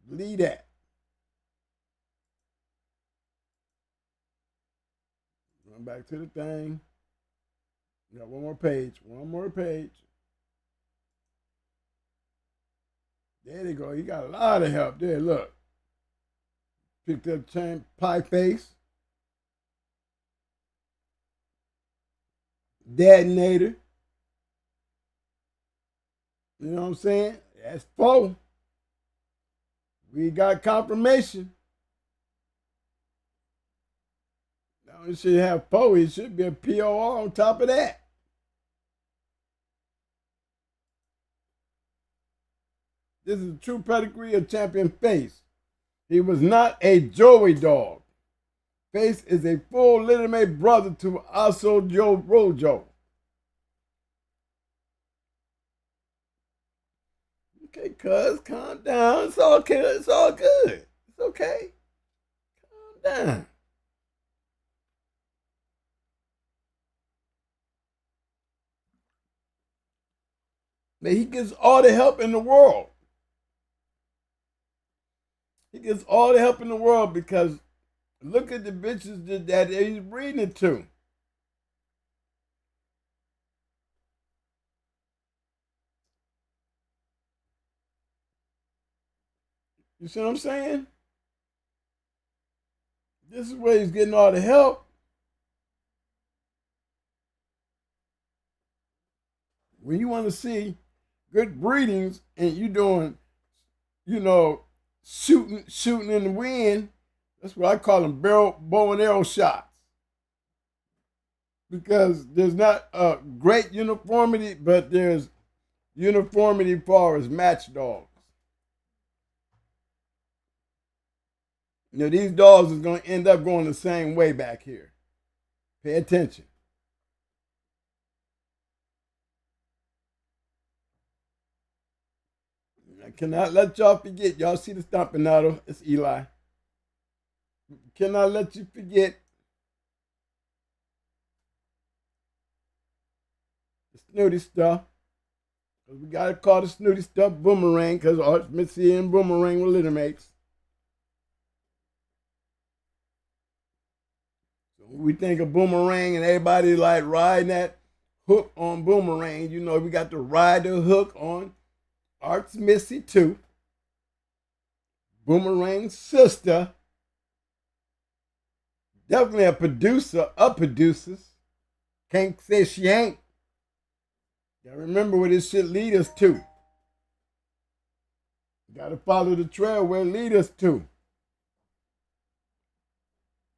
Believe that. Run back to the thing. You got one more page. One more page. There they go. He got a lot of help there. Look. Picked up chain pie face. Detonator. You know what I'm saying? That's 4. We got confirmation. Now it should have 4. It should be a POR on top of that. This is a true pedigree of champion Face. He was not a Joey dog. Face is a full legitimate brother to Also Joe Rojo. Okay, cuz, calm down. It's okay. It's all good. It's okay. Calm down. But he gets all the help in the world. He gets all the help in the world because look at the bitches that he's breeding it to. You see what I'm saying? This is where he's getting all the help. When you want to see good breedings and you doing, you know, shooting in the wind, that's what I call them bow and arrow shots. Because there's not a great uniformity, but there's uniformity as far as match dogs. You know, these dogs is going to end up going the same way back here. Pay attention. I cannot let y'all forget. Y'all see the Stompinato? It's Eli. Cannot let you forget the snooty stuff. We got to call the snooty stuff boomerang because Arch Missy and boomerang were litter mates. So we think of boomerang and everybody like riding that hook on boomerang. You know, we got to ride the hook on Arch Missy too. Boomerang's sister. Definitely a producer of producers. Can't say she ain't. Gotta remember where this shit lead us to. Gotta follow the trail where it lead us to.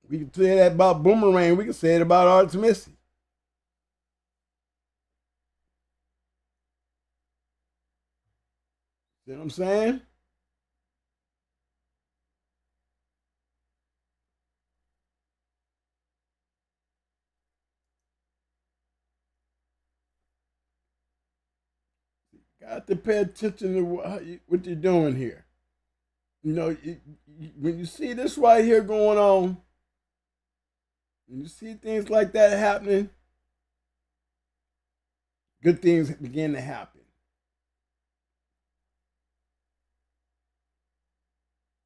We can say that about Boomerang. We can say it about Arch Missy. See what I'm saying? got to pay attention to what you're doing here. You know, when you see this right here going on, when you see things like that happening, good things begin to happen.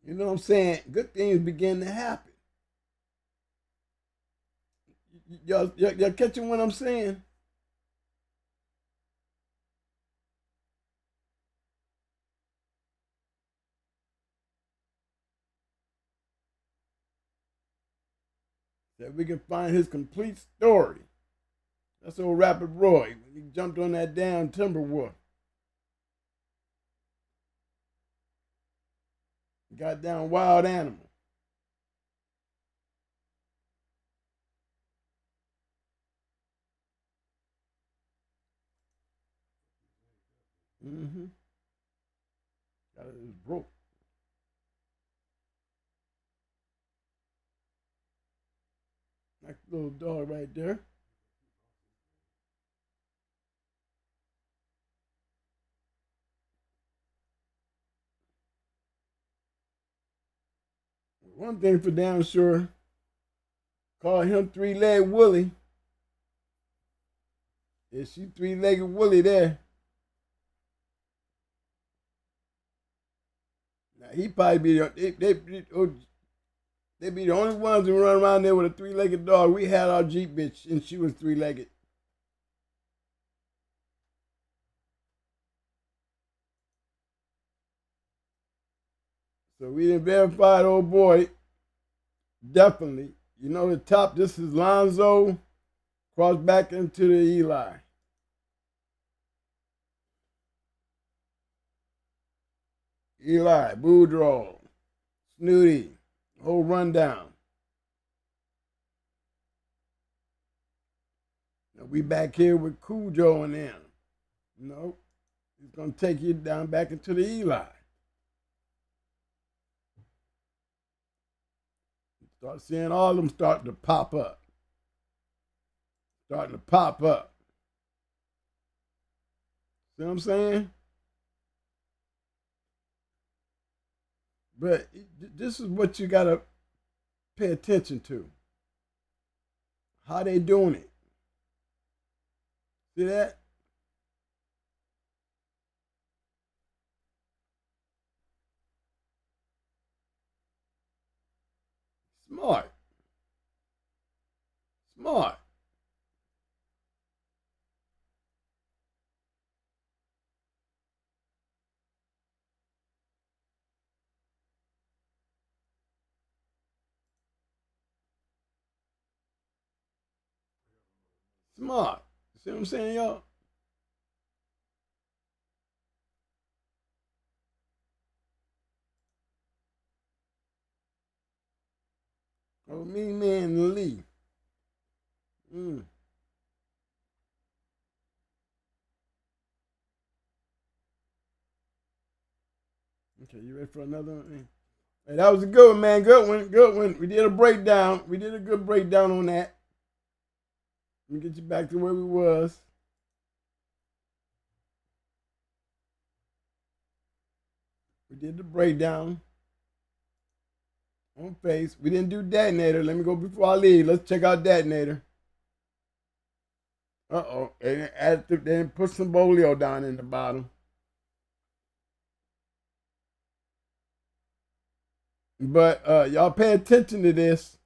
You know what I'm saying? Good things begin to happen. Y'all catching what I'm saying? That we can find his complete story. That's old Rapid Roy when he jumped on that damn timber wolf. Got down wild animal. Mm-hmm. Got it broke. That little dog right there. One thing for damn sure, call him three-legged Willie. Is she three-legged Willie there? Now he probably be they be the only ones who run around there with a three-legged dog. We had our Jeep bitch and she was three-legged. So we didn't verify the old boy. Definitely. You know the top, this is Lonzo. Cross back into the Eli. Eli, Boudreaux, Snooty, whole rundown. Now we back here with Cujo and them. No, he's gonna take you down back into the Eli. Start seeing all of them starting to pop up. Starting to pop up. See what I'm saying? But this is what you gotta pay attention to. How they doing it. See that? Smart. Smart. Smart. See what I'm saying, y'all? Oh, me, man, Lee. Mm. Okay, you ready for another one? Hey, that was a good one, man. Good one. Good one. We did a breakdown. We did a good breakdown on that. Let me get you back to where we was. We did the breakdown on face. We didn't do detonator. Let me go before I leave. Let's check out detonator. Uh-oh. And then put some bolio down in the bottom. But y'all pay attention to this.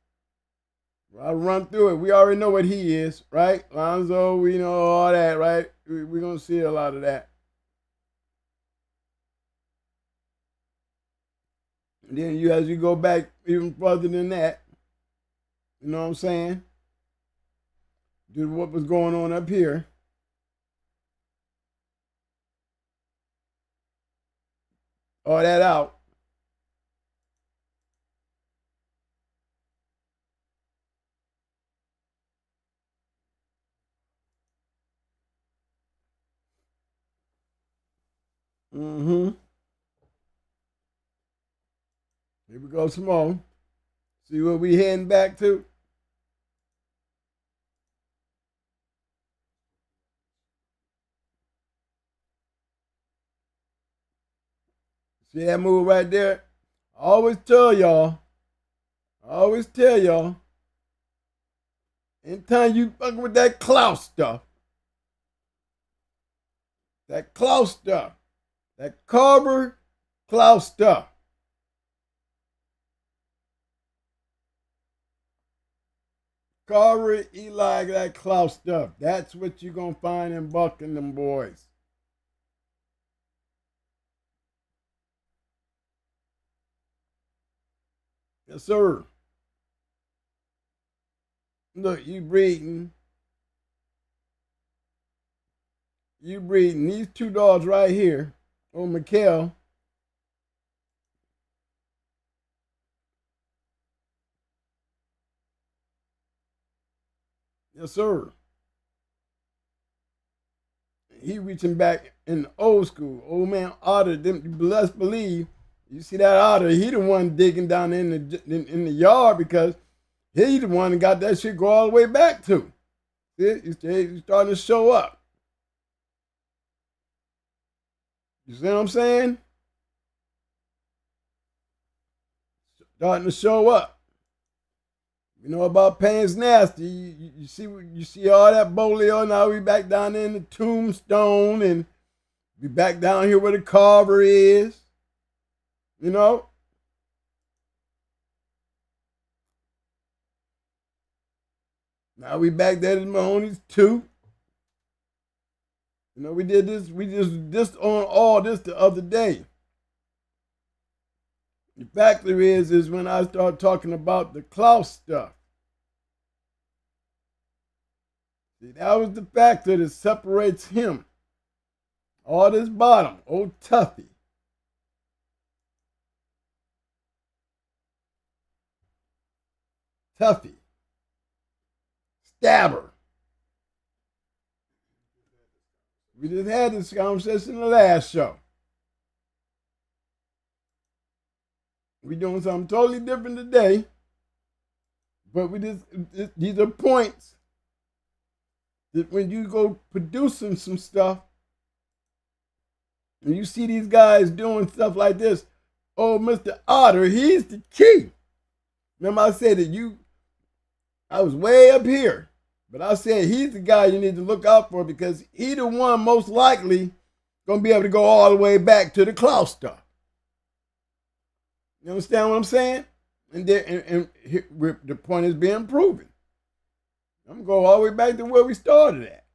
I'll run through it. We already know what he is, right? Lonzo, we know all that, right? We're going to see a lot of that. And then as you go back even further than that, you know what I'm saying? Do what was going on up here. All that out. Mm-hmm. Here we go some more. See what we heading back to? See that move right there? I always tell y'all, anytime you fucking with that clout stuff, that Carver clout stuff, Carver, Eli, that clout stuff, that's what you're going to find in Buck and them boys. Yes, sir. Look, you breeding these two dogs right here. Oh, Mikhail. Yes, sir. He reaching back in the old school. Old man Otter, them best believe. You see that Otter, he the one digging down in the yard because he the one that got that shit go all the way back to. See, he's starting to show up. You see what I'm saying? Starting to show up. You know about Pain's Nasty. You see all that bolio. Now we back down in the Tombstone and we back down here where the Carver is. You know? Now we back there to Mahoney's too. You know, we did this on all this the other day. The factor is when I start talking about the Klaus stuff. See, that was the factor that separates him. All this bottom, old Tuffy. Stabber. We just had this conversation in the last show. We're doing something totally different today. But these are points that when you go producing some stuff, and you see these guys doing stuff like this, oh, Mr. Otter, he's the key. Remember I said that I was way up here, but I said he's the guy you need to look out for because he the one most likely going to be able to go all the way back to the Klaus stuff. You understand what I'm saying? And the point is being proven. I'm going to go all the way back to where we started at.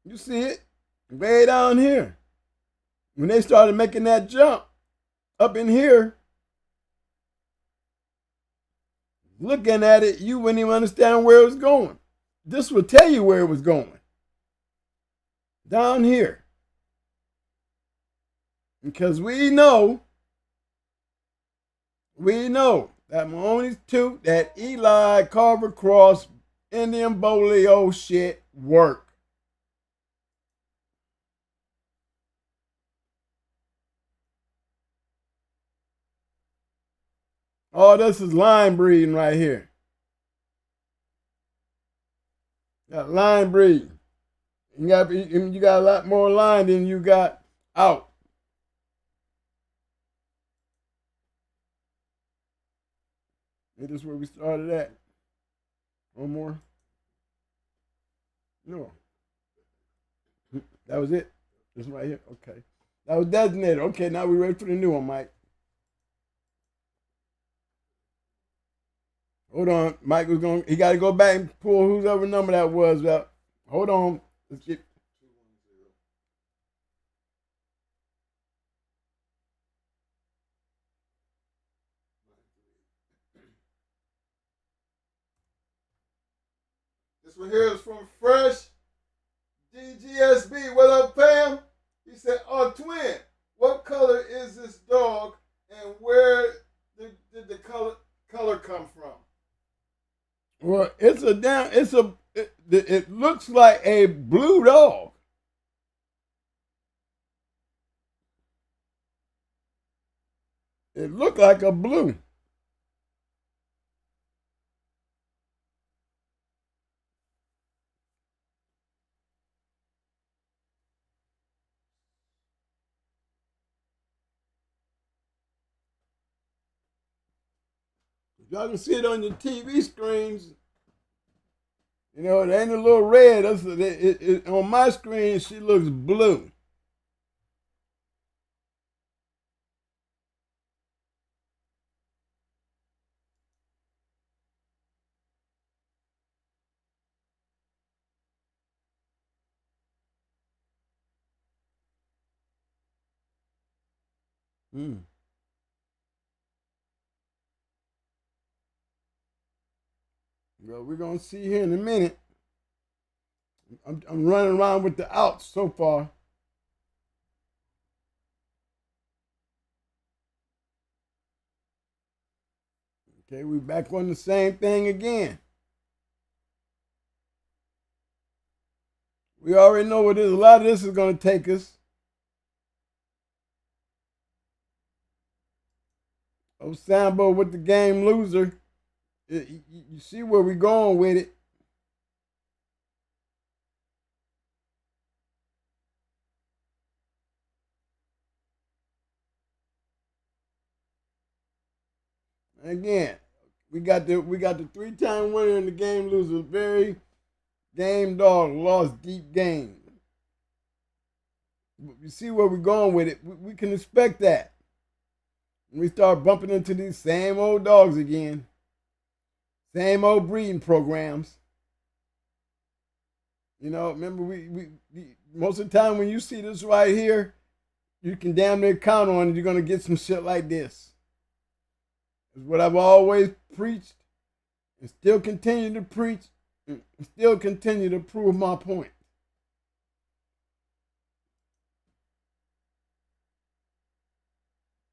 You see it? Way down here. When they started making that jump up in here, looking at it, you wouldn't even understand where it was going. This will tell you where it was going. Down here. Because we know that Mahoney's tooth, that Eli Carver Cross, Indian Bolio shit work. Oh, this is line breeding right here. Got line breeding. You got a lot more line than you got out. This is where we started at. One more. No. That was it. This one right here. Okay. That was designated. Okay, now we're ready for the new one, Mike. Hold on. Mike was going, he got to go back and pull whoever number that was up. Hold on. Let's get. This one here is from Fresh DGSB. What up, fam? He said, "Oh, twin, what color is this dog, and where did the color come from?" Well, it looks like a blue dog. It looked like a blue. Y'all can see it on your TV screens. You know, it ain't a little red. On my screen, she looks blue. Hmm. Well, we're going to see here in a minute. I'm running around with the outs so far. Okay, we're back on the same thing again. We already know what a lot of this is going to take us. Oh, Sambo with the game loser. You see where we're going with it. Again, we got the 3-time winner and the game loser. Very game dog lost deep game. You see where we're going with it. We can expect that. We start bumping into these same old dogs again. Same old breeding programs. You know, remember we most of the time when you see this right here, you can damn near count on it. You're gonna get some shit like this. It's what I've always preached and still continue to preach and still continue to prove my point.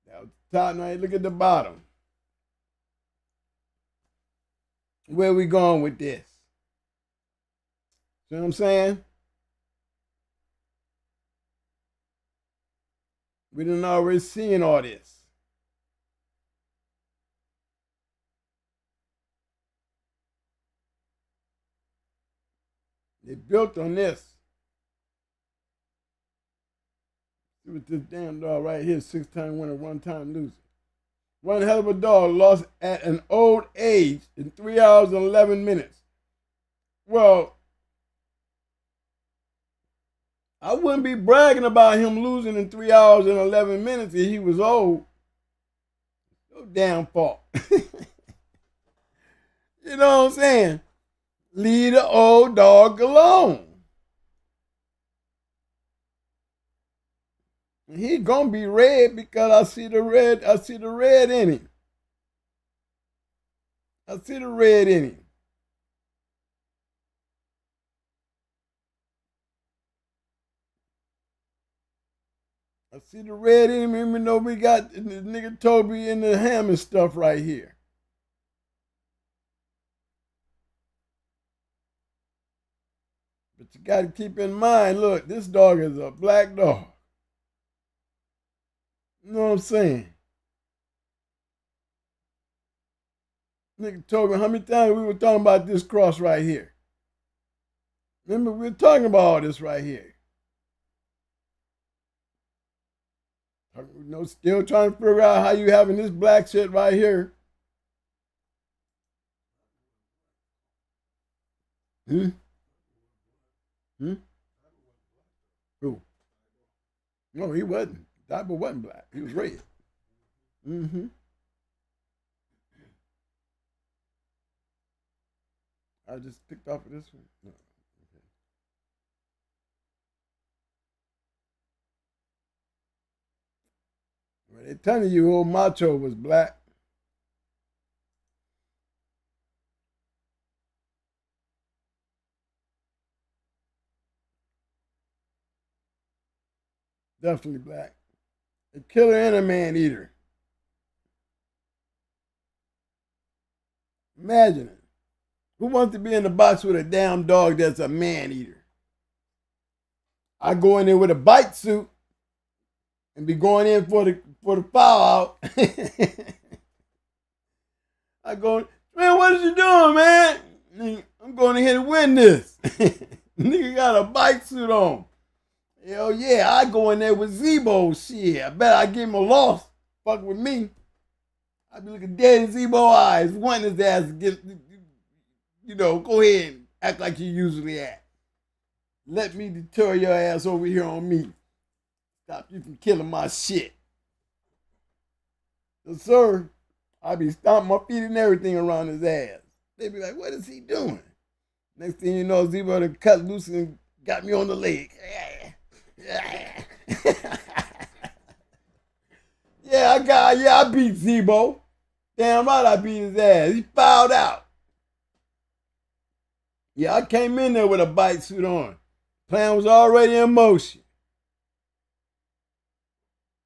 Now, top, now look at the bottom. Where we going with this? See what I'm saying? We done already seen all this. They built on this. See what this damn dog right here, 6-time winner, 1-time loser. One hell of a dog lost at an old age in 3 hours and 11 minutes. Well, I wouldn't be bragging about him losing in 3 hours and 11 minutes if he was old. No damn fault. You know what I'm saying? Leave the old dog alone. He gonna be red because I see the red in him. I see the red in him. I see the red in him, even though we got the nigga Toby in the ham and stuff right here. But you got to keep in mind, look, this dog is a black dog. You know what I'm saying? Nigga Toby, how many times we were talking about this cross right here? Remember, we were talking about all this right here. You know, still trying to figure out how you having this black shit right here. Hmm? Hmm? Who? No, he wasn't. Diaper wasn't black. He was red. Mm-hmm. I just picked off of this one. No. Okay. Well, they telling you old Macho was black. Definitely black. A killer and a man eater. Imagine it. Who wants to be in the box with a damn dog that's a man eater? I go in there with a bite suit and be going in for the foul out. I go, man, what is you doing, man? I'm going ahead and win this. Nigga got a bite suit on. Hell yeah, I go in there with Zebo. Shit, I bet I give him a loss. Fuck with me. I be looking dead in Zebo eyes, wanting his ass to get, go ahead and act like you usually act. Let me deter your ass over here on me. Stop you from killing my shit. So, sir, I be stomping my feet and everything around his ass. They be like, what is he doing? Next thing you know, Zebo done cut loose and got me on the leg. I beat Zebo. Damn right I beat his ass. He fouled out. Yeah, I came in there with a bite suit on. Plan was already in motion.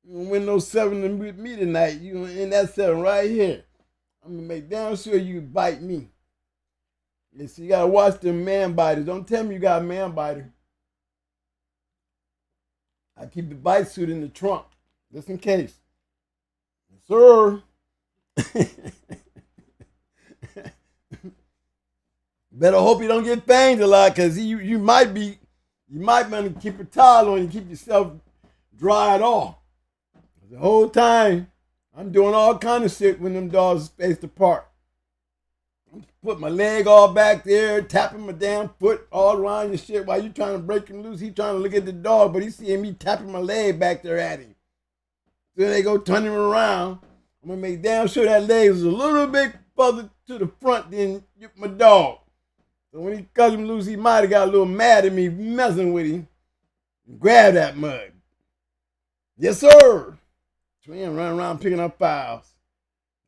You don't win no 7 with me tonight. You in that 7 right here. I'm gonna make damn sure you bite me. You see, you gotta watch them man biters. Don't tell me you got a man biter. I keep the bite suit in the trunk, just in case. Sir. Better hope you don't get fanged a lot, cause you might want to keep a towel on and keep yourself dried off. The whole time I'm doing all kind of shit when them dogs are spaced apart. I'm putting my leg all back there, tapping my damn foot all around your shit while you trying to break him loose. He trying to look at the dog, but he seeing me tapping my leg back there at him. So they go turn him around. I'm gonna make damn sure that leg is a little bit further to the front than my dog. So when he cut him loose, he might have got a little mad at me messing with him and grab that mug. Yes, sir. Twin running around picking up files.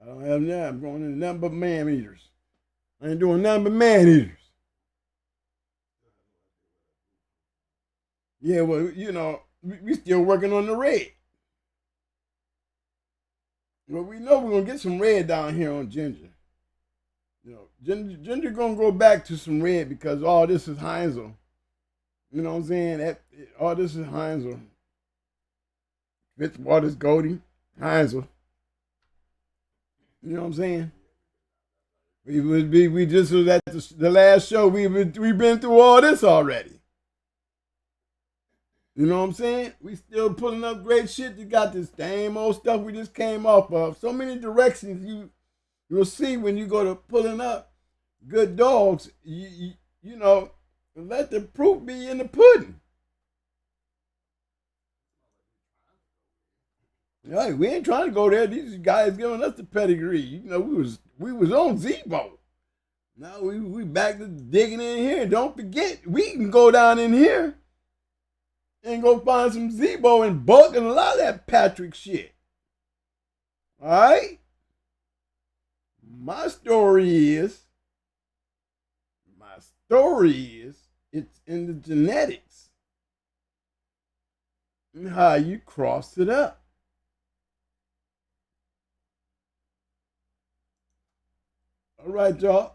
I don't have that. I'm going into nothing but man eaters. I ain't doing nothing but man eaters. Yeah, well, we still working on the red. Well, we know we're going to get some red down here on Ginger. Ginger going to go back to some red because all this is Heinzel. You know what I'm saying? All this is Heinzel. Fitzwater's Goldie, Heinzel. You know what I'm saying? We just was at the last show. We've been through all this already. You know what I'm saying? We still pulling up great shit. You got this same old stuff we just came off of. So many directions you'll see when you go to pulling up good dogs. You let the proof be in the pudding. Right, we ain't trying to go there. These guys giving us the pedigree. We was on Zebo. Now we back to digging in here. Don't forget, we can go down in here and go find some Zebo and Buck and a lot of that Patrick shit. All right? My story is, it's in the genetics and how you cross it up. All right, y'all.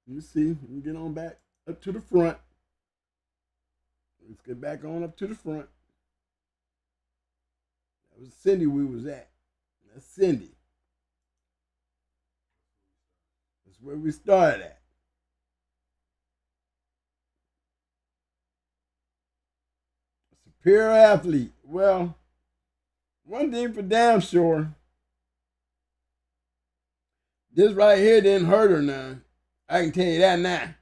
You see, let me get on back up to the front. Let's get back on up to the front. That was Cindy we was at. That's Cindy. That's where we started at. Superior athlete. Well, one thing for damn sure, this right here didn't hurt her none. I can tell you that now.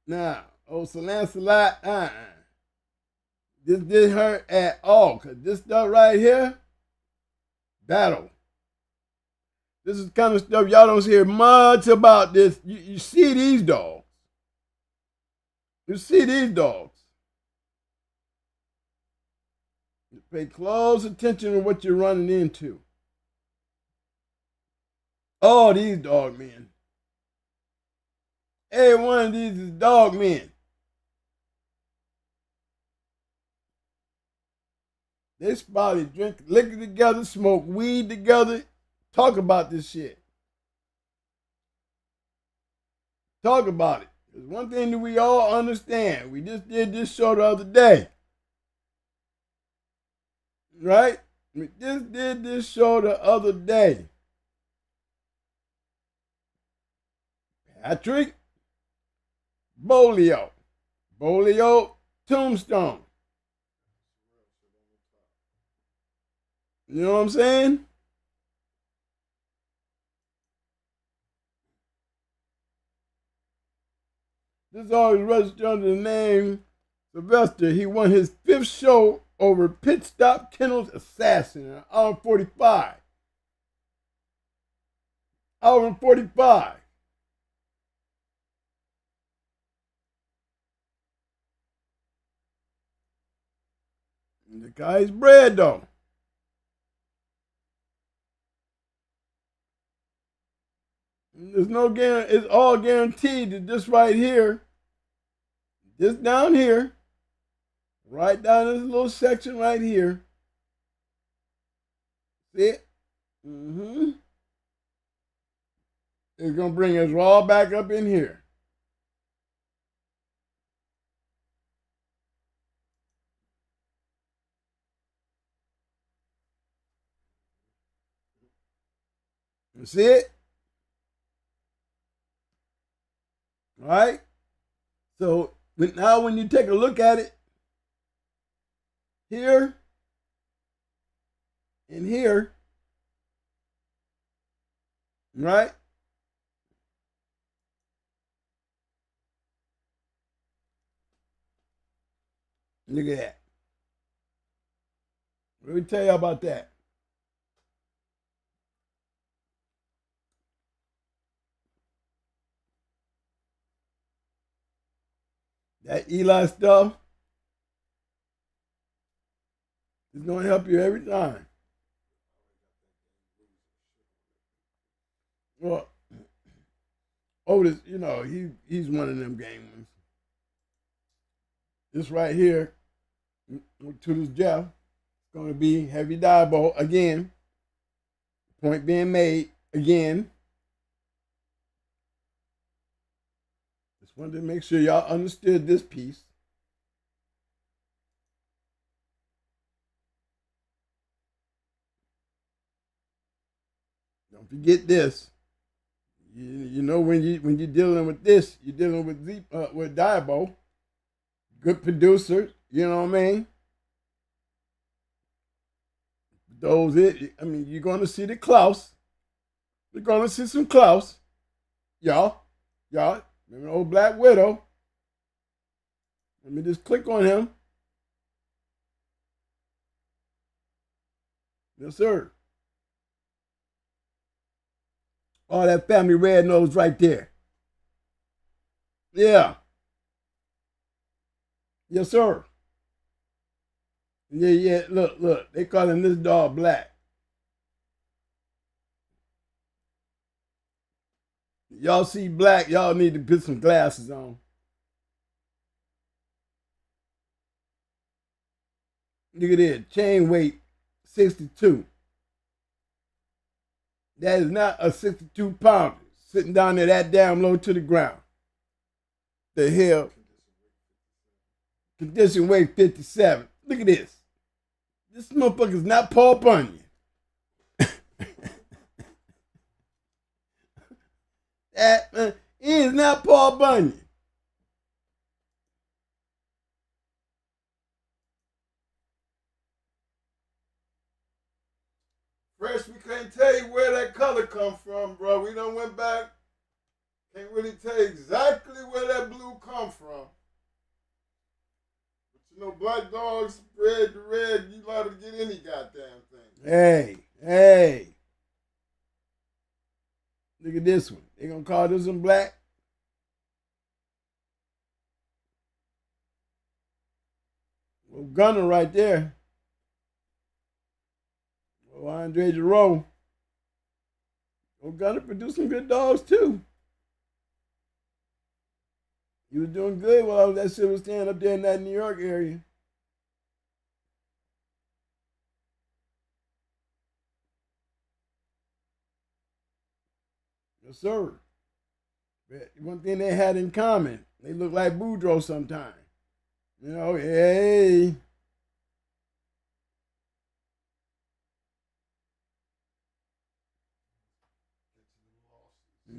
Now, Sir Lancelot, this didn't hurt at all. Because this stuff right here, battle. This is the kind of stuff y'all don't hear much about this. You see these dogs. You see these dogs. You pay close attention to what you're running into. Oh, these dog men. Every one of these is dog men. They probably drink liquor together, smoke weed together, talk about this shit. Talk about it. There's one thing that we all understand. We just did this show the other day. Right? We just did this show the other day. Patrick Bolio. Bolio, Tombstone. You know what I'm saying? This always registered under the name Sylvester. He won his 5th show over Pit Stop Kennels Assassin in hour 45. Hour 45. And the guy's bred though. There's no guarantee. It's all guaranteed that this right here, this down here, right down this little section right here. See it? Mm-hmm. It's gonna bring us all back up in here. You see it? All right? So now when you take a look at it, here and here, right? Look at that. Let me tell you about that. That Eli stuff is going to help you every time. Well, Otis, you know, he's one of them game ones. This right here, to this Jeff, going to be heavy diabolical again. Point being made again. Just wanted to make sure y'all understood this piece. Don't forget this. You know when you're dealing with this, you're dealing with Diabo, good producer. You know what I mean? You're going to see the Klaus. You're going to see some Klaus. Y'all. Remember old Black Widow? Let me just click on him. Yes, sir. All that family red nose right there. Yeah. Yes, sir. Yeah. Look. They calling this dog Black. Y'all see Black, y'all need to put some glasses on. Look at this. Chain weight, 62. That is not a 62 pounder sitting down there that damn low to the ground. The hell? Condition weight 57. Look at this. This motherfucker's not Paul Bunyan. He is not Paul Bunyan. Fresh, we can't tell you where that color come from, bro. We done went back. Can't really tell you exactly where that blue come from. But you know, black dogs, red to red, you allowed to get any goddamn thing. Hey. Look at this one. They gonna call this one Black? Well, Gunner right there. Well, Andre Jerome. Well, Gunner produced some good dogs too. He was doing good while that shit was standing up there in that New York area. Yes, sir. But one thing they had in common, they look like Boudreaux sometimes. You know, hey.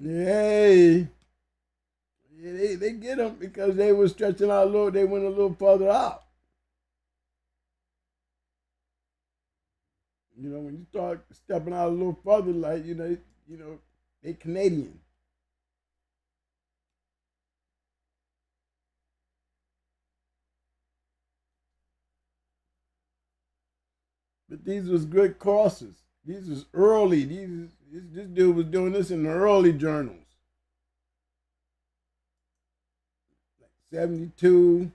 Hey. Yeah, they get them because they were stretching out a little, they went a little further out. You know, when you start stepping out a little further, like they Canadian. But these was good courses. These was early. This dude was doing this in the early journals, like 72.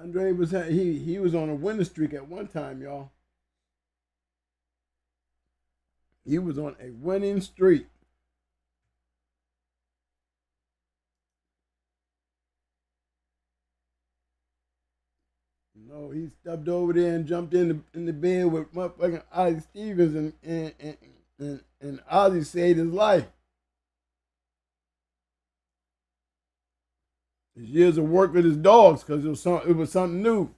Andre was he was on a winning streak at one time, y'all. He was on a winning streak. No, he stepped over there and jumped in the bed with motherfucking Ozzie Stevens and Ozzie saved his life. His years of work with his dogs because it was something new.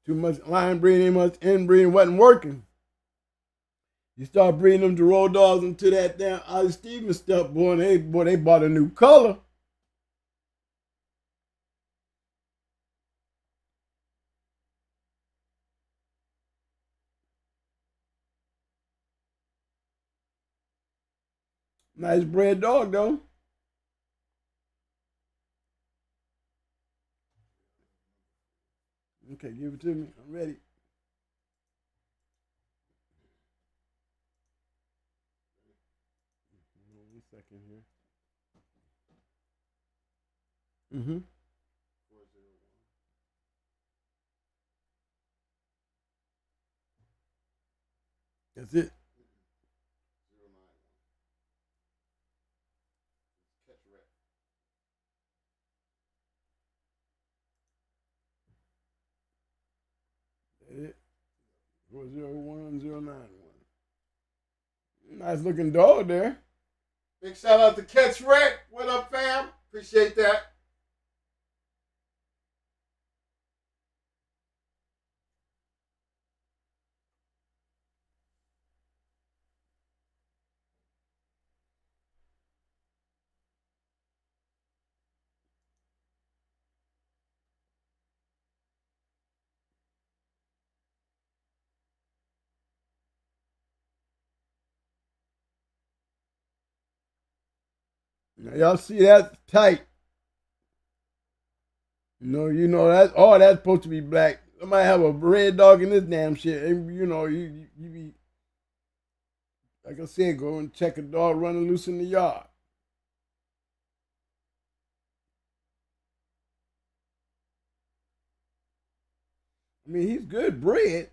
Too much line breeding, much inbreeding wasn't working. You start breeding them Jarrell dogs into that damn Ozzie Stevens stuff, boy, and they bought a new color. Nice bred dog though. Okay, give it to me. I'm ready. One second here. Mm-hmm. That's it. That's it. 401091. Nice looking dog there. Big shout out to Catch Wreck. What up, fam? Appreciate that. Now, y'all see that tight. That's supposed to be black. Somebody have a red dog in this damn shit. And, you be, like I said, go and check a dog running loose in the yard. I mean, he's good bred,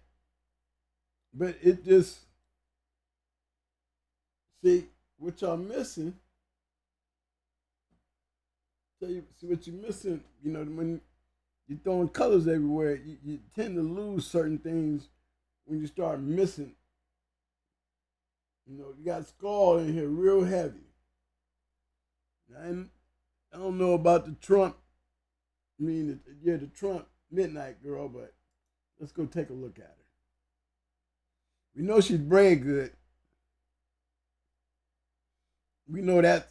but it just, see, what y'all missing, see what you're missing, when you're throwing colors everywhere, you tend to lose certain things when you start missing. You got skull in here real heavy. And I don't know about the Trump, the Trump Midnight Girl, but let's go take a look at her. We know she's bred good. We know that.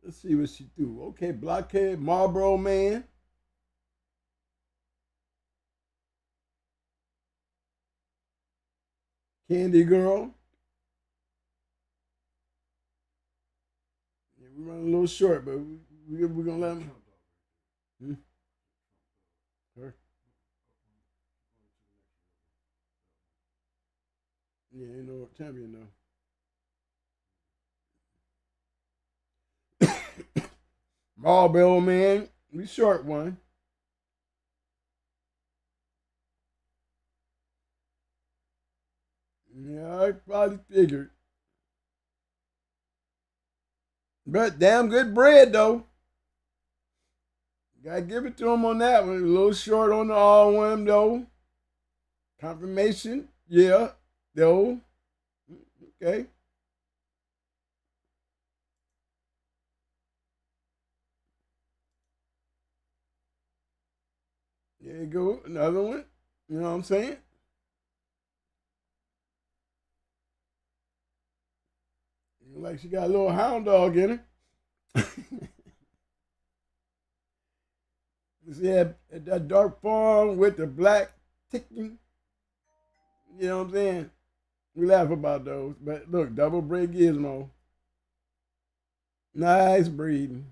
Let's see what she do. Okay, Blockhead, Marlboro Man. Candy Girl. Yeah, we run a little short, but we're going to let them. Her. Yeah, ain't no champion though. Marlboro Man. We short one. Yeah, I probably figured. But damn good bread though. Gotta give it to him on that one. A little short on the R1 though. Confirmation, yeah, though. Okay. There you go, another one. You know what I'm saying? Look like she got a little hound dog in her. You see that dark fawn with the black ticking? You know what I'm saying? We laugh about those. But look, double braid gizmo. Nice breeding.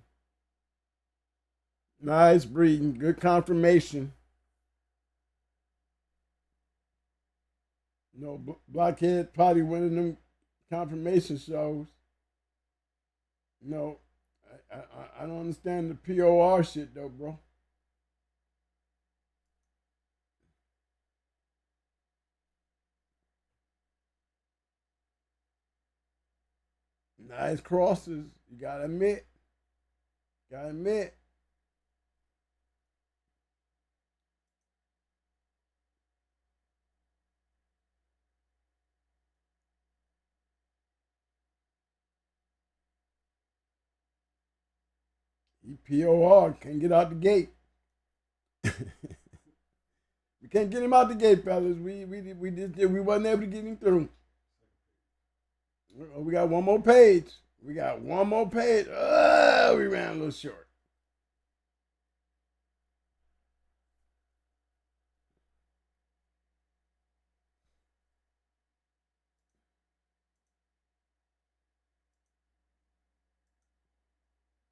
Nice breeding. Good confirmation. You know, Blockhead probably one of them confirmation shows. No, I don't understand the POR shit though, bro. Nice crosses. You gotta admit. Gotta admit. POR can't get out the gate. We can't get him out the gate, fellas. We wasn't able to get him through. We got one more page. We ran a little short.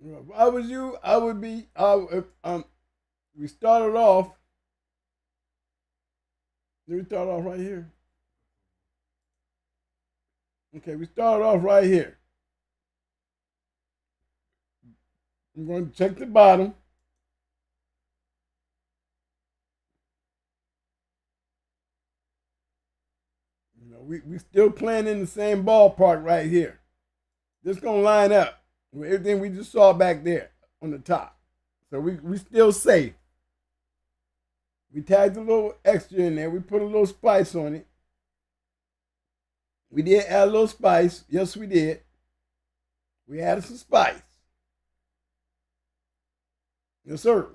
If I was you, I would be. We started off. Did we start off right here? Okay, we started off right here. I'm going to check the bottom. You know, we still playing in the same ballpark right here. This gonna line up with everything we just saw back there on the top. So we still safe. We tagged a little extra in there. We put a little spice on it. We did add a little spice. Yes, we did. We added some spice. Yes, sir.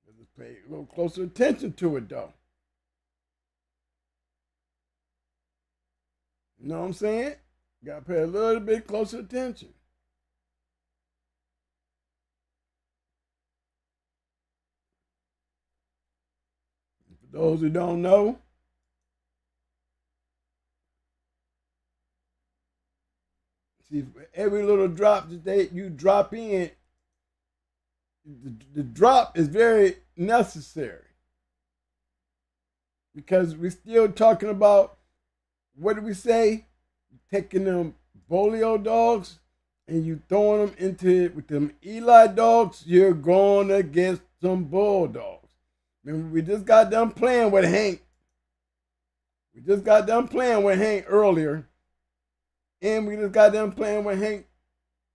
Let's pay a little closer attention to it, though. You know what I'm saying? Got to pay a little bit closer attention. For those who don't know, see, for every little drop that you drop in, the drop is very necessary. Because we're still talking about, what did we say? Taking them Bolio dogs and you throwing them into it with them Eli dogs, you're going against some bulldogs. Remember, we just got done playing with Hank. Earlier. And we just got done playing with Hank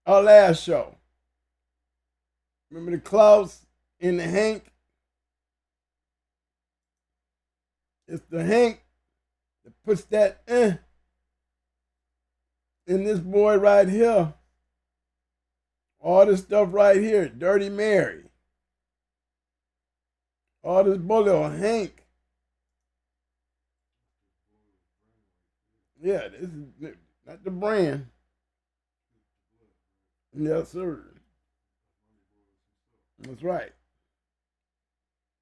our last show. Remember the Klaus and the Hank? It's the Hank that puts that in this boy right here. All this stuff right here, Dirty Mary. All this bully on Hank. Yeah, this is not the brand. Yes, sir. That's right.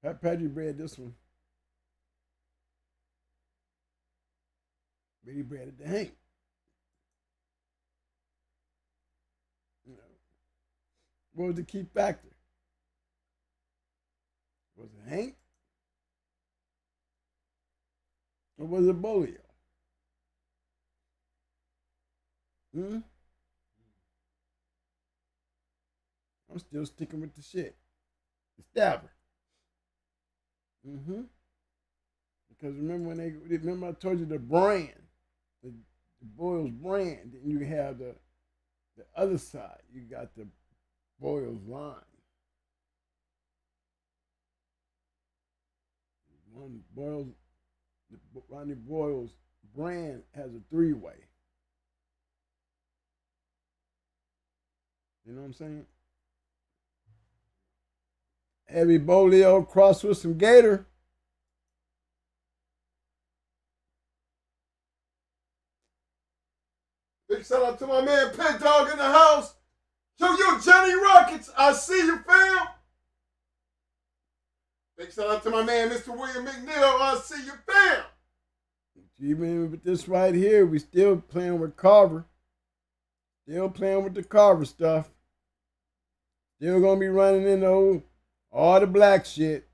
Pedigree bred this one. Pedigree bred the Hank. You know, what was the key factor? Was it Hank? Or was it Bolio? I'm still sticking with the shit. The stabber. Because remember I told you the brand, the Boyle's brand, then you have the other side. You got the Boyle's line. Ronnie Boyle's brand has a 3-way. You know what I'm saying? Heavy Bolio crossed with some gator. Big 7 shout out to my man Pet Dog in the house. Yo, Johnny Rockets, I see you, fam. Big shout out to my man Mr. William McNeil, I see you, fam. Even with this right here, we still playing with Carver. Still playing with the Carver stuff. Still gonna be running into all the black shit.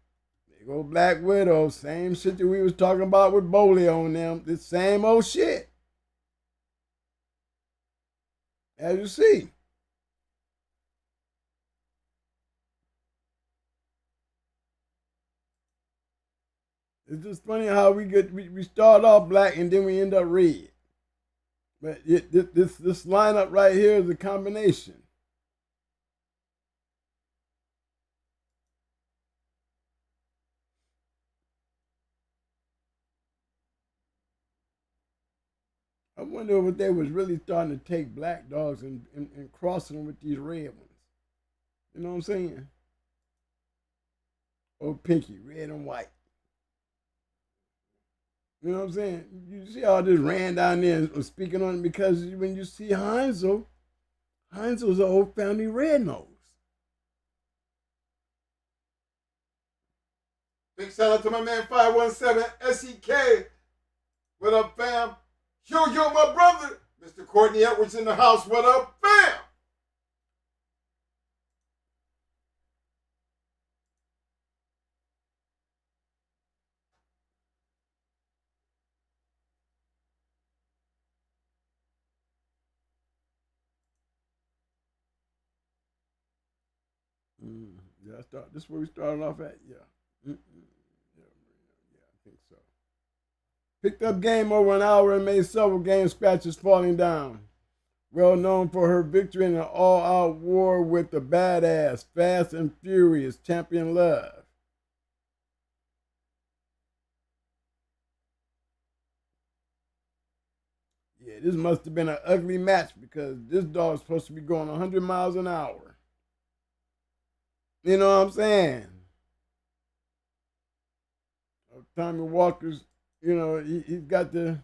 They go Black Widow, same shit that we was talking about with Bolio on them. This same old shit. As you see. It's just funny how we start off black and then we end up red. But this lineup right here is a combination. I wonder if they was really starting to take black dogs and crossing them with these red ones. You know what I'm saying? Oh, Pinky, red and white. You know what I'm saying? You see all this ran down there and was speaking on it because when you see Heinzel's an old family red nose. Big shout out to my man 517 SEK. What up, fam? Yo, my brother, Mr. Courtney Edwards in the house. What up, fam? Yeah, this is where we started off at. Yeah. Yeah, I think so. Picked up game over an hour and made several game scratches falling down. Well known for her victory in an all-out war with the badass, Fast and Furious Champion Love. Yeah, this must have been an ugly match because this dog's supposed to be going 100 miles an hour. You know what I'm saying? Tommy Walker's, you know, he's got the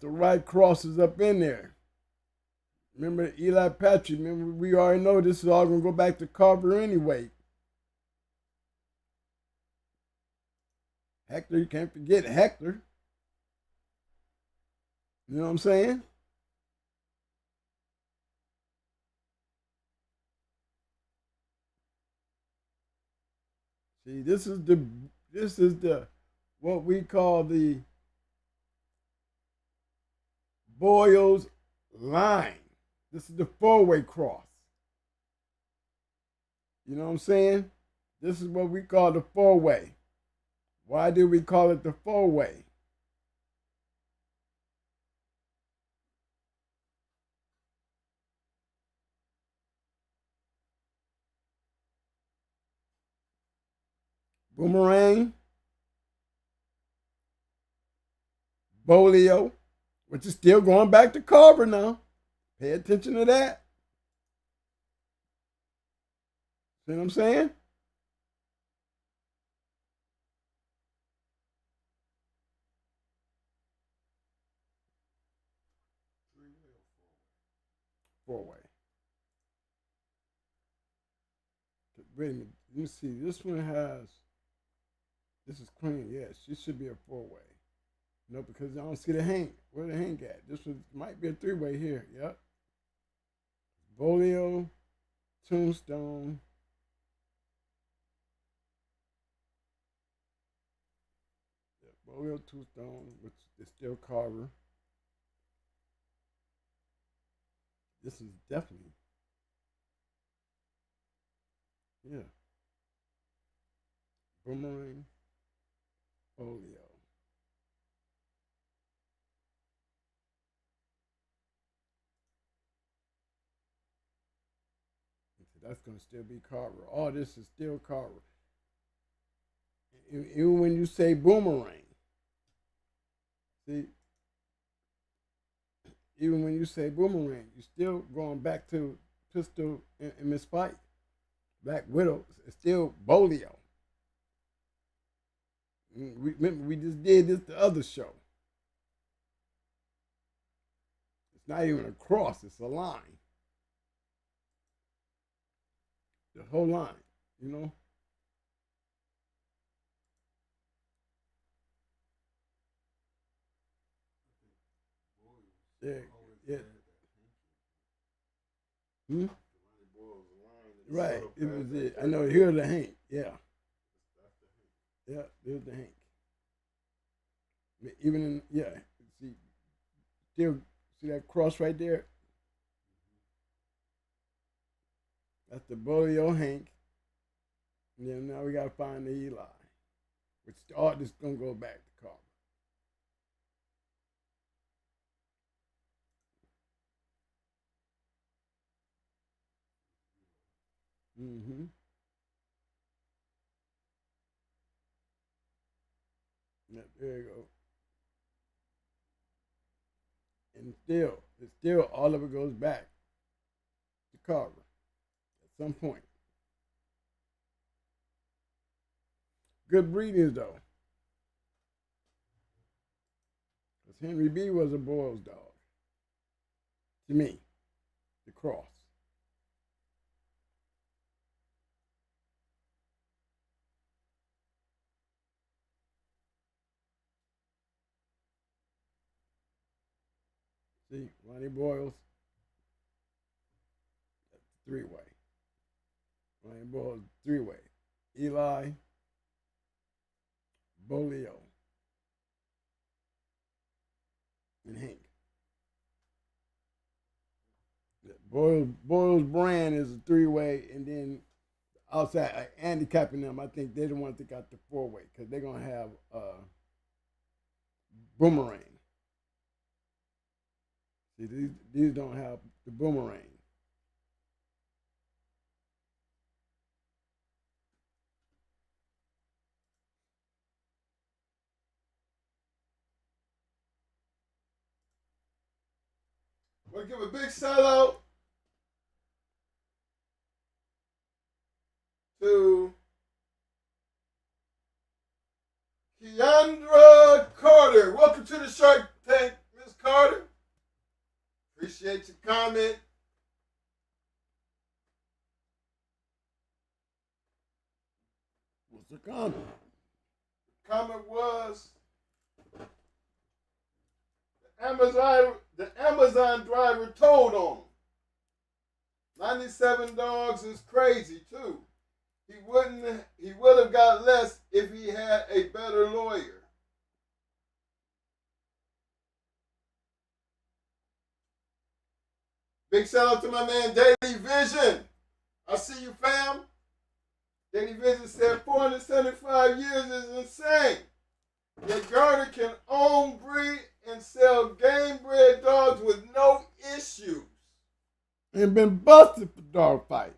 right crosses up in there. Remember Eli Patrick, we already know this is all going to go back to Carver anyway. Hector, you can't forget Hector. You know what I'm saying? See, this is the what we call the Boyle's line. This is the four-way cross. You know what I'm saying? This is what we call the four-way. Why do we call it the four-way? Boomerang, Bolio, which is still going back to Carver now. Pay attention to that. See what I'm saying? Four-way. Wait a minute. Let me see. This one has. This is clean. Yes, this should be a four-way. No, because I don't see the hang. Where the hang at? This one might be a three-way here. Yep. Bolio, Tombstone. Yeah, Bolio, Tombstone, which is still Carver. This is definitely. Yeah. Boomerang. Bolio. That's going to still be Carver. All this is still Carver. Even when you say boomerang, see, even when you say boomerang, you're still going back to Pistol and Miss Fight. Black Widow is still Bolio. Remember, we just did this the other show. It's not even a cross, it's a line. The whole line, you know? Yeah, yeah. Hmm? Right, it was it. I know, here's the Hank, yeah. Yeah, there's the Hank. Even in, yeah, see, still, see that cross right there? That's the Bolio Hank. And then now we got to find the Eli, which all this going to go back to Carver. Mm-hmm. Yeah, there you go. And still, all of it goes back to Carver at some point. Good breedings, though. Because Henry B was a Boyle's dog. To me, the cross. See, Ronnie Boyles, that's three-way. Ronnie Boyles, three-way. Eli, Bolio, and Hank. Boyle's brand is a three-way, and then outside handicapping them, I think they're the ones that got the four-way because they're gonna have Boomerang. See, these don't have the Boomerang. Want to give a big shout out to Keandra Carter. Welcome to the Shark Tank, Miss Carter. Appreciate your comment. What's the comment? The comment was the Amazon driver told on him. 97 dogs is crazy too. He would have got less if he had a better lawyer. Big shout out to my man Daily Vision. I see you, fam. Daily Vision said 475 years is insane. Yet Garner can own, breed, and sell game-bred dogs with no issues. And been busted for dog fight.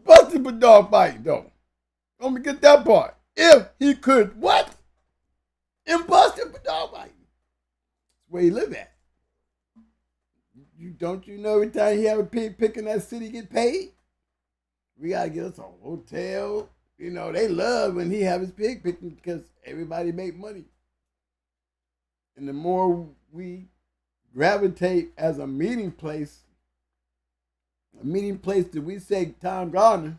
Busted for dog fight, though. Don't forget that part. If he could, what? And busted for dog fight. That's where he live at. Don't you know every time he have a pig pick in that city get paid? We gotta get us a hotel. You know, they love when he have his pig picking because everybody make money. And the more we gravitate as a meeting place that we say Tom Gardner,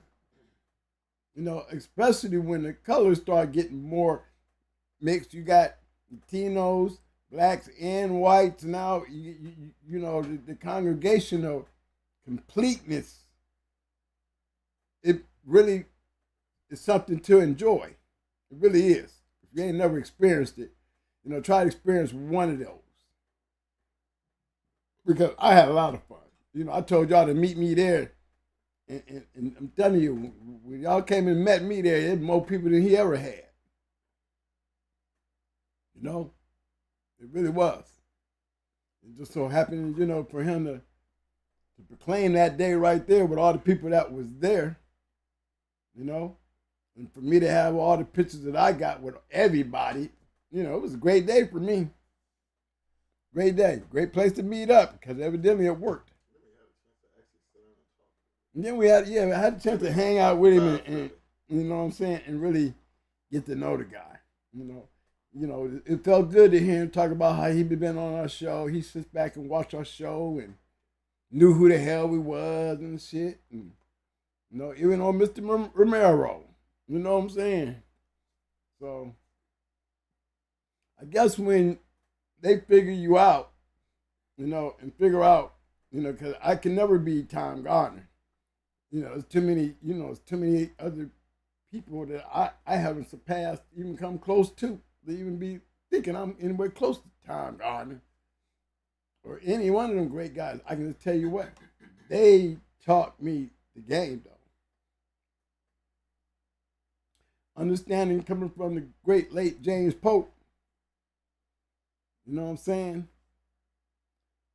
you know, especially when the colors start getting more mixed. You got Latinos, blacks, and whites. Now, you know, the congregational completeness, it really is something to enjoy. It really is. If you ain't never experienced it, you know, try to experience one of those. Because I had a lot of fun. You know, I told y'all to meet me there. And I'm telling you, when y'all came and met me there, there's more people than he ever had. You know? It really was. It just so happened, you know, for him to proclaim that day right there with all the people that was there, you know? And for me to have all the pictures that I got with everybody, you know, it was a great day for me. Great day. Great place to meet up because evidently it worked. And then I had a chance to hang out with him and you know what I'm saying, and really get to know the guy, you know. you know, it felt good to hear him talk about how he been on our show. He sits back and watched our show and knew who the hell we was and shit. And, you know, even on Mr. Romero. You know what I'm saying? So, I guess when they figure you out, you know, and figure out, you know, because I can never be Tom Gardner. You know, it's too many other people that I haven't surpassed, even come close to even be thinking I'm anywhere close to Tom Gardner or any one of them great guys. I can just tell you what, they taught me the game, though. Understanding coming from the great late James Pope. You know what I'm saying?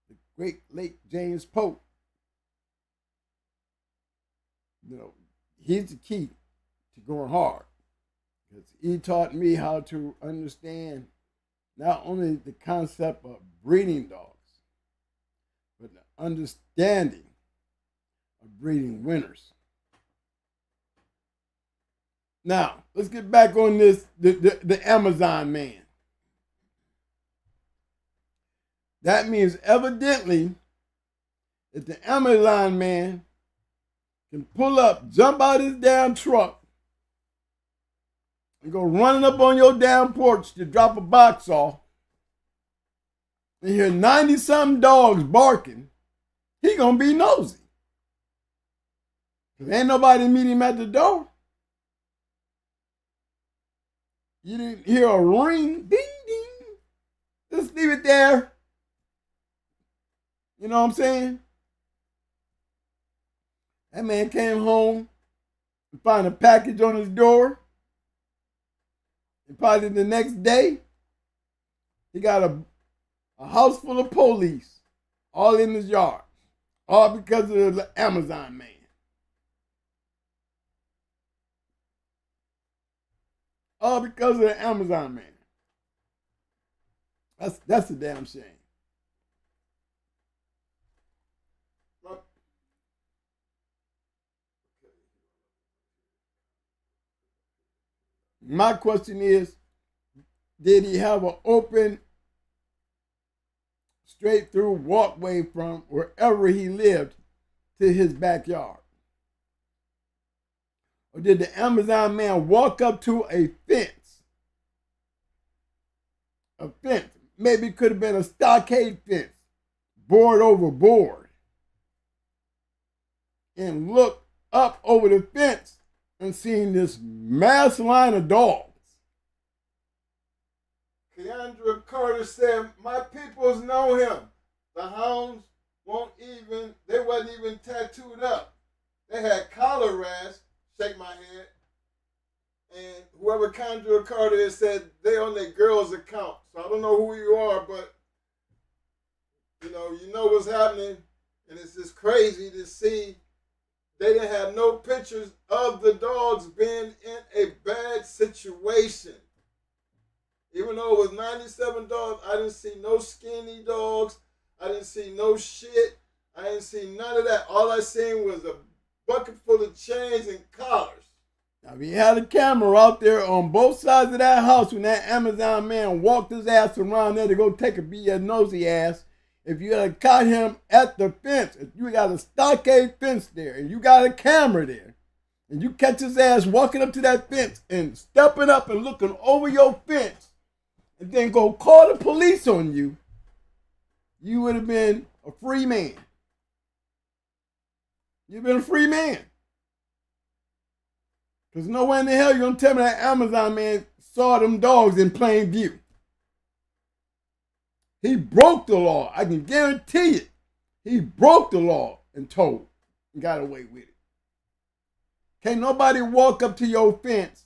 The great late James Pope. You know, he's the key to going hard. Because he taught me how to understand not only the concept of breeding dogs, but the understanding of breeding winners. Now, let's get back on this, the Amazon man. That means evidently that the Amazon man can pull up, jump out his damn truck, and go running up on your damn porch to drop a box off, and hear 90-something dogs barking, he gonna be nosy. Because ain't nobody meet him at the door. You didn't hear a ring, ding, ding. Just leave it there. You know what I'm saying? That man came home and found a package on his door. And probably the next day, he got a house full of police all in his yard. All because of the Amazon man. All because of the Amazon man. That's a damn shame. My question is, did he have an open, straight through walkway from wherever he lived to his backyard? Or did the Amazon man walk up to a fence? A fence. Maybe it could have been a stockade fence, board over board. And look up over the fence and seen this mass line of dogs. Keandra Carter said, my peoples know him. The hounds they wasn't even tattooed up. They had collar rash, shake my head. And whoever Keandra Carter is said they on their girl's account. So I don't know who you are, but you know what's happening. And it's just crazy to see they didn't have no pictures of the dogs being in a bad situation. Even though it was 97 dogs, I didn't see no skinny dogs. I didn't see no shit. I didn't see none of that. All I seen was a bucket full of chains and collars. Now, if he had a camera out there on both sides of that house when that Amazon man walked his ass around there to go take a BS nosy ass, if you had caught him at the fence, if you got a stockade fence there and you got a camera there, and you catch his ass walking up to that fence and stepping up and looking over your fence, and then go call the police on you, you would have been a free man. You've been a free man. Because no way in the hell you're going to tell me that Amazon man saw them dogs in plain view. He broke the law. I can guarantee it. He broke the law and told and got away with it. Can't nobody walk up to your fence,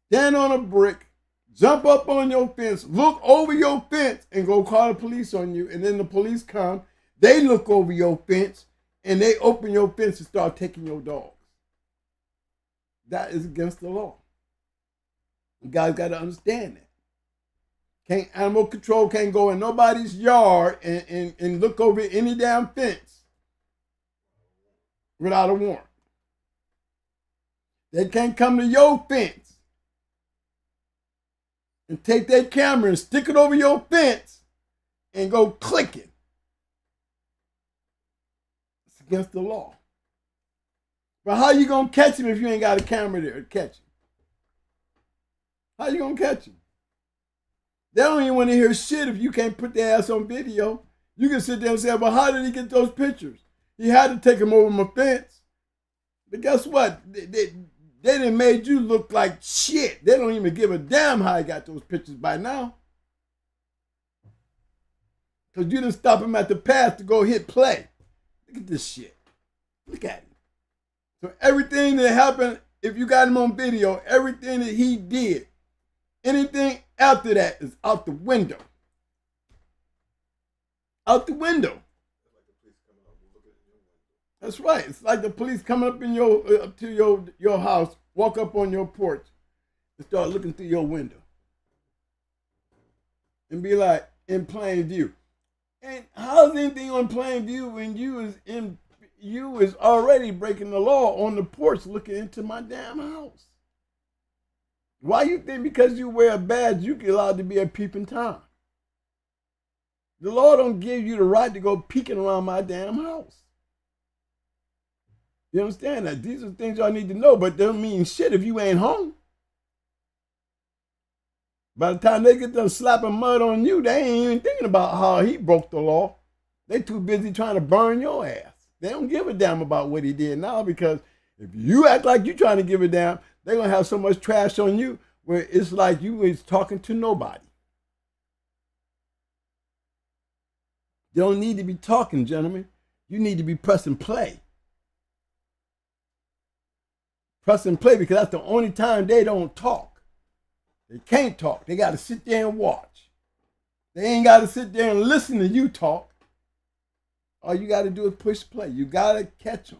stand on a brick, jump up on your fence, look over your fence, and go call the police on you. And then the police come, they look over your fence, and they open your fence and start taking your dogs. That is against the law. You guys got to understand that. Animal control can't go in nobody's yard and look over any damn fence without a warrant. They can't come to your fence and take that camera and stick it over your fence and go click it. It's against the law. But how you gonna catch him if you ain't got a camera there to catch him? How you gonna catch him? They don't even want to hear shit if you can't put their ass on video. You can sit there and say, well, how did he get those pictures? He had to take them over my fence. But guess what? They done made you look like shit. They don't even give a damn how he got those pictures by now. Because you didn't stop him at the pass to go hit play. Look at this shit. Look at it. So everything that happened, if you got him on video, everything that he did, anything after that is out the window. Out the window. That's right. It's like the police coming up in up to your house, walk up on your porch, and start looking through your window, and be like, in plain view. And how's anything on plain view when you is already breaking the law on the porch looking into my damn house? Why you think because you wear a badge you get allowed to be a peeping Tom? The law don't give you the right to go peeking around my damn house. You understand that? These are things y'all need to know, but they don't mean shit if you ain't home. By the time they get done slapping mud on you, they ain't even thinking about how he broke the law. They too busy trying to burn your ass. They don't give a damn about what he did now, because if you act like you trying to give a damn, they're going to have so much trash on you where it's like you was talking to nobody. You don't need to be talking, gentlemen. You need to be pressing play. Pressing play, because that's the only time they don't talk. They can't talk. They got to sit there and watch. They ain't got to sit there and listen to you talk. All you got to do is push play. You got to catch them.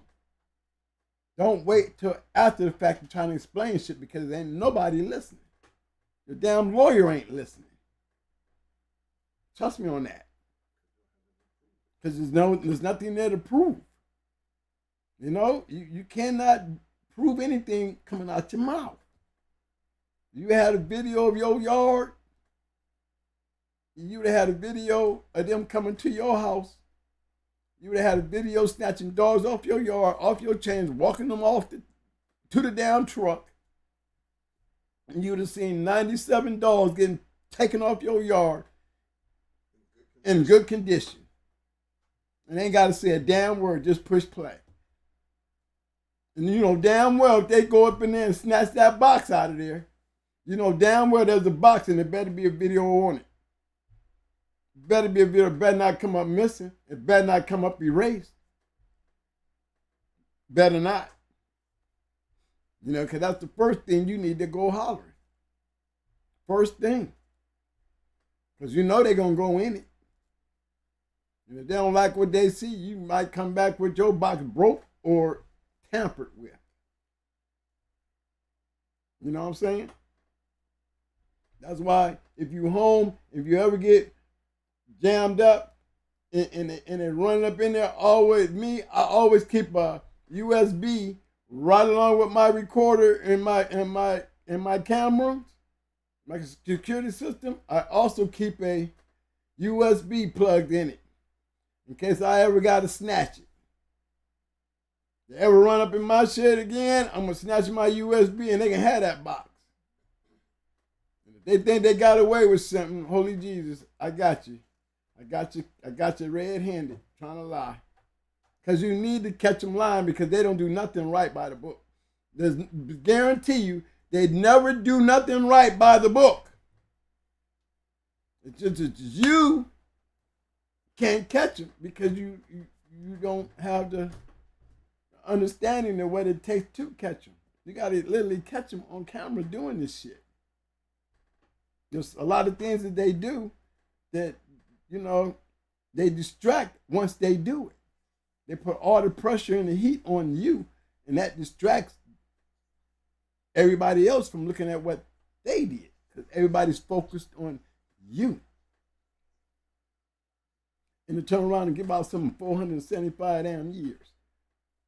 Don't wait till after the fact you're trying to explain shit, because there ain't nobody listening. Your damn lawyer ain't listening. Trust me on that. Because there's nothing there to prove. You know, you cannot prove anything coming out your mouth. You had a video of your yard. You would have had a video of them coming to your house. You would have had a video snatching dogs off your yard, off your chains, walking them off to the damn truck. And you would have seen 97 dogs getting taken off your yard in good condition. And they ain't got to say a damn word, just push play. And you know damn well if they go up in there and snatch that box out of there, you know damn well there's a box and there better be a video on it. Better be a video, it better not come up missing. It better not come up erased. Better not. You know, because that's the first thing you need to go hollering. First thing. Because you know they're going to go in it. And if they don't like what they see, you might come back with your box broke or tampered with. You know what I'm saying? That's why if you home, if you ever get jammed up and it running up in there, I always keep a USB right along with my recorder and my camera, my security system. I also keep a USB plugged in it in case I ever got to snatch it. They ever run up in my shed again, I'm going to snatch my USB and they can have that box. And if they think they got away with something, holy Jesus, I got you. I got you red-handed, trying to lie. Because you need to catch them lying, because they don't do nothing right by the book. Guarantee you, they never do nothing right by the book. It's just you can't catch them because you don't have the understanding of what it takes to catch them. You got to literally catch them on camera doing this shit. There's a lot of things that they do that, you know, they distract once they do it. They put all the pressure and the heat on you, and that distracts everybody else from looking at what they did, because everybody's focused on you. And to turn around and give out some 475 damn years.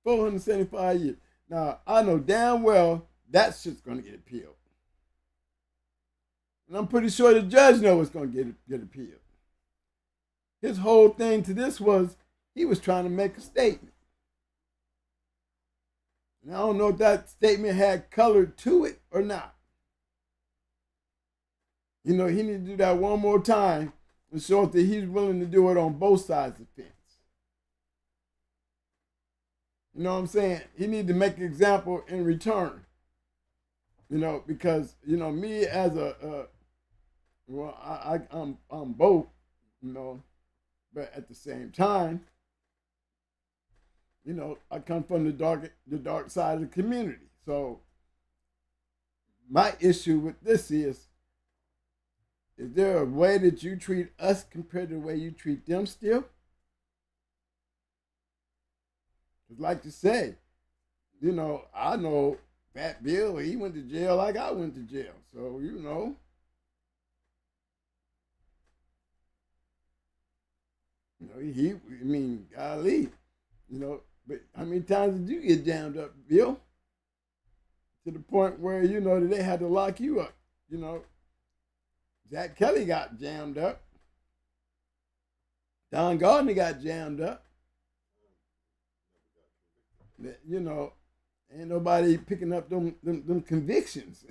475 years. Now, I know damn well that shit's going to get appealed. And I'm pretty sure the judge knows it's going to get appealed. His whole thing to this was he was trying to make a statement. And I don't know if that statement had color to it or not. You know, he needed to do that one more time and show that he's willing to do it on both sides of the fence. You know what I'm saying? He needed to make an example in return. You know, because, you know, me as I'm both, you know, but at the same time, you know, I come from the dark side of the community. So my issue with this is there a way that you treat us compared to the way you treat them still? Because like you say, you know, I know Fat Bill, he went to jail like I went to jail. So, you know. You know, I mean, golly, you know, but how many times did you get jammed up, Bill? To the point where, you know, that they had to lock you up. You know, Zach Kelly got jammed up. Don Gardner got jammed up. You know, ain't nobody picking up them convictions.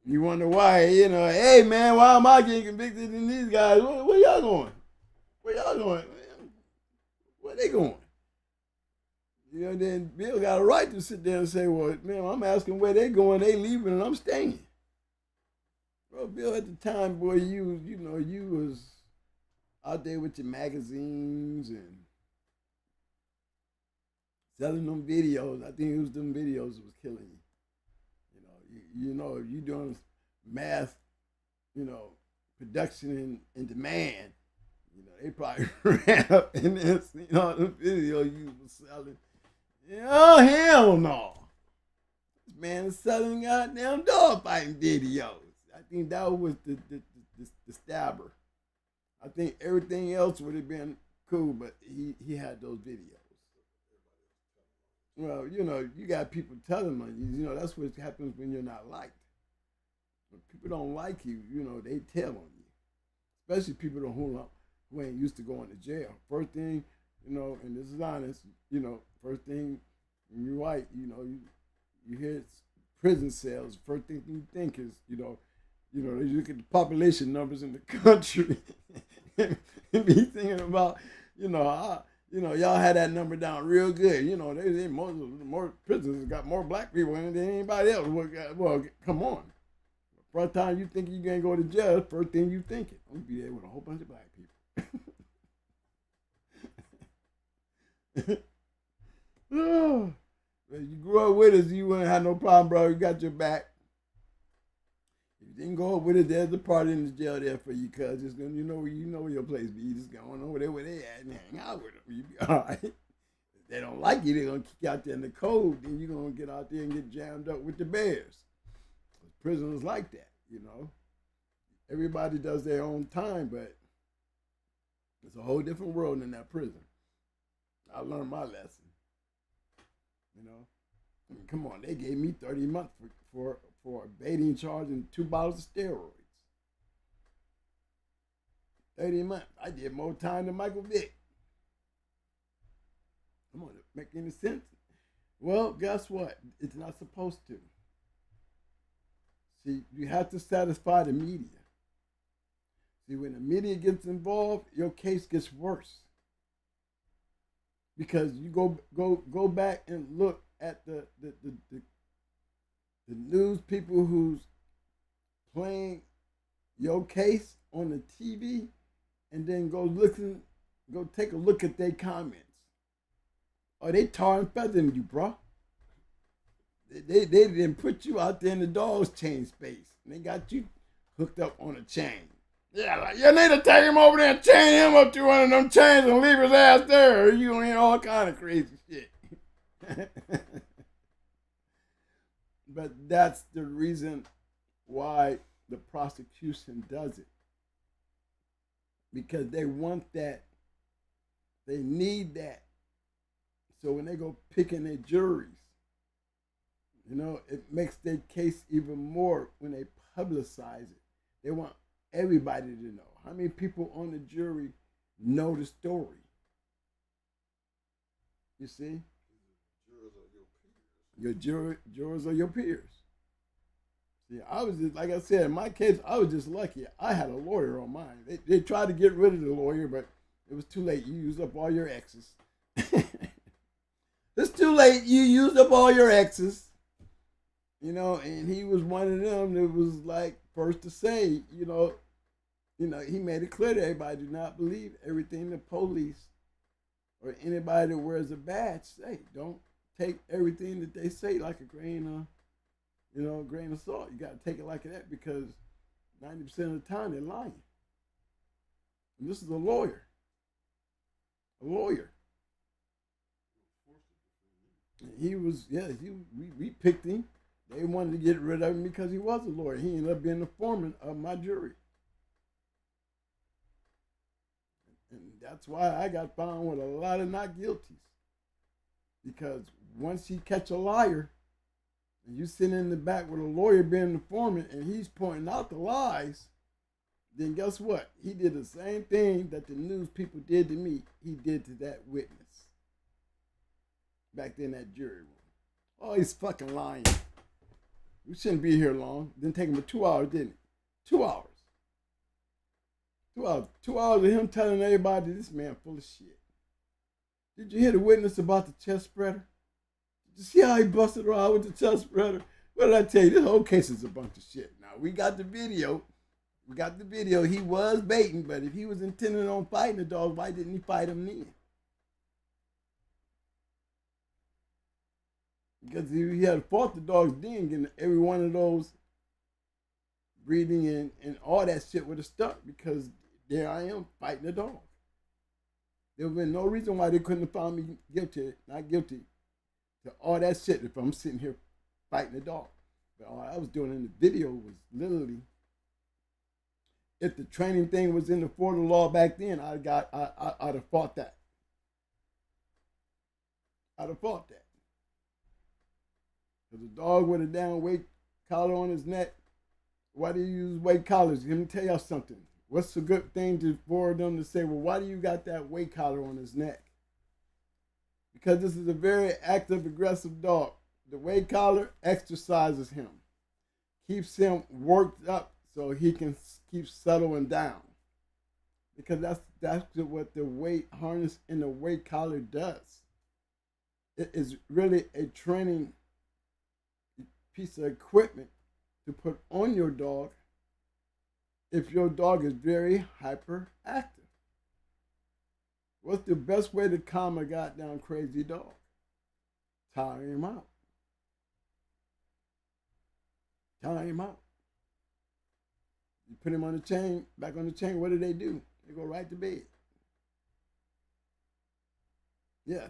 You wonder why, you know, hey man, why am I getting convicted in these guys? Where y'all going? Where y'all going? Where they going? You know, then Bill got a right to sit there and say, well, man, I'm asking where they going, they leaving, and I'm staying. Well, Bill, at the time, boy, you was out there with your magazines and selling them videos. I think it was them videos that was killing you. You know, if you're doing mass, you know, production and demand, you know, they probably ran up in this, you know, the video you was selling. Oh, hell no. This man is selling goddamn dog fighting videos. I think that was the stabber. I think everything else would have been cool, but he had those videos. Well, you know, you got people telling on you. You know, that's what happens when you're not liked. When people don't like you, you know, they tell on you. Especially people who ain't used to going to jail. First thing, you know, and this is honest, you know, first thing when you're white, you know, you hear prison cells. First thing you think is, you know, you look at the population numbers in the country and be thinking about, you know, y'all had that number down real good. You know, they more prisons got more black people in it than anybody else. Well, come on. First time you think you can't go to jail, first thing you thinking, I'm gonna be there with a whole bunch of black people. Oh, you grew up with us, you wouldn't have no problem, bro. You got your back. If you didn't go up with it, there's a party in the jail there for you, cuz it's gonna, you know where your place be. You just going over there where they at and hang out with them. You be all right. If they don't like you, they're gonna kick you out there in the cold. Then you're gonna get out there and get jammed up with the bears. Prisoners like that, you know. Everybody does their own time, but it's a whole different world in that prison. I learned my lesson. You know, I mean, come on, they gave me 30 months for a baiting charge and 2 bottles of steroids. 30 months. I did more time than Michael Vick. Come on, make any sense? Well, guess what? It's not supposed to. See, you have to satisfy the media. See, when the media gets involved, your case gets worse. Because you go back and look at the news people who's playing your case on the TV, and then go take a look at their comments. Or they tar and feathering you, bro. They didn't put you out there in the dog's chain space. And they got you hooked up on a chain. Yeah, like, you need to take him over there and chain him up to one of them chains and leave his ass there. You gonna hear all kind of crazy shit. But that's the reason why the prosecution does it. Because they want that. They need that. So when they go picking their juries, You know, it makes their case even more when they publicize it. They want everybody to know. How many people on the jury know the story? You see? Your jurors are your peers. See, I was just, like I said, in my case, I was just lucky. I had a lawyer on mine. They tried to get rid of the lawyer, but it was too late. You used up all your exes. It's too late. You used up all your exes. You know, and he was one of them that was like first to say, he made it clear to everybody, do not believe everything the police or anybody that wears a badge say. Don't take everything that they say like a grain of salt. You got to take it like that because 90% of the time they're lying. And this is a lawyer. He was, we picked him. They wanted to get rid of him because he was a lawyer. He ended up being the foreman of my jury. And that's why I got found with a lot of not guilties. Because once he catch a liar, and you sitting in the back with a lawyer being the foreman, and he's pointing out the lies, then guess what? He did the same thing that the news people did to me. He did to that witness back there in that jury room. Oh, he's fucking lying. We shouldn't be here long. Didn't take him but 2 hours, didn't it? 2 hours. 2 hours. 2 hours of him telling everybody this man full of shit. Did you hear the witness about the chest spreader? Did you see how he busted her out with the chest spreader? What did I tell you? This whole case is a bunch of shit. Now, we got the video. He was baiting, but if he was intending on fighting the dog, why didn't he fight him then? Because he had fought the dogs then, and every one of those breathing and all that shit would have stuck because there I am fighting the dog. There would have been no reason why they couldn't have found me not guilty to all that shit if I'm sitting here fighting the dog. But all I was doing in the video was literally, if the training thing was in the Florida law back then, I'd have fought that. Because the dog with a down weight collar on his neck, why do you use weight collars? Let me tell y'all something. What's a good thing for them to say, well, why do you got that weight collar on his neck? Because this is a very active, aggressive dog. The weight collar exercises him, keeps him worked up so he can keep settling down. Because that's what the weight harness and the weight collar does. It is really a training piece of equipment to put on your dog if your dog is very hyperactive. What's the best way to calm a goddamn crazy dog? Tire him out. You put him on the chain, back on the chain, what do? They go right to bed. Yes.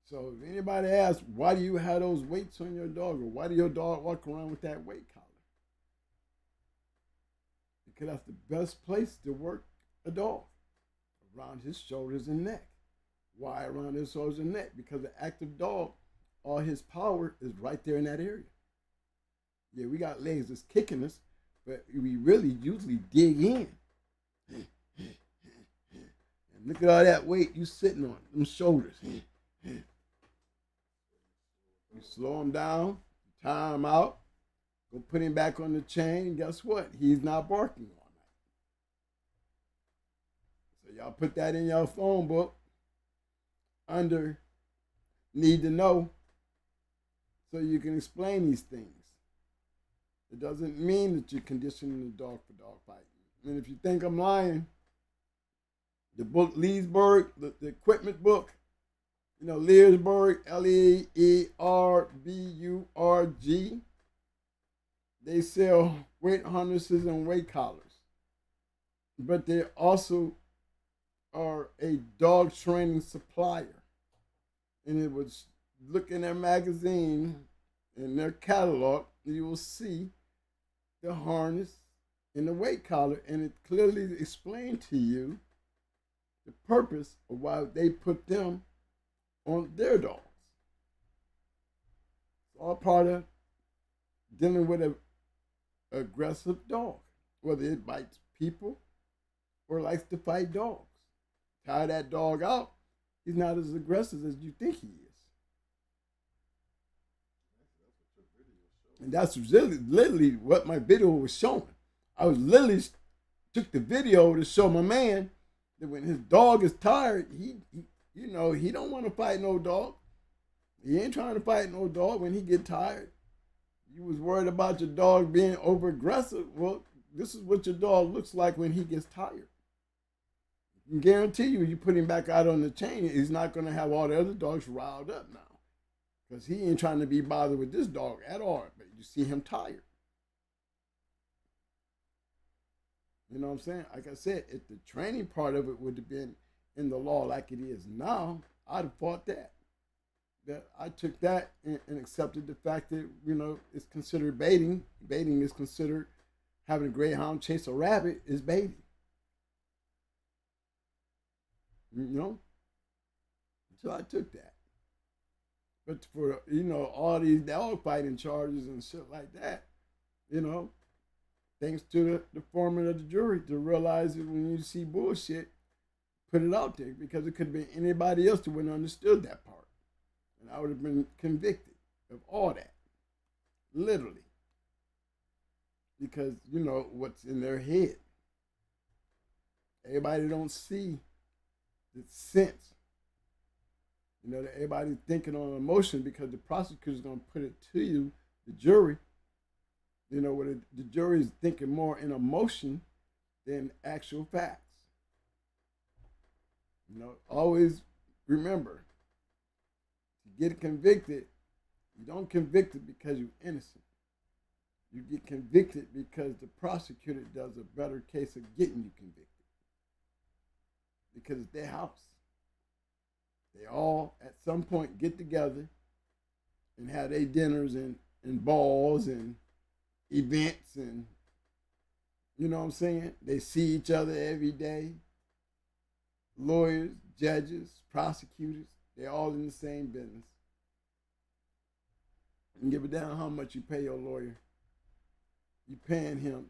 So if anybody asks, why do you have those weights on your dog, or why do your dog walk around with that weight collar? Because that's the best place to work a dog, around his shoulders and neck. Why around his shoulders and neck? Because the active dog, all his power is right there in that area. Yeah, we got legs that's kicking us, but we really usually dig in. And look at all that weight you sitting on, them shoulders. You slow him down, tire him out, go put him back on the chain, and guess what? He's not barking all night. So y'all put that in your phone book under need to know so you can explain these things. It doesn't mean that you're conditioning the dog for dog fighting. And if you think I'm lying, the book Leesburg, the equipment book, Leesburg, Leerburg, they sell weight harnesses and weight collars. But they also are a dog training supplier. And it was, look in their magazine, in their catalog, you will see the harness and the weight collar, and it clearly explained to you the purpose of why they put them on their dogs. It's all part of dealing with an aggressive dog, whether it bites people or likes to fight dogs. Tire that dog out, he's not as aggressive as you think he is. And that's really literally what my video was showing. I was literally took the video to show my man that when his dog is tired, he don't want to fight no dog. He ain't trying to fight no dog when he get tired. You was worried about your dog being over aggressive. Well, this is what your dog looks like when he gets tired. I can guarantee you put him back out on the chain, he's not going to have all the other dogs riled up now. Because he ain't trying to be bothered with this dog at all. But you see him tired. You know what I'm saying? Like I said, if the training part of it would have been in the law like it is now, I'd have fought that. That I took that and accepted the fact that, it's considered baiting. Baiting is considered having a greyhound chase a rabbit is baiting. So I took that. But for, all these dog fighting charges and shit like that, thanks to the foreman of the jury to realize that when you see bullshit, put it out there, because it could have been anybody else that wouldn't have understood that part. And I would have been convicted of all that. Literally. Because, what's in their head. Everybody don't see the sense. That everybody's thinking on emotion because the prosecutor's going to put it to you, the jury. Where the jury is thinking more in emotion than actual facts. Always remember, to get convicted, you don't convict it because you're innocent. You get convicted because the prosecutor does a better case of getting you convicted. Because it's their house. They all, at some point, get together and have their dinners and balls and events and, you know what I'm saying? They see each other every day. Lawyers, judges, prosecutors, they're all in the same business. And give a damn how much you pay your lawyer. You paying him.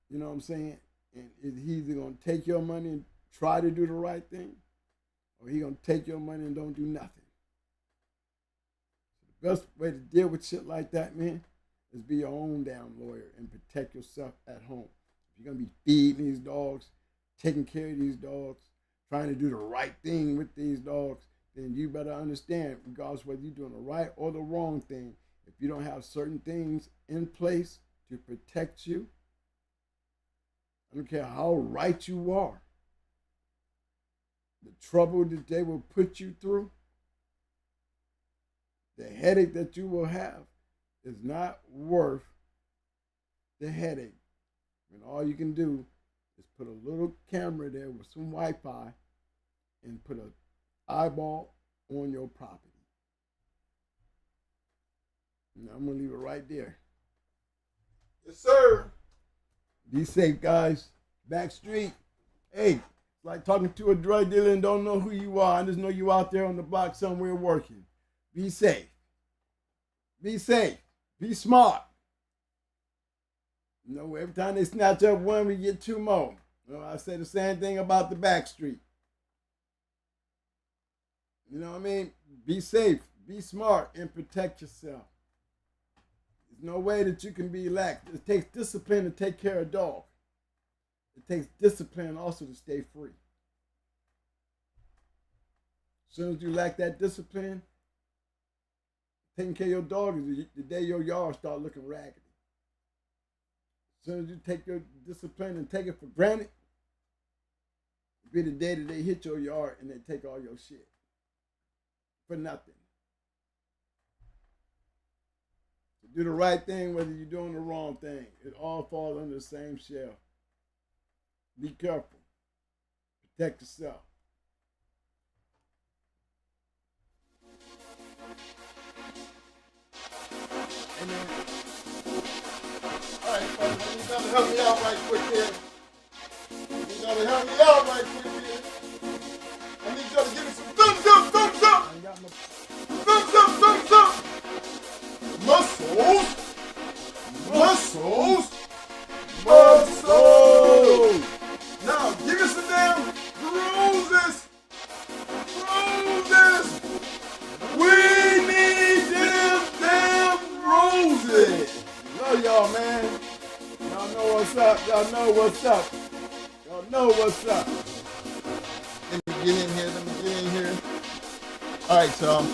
You know what I'm saying? And he's either going to take your money and try to do the right thing, or he going to take your money and don't do nothing. The best way to deal with shit like that, man, is be your own damn lawyer and protect yourself at home. If you're going to be feeding these dogs, taking care of these dogs, trying to do the right thing with these dogs, then you better understand, regardless of whether you're doing the right or the wrong thing, if you don't have certain things in place to protect you, I don't care how right you are, the trouble that they will put you through, the headache that you will have is not worth the headache. And all you can do is put a little camera there with some Wi-Fi and put an eyeball on your property. And I'm going to leave it right there. Yes, sir. Be safe, guys. Backstreet. Hey, it's like talking to a drug dealer and don't know who you are. I just know you out there on the block somewhere working. Be safe. Be safe. Be smart. Every time they snatch up one, we get two more. I say the same thing about the backstreet. You know what I mean? Be safe. Be smart and protect yourself. There's no way that you can be lax. It takes discipline to take care of a dog. It takes discipline also to stay free. As soon as you lack that discipline, taking care of your dog is the day your yard start looking raggedy. As soon as you take your discipline and take it for granted, it'll be the day that they hit your yard and they take all your shit for nothing. So do the right thing whether you're doing the wrong thing. It all falls under the same shell. Be careful. Protect yourself. Amen. All right, folks, I need y'all to help me out right quick here. I need y'all to give me some thumbs up, thumbs up. Thumbs up, thumbs up. love y'all, man. Y'all know what's up. Y'all know what's up. Y'all know what's up. Let me get in here. All right, y'all.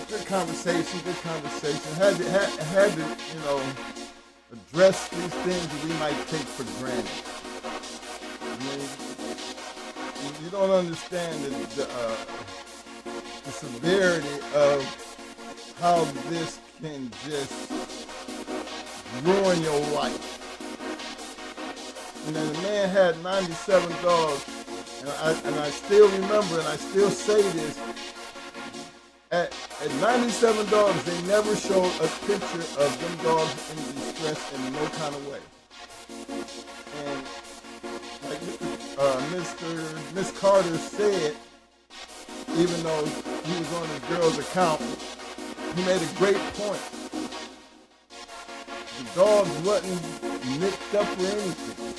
Good conversation. Had to, you know, address these things that we might take for granted. I mean, you don't understand the severity of how this can just ruin your life. And then the man had 97 dogs, and I still remember, and I still say this, at 97 dogs, they never showed a picture of them dogs in distress in no kind of way. And like Miss Carter said, even though he was on the girl's account, he made a great point. The dogs wasn't nicked up or anything.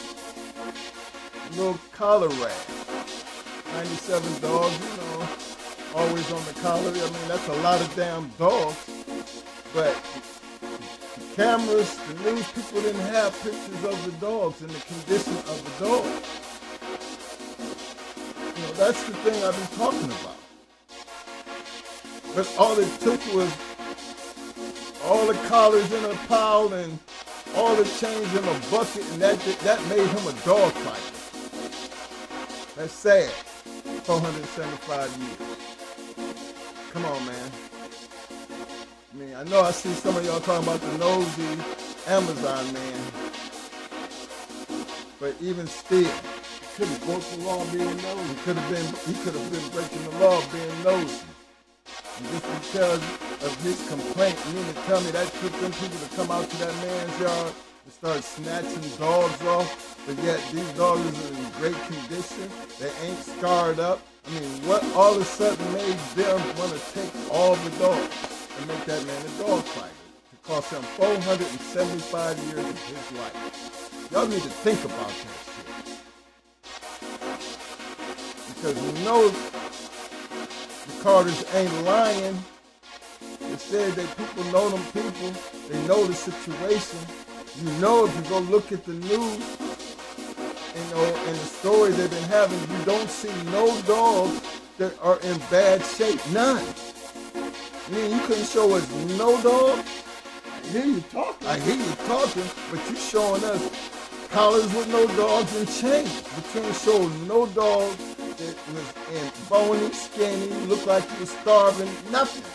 A little collar rag. 97 dogs, you know, always on the collar. I mean, that's a lot of damn dogs. But the cameras, the news people didn't have pictures of the dogs and the condition of the dogs. You know, that's the thing I've been talking about. But all it took was all the collars in a pile and all the chains in a bucket, and that made him a dog fighter. That's sad. 475 years. Come on, man. I mean, I know I see some of y'all talking about the nosy Amazon man, but even still, he could have broke the law being nosy. He could have been breaking the law being nosy. And just because of his complaint, you mean to tell me that took them people to come out to that man's yard and start snatching dogs off, but yet these dogs are in great condition, they ain't scarred up. I mean, what all of a sudden made them want to take all the dogs and make that man a dog fighter? To cost him 475 years of his life. Y'all need to think about that shit. Because we know the Carters ain't lying. They said that people know them people. They know the situation. You know, if you go look at the news, you know, and the stories they've been having, you don't see no dogs that are in bad shape. None. I mean, you couldn't show us no dog. I hear you talking, but you showing us collars with no dogs and chains. But you ain't showing no dogs that was in bony, skinny, looked like he was starving, nothing.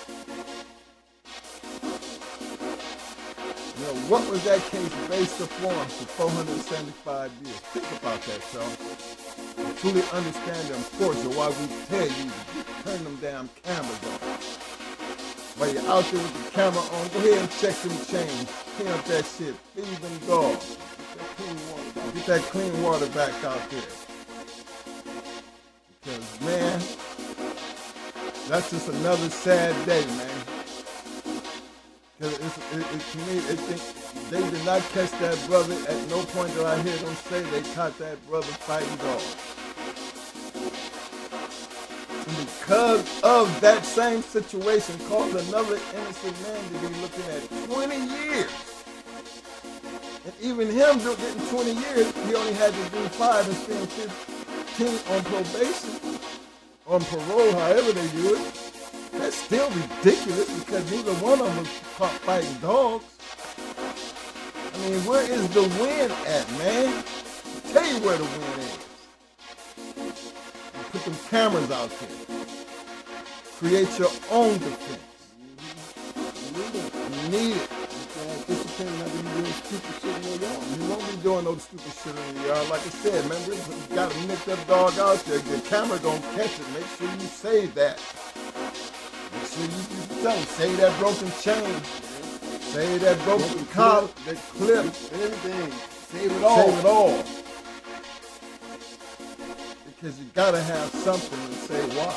You know, what was that case based upon for 475 years? Think about that, y'all. And truly understand the importance of why we tell you to turn them damn cameras on. While you're out there with the camera on, go ahead and check them chains. Clean up that shit. Feed them dogs. Get that clean water back out there. Because, man, that's just another sad day, man. Because to me, they did not catch that brother. At no point did I hear them say they caught that brother fighting dogs. And because of that same situation, caused another innocent man to be looking at 20 years. And even him getting 20 years, he only had to do 5 and spend 15 on probation, on parole, however they do it. That's still ridiculous because neither one of them was caught fighting dogs. I mean, where is the win at, man? I'll tell you where the win is. You put them cameras out there. Create your own defense. You need it. Discipline not to be doing stupid shit in your yard. You won't be doing no stupid shit in your yard. Like I said, remember, you got a nicked up dog out there. The camera gonna catch it. Make sure you save that. Make sure you tell them, save that broken chain. Save that broken collar, that clip, everything. Save it all. Save it all. Because you gotta have something to say why.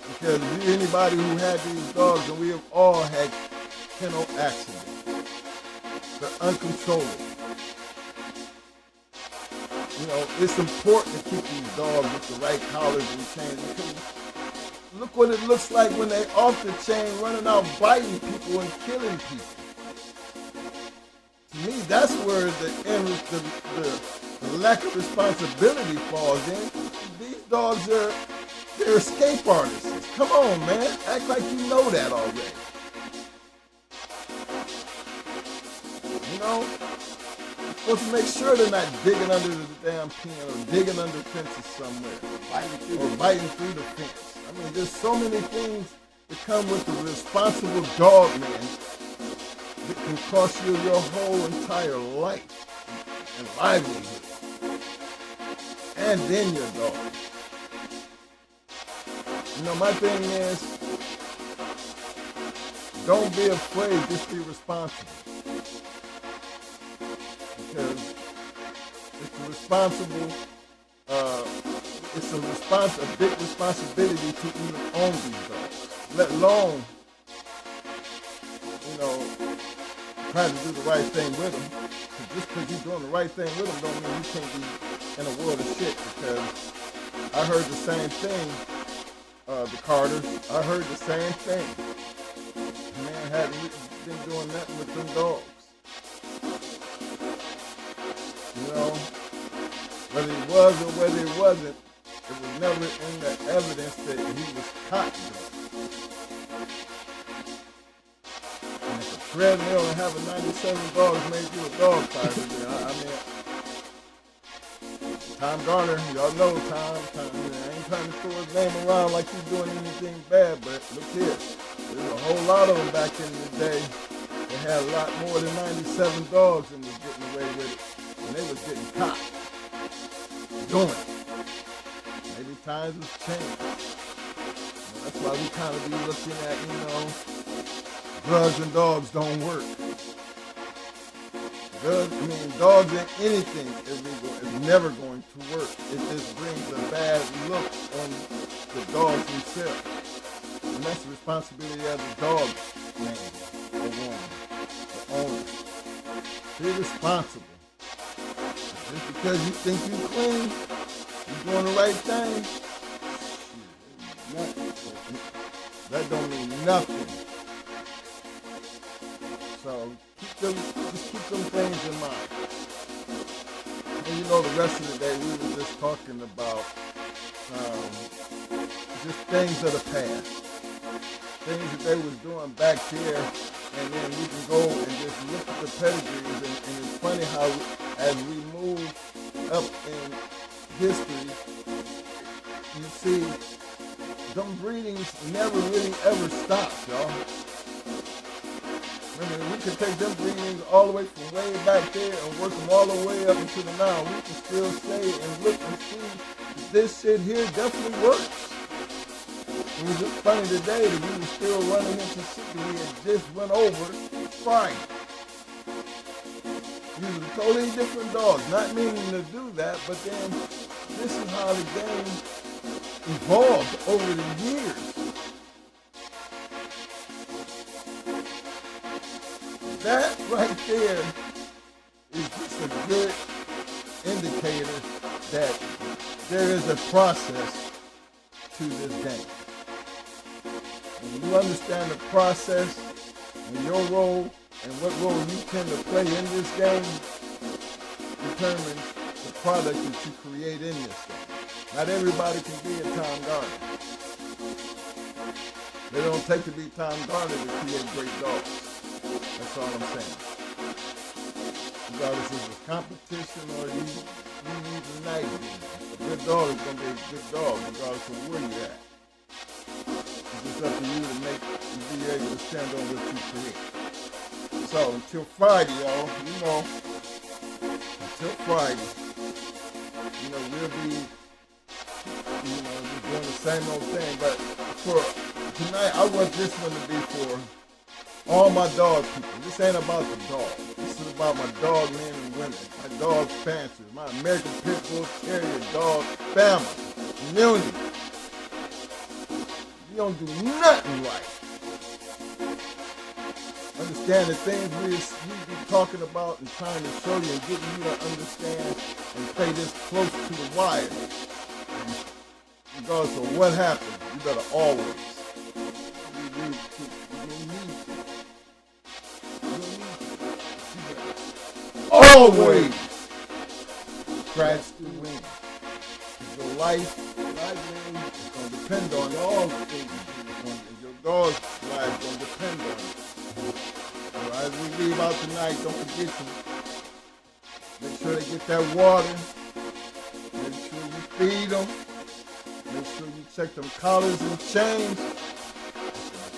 Because anybody who had these dogs, and we have all had kennel accidents. They're uncontrollable. You know, it's important to keep these dogs with the right collars and chains. look what it looks like when they off the chain, running out biting people and killing people. To me, that's where the lack of responsibility falls in. These dogs they're escape artists. Come on, man. Act like you know that already. You know? You're supposed to make sure they're not digging under the damn pen or digging under fences somewhere. Or biting through the fence. I mean, there's so many things that come with the responsible dog man that can cost you your whole entire life and livelihood. And then your dog. You know, my thing is, don't be afraid, just be responsible. Because it's a big responsibility to even own these dogs, let alone, you know, try to do the right thing with them. Just because you're doing the right thing with them don't mean you can't be in a world of shit. Because I heard the same thing, the Carters. I heard the same thing. The man hadn't been doing nothing with them dogs. You know, whether he was or whether he wasn't, it was never in the evidence that he was caught doing. And if a treadmill and having 97 dogs made you a dog fighter, then I mean, Tom Garner, y'all know Tom. I ain't trying to throw his name around like he's doing anything bad, but look here. There's a whole lot of them back in the day that had a lot more than 97 dogs and was getting away with it. And they was getting caught doing it. Maybe times have changed. Well, that's why we kind of be looking at, you know, drugs and dogs don't work. Dogs and anything illegal is never going to work. It just brings a bad look on the dogs themselves. And that's the responsibility of the dog man or woman, the owner. Be responsible. Just because you think you're clean, you're doing the right thing, that don't mean nothing. So just keep them things in mind. And you know, the rest of the day we were just talking about just things of the past, things that they was doing back there, and then we can go and just look at the pedigrees. And it's funny how as we move up in history, you see them breedings never really ever stopped, y'all. I mean, we could take them breedings all the way from way back there and work them all the way up into the now. We can still say and look and see that this shit here definitely works. It was just funny today that we were still running into shit that we had just went over Friday. These are totally different dogs. Not meaning to do that, but then this is how the game evolved over the years. That right there is just a good indicator that there is a process to this game. When you understand the process and your role and what role you tend to play in this game determines the product that you create in this game. Not everybody can be a Tom Garner. They don't take to be Tom Garner to create great dogs. That's all I'm saying. Regardless if it's competition or you need a night game. A good dog is going to be a good dog regardless of where you're at. It's just up to you to be able to stand on what you create. So until Friday, y'all, until Friday, we'll be, just doing the same old thing. But for tonight, I want this one to be for all my dog people. This ain't about the dog. This is about my dog men and women, my dog fanciers, my American Pit Bull Terrier dog family, community. You don't do nothing right. Understand the things we be talking about and trying to show you and getting you to understand and play this close to the wire. And regardless of what happens, you better always. Always scratch the win. Your life is going to depend on all the things you do. And your dog's life is going to depend on it. So as we leave out tonight, don't forget to make sure they get that water. Make sure you feed them. Make sure you check them collars and chains.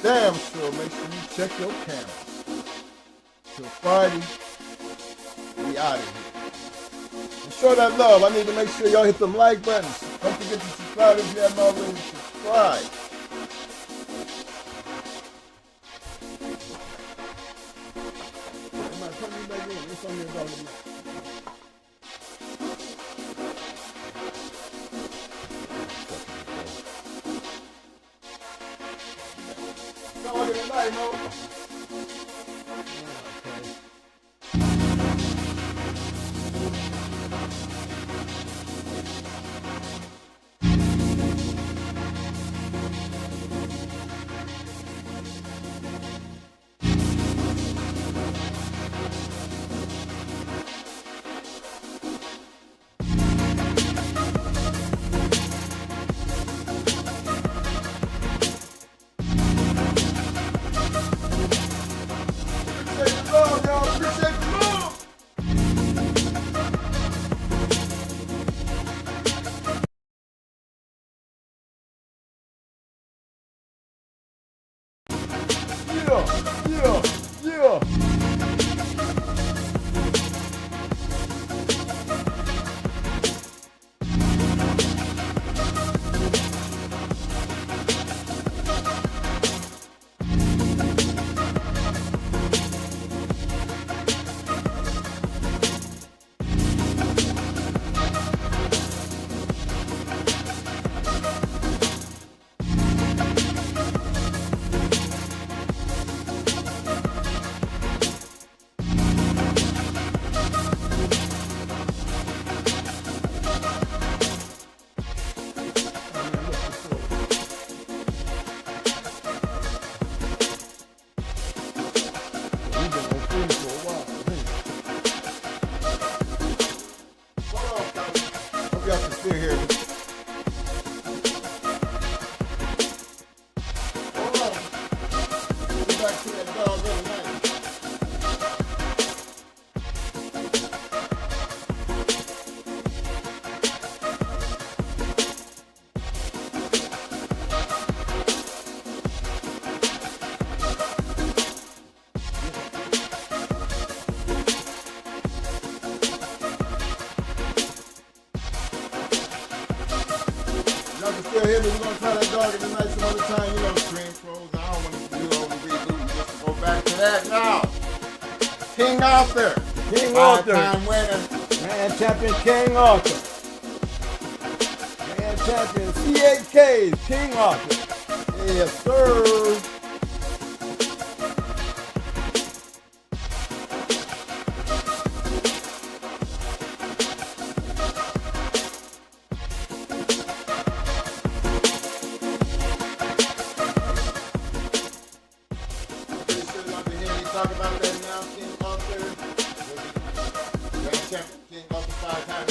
Damn sure make sure you check your cameras. Till Friday, we out of here. And show that love. I need to make sure y'all hit them like buttons. Don't forget to subscribe if you haven't already subscribed. Somebody put me back in. What's on your dog tonight? Dog in the night, Mo. Yeah. Y'all can still hear me. Hold on. Get back to that dog the other night. Y'all can still hear me. We're going to try that dog in the night some other time. You know, screen pros. I don't want to do all the reboot. Just to go back to that now. King Arthur. King Arthur. Five-time winner. Man champion King Arthur. Man champion C8Ks King Arthur. Yes, sir. Talk about that now, King Arthur. Grand champion, King Arthur, 5-time